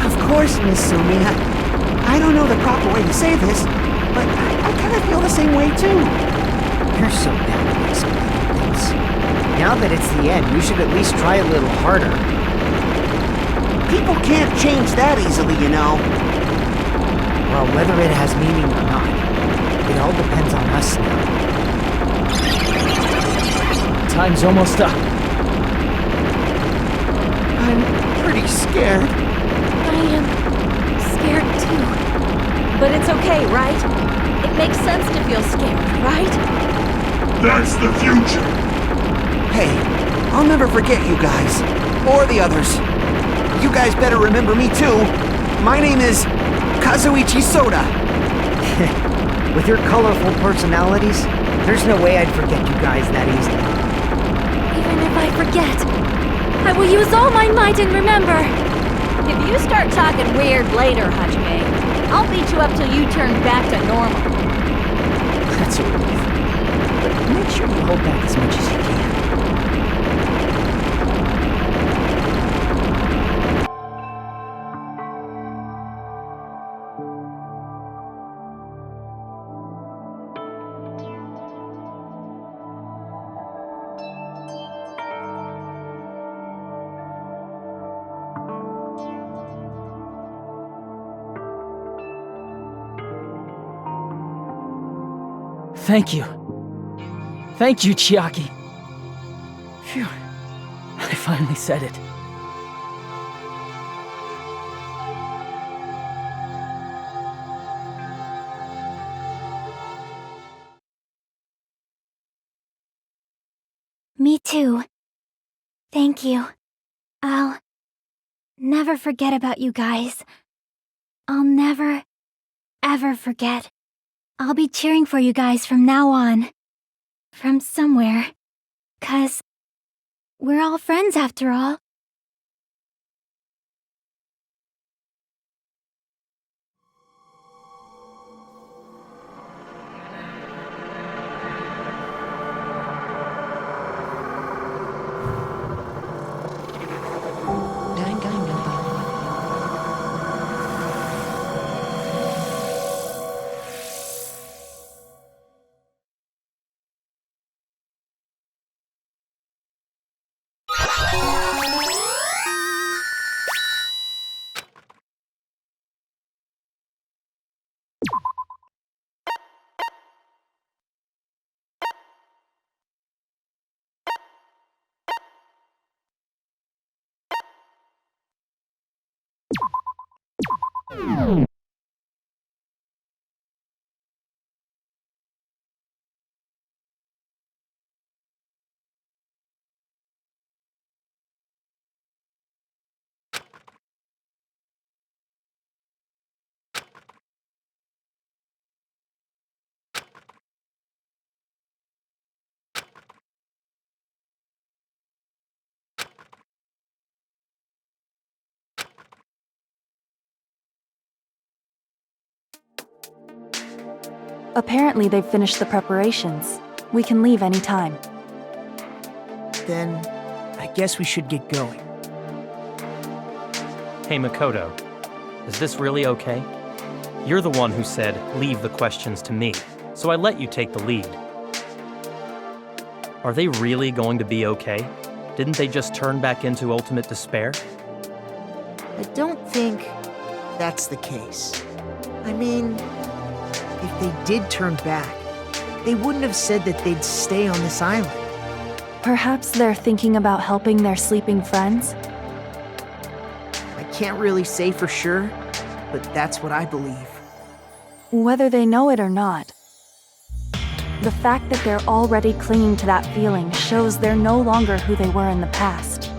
Of course, Miss Sumi. I don't know the proper way to say this, but I kind of feel the same way too. You're so bad at explaining things. Now that it's the end, you should at least try a little harder. People can't change that easily, you know. Well, whether it has meaning or not, it all depends on us now. Time's almost up. I'm pretty scared. I am scared too. But it's okay, right? It makes sense to feel scared, right? That's the future. Hey, I'll never forget you guys. Or the others. You guys better remember me too. My name is Kazuichi Soda. With your colorful personalities, there's no way I'd forget you guys that easily. Even if I forget, I will use all my might and remember. If you start talking weird later, Hajime, I'll beat you up till you turn back to normal. That's a relief. But make sure you hold back as much as you can. Thank you. Thank you, Chiaki. Phew. I finally said it. Me too. Thank you. I'll never forget about you guys. I'll never, ever forget. I'll be cheering for you guys from now on. From somewhere. 'Cause we're all friends after all. Apparently they've finished the preparations. We can leave any time. Then, I guess we should get going. Hey, Makoto, is this really okay? You're the one who said, leave the questions to me, so I let you take the lead. Are they really going to be okay? Didn't they just turn back into ultimate despair? I don't think that's the case. I mean, if they did turn back, they wouldn't have said that they'd stay on this island. Perhaps they're thinking about helping their sleeping friends? I can't really say for sure, but that's what I believe. Whether they know it or not, the fact that they're already clinging to that feeling shows they're no longer who they were in the past.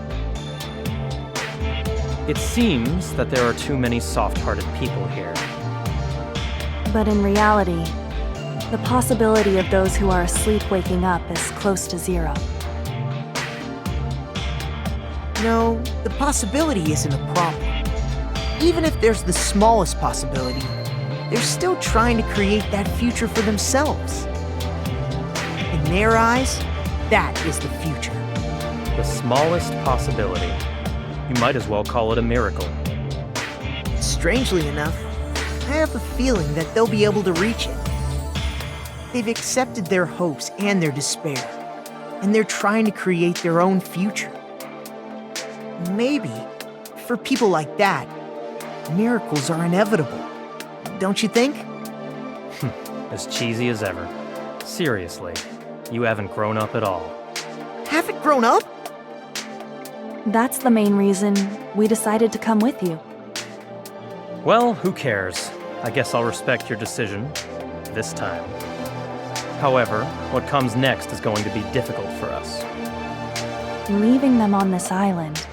It seems that there are too many soft-hearted people here. But in reality, the possibility of those who are asleep waking up is close to zero. No, the possibility isn't a problem. Even if there's the smallest possibility, they're still trying to create that future for themselves. In their eyes, that is the future. The smallest possibility. You might as well call it a miracle. Strangely enough, I have a feeling that they'll be able to reach it. They've accepted their hopes and their despair, and they're trying to create their own future. Maybe, for people like that, miracles are inevitable. Don't you think? As cheesy as ever. Seriously, you haven't grown up at all. Haven't grown up? That's the main reason we decided to come with you. Well, who cares? I guess I'll respect your decision. This time. However, what comes next is going to be difficult for us. Leaving them on this island.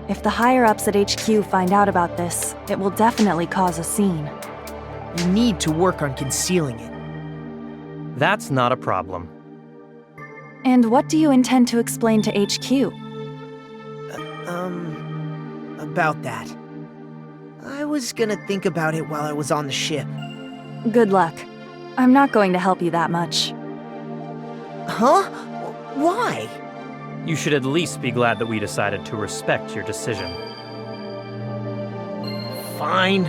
If the higher-ups at HQ find out about this, it will definitely cause a scene. You need to work on concealing it. That's not a problem. And what do you intend to explain to HQ? About that. I was gonna think about it while I was on the ship. Good luck. I'm not going to help you that much. Huh? Why? You should at least be glad that we decided to respect your decision. Fine.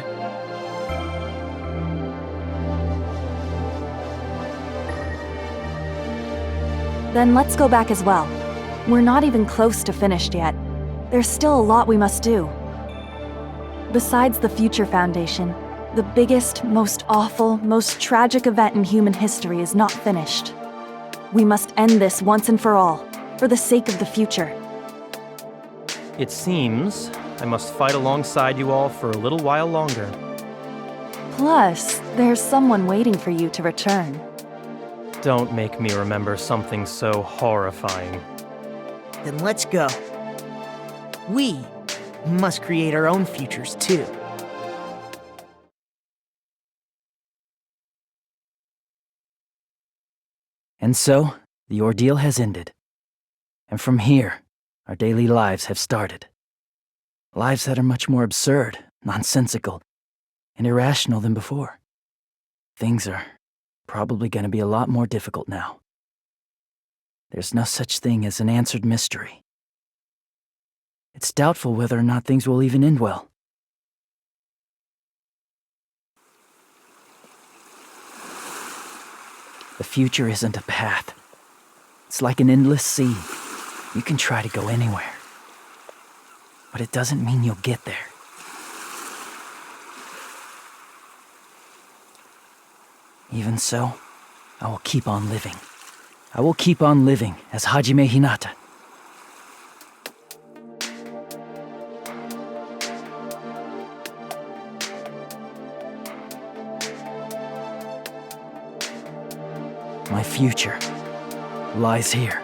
Then let's go back as well. We're not even close to finished yet. There's still a lot we must do. Besides the Future Foundation, the biggest, most awful, most tragic event in human history is not finished. We must end this once and for all, for the sake of the future. It seems I must fight alongside you all for a little while longer. Plus, there's someone waiting for you to return. Don't make me remember something so horrifying. Then let's go. We must create our own futures too. And so, the ordeal has ended. And from here, our daily lives have started. Lives that are much more absurd, nonsensical, and irrational than before. Things are probably going to be a lot more difficult now. There's no such thing as an answered mystery. It's doubtful whether or not things will even end well. The future isn't a path. It's like an endless sea. You can try to go anywhere. But it doesn't mean you'll get there. Even so, I will keep on living. I will keep on living as Hajime Hinata. My future lies here.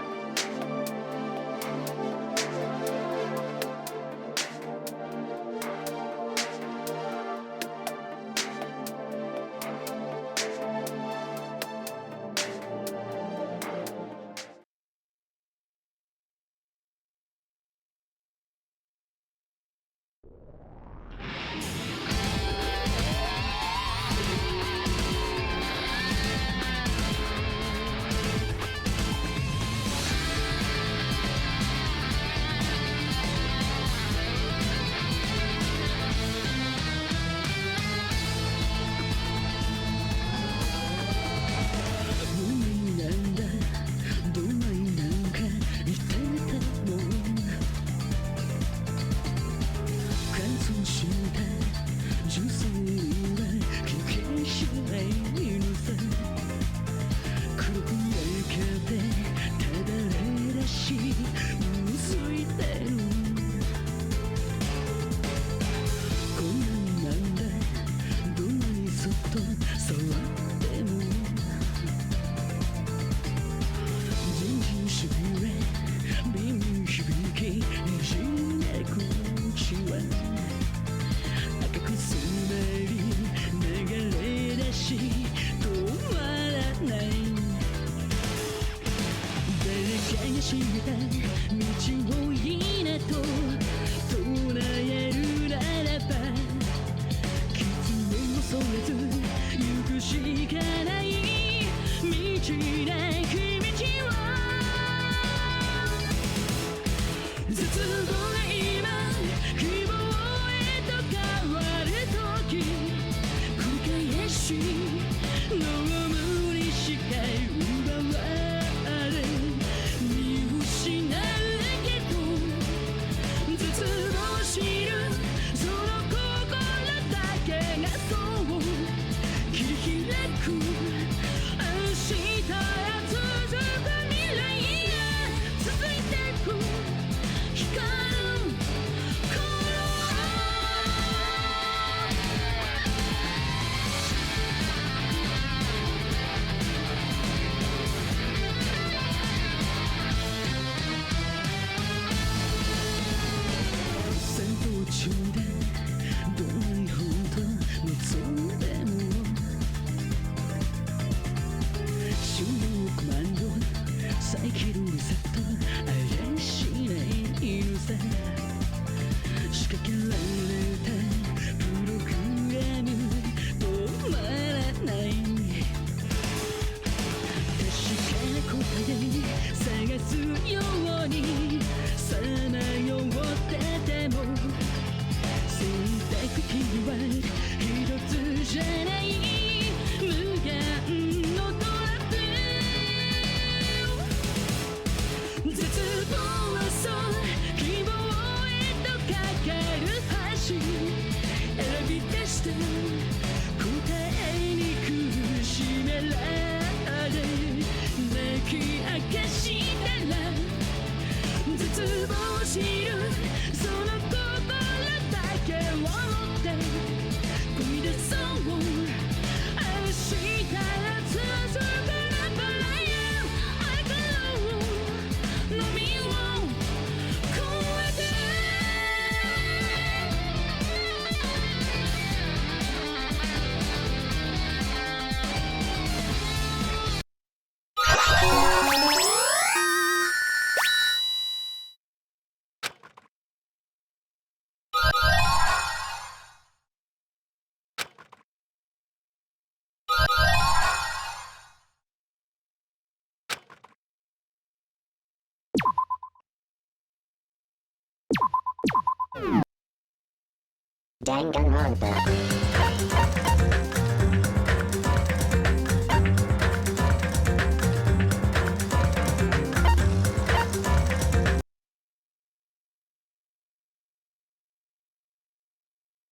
Danganronpa.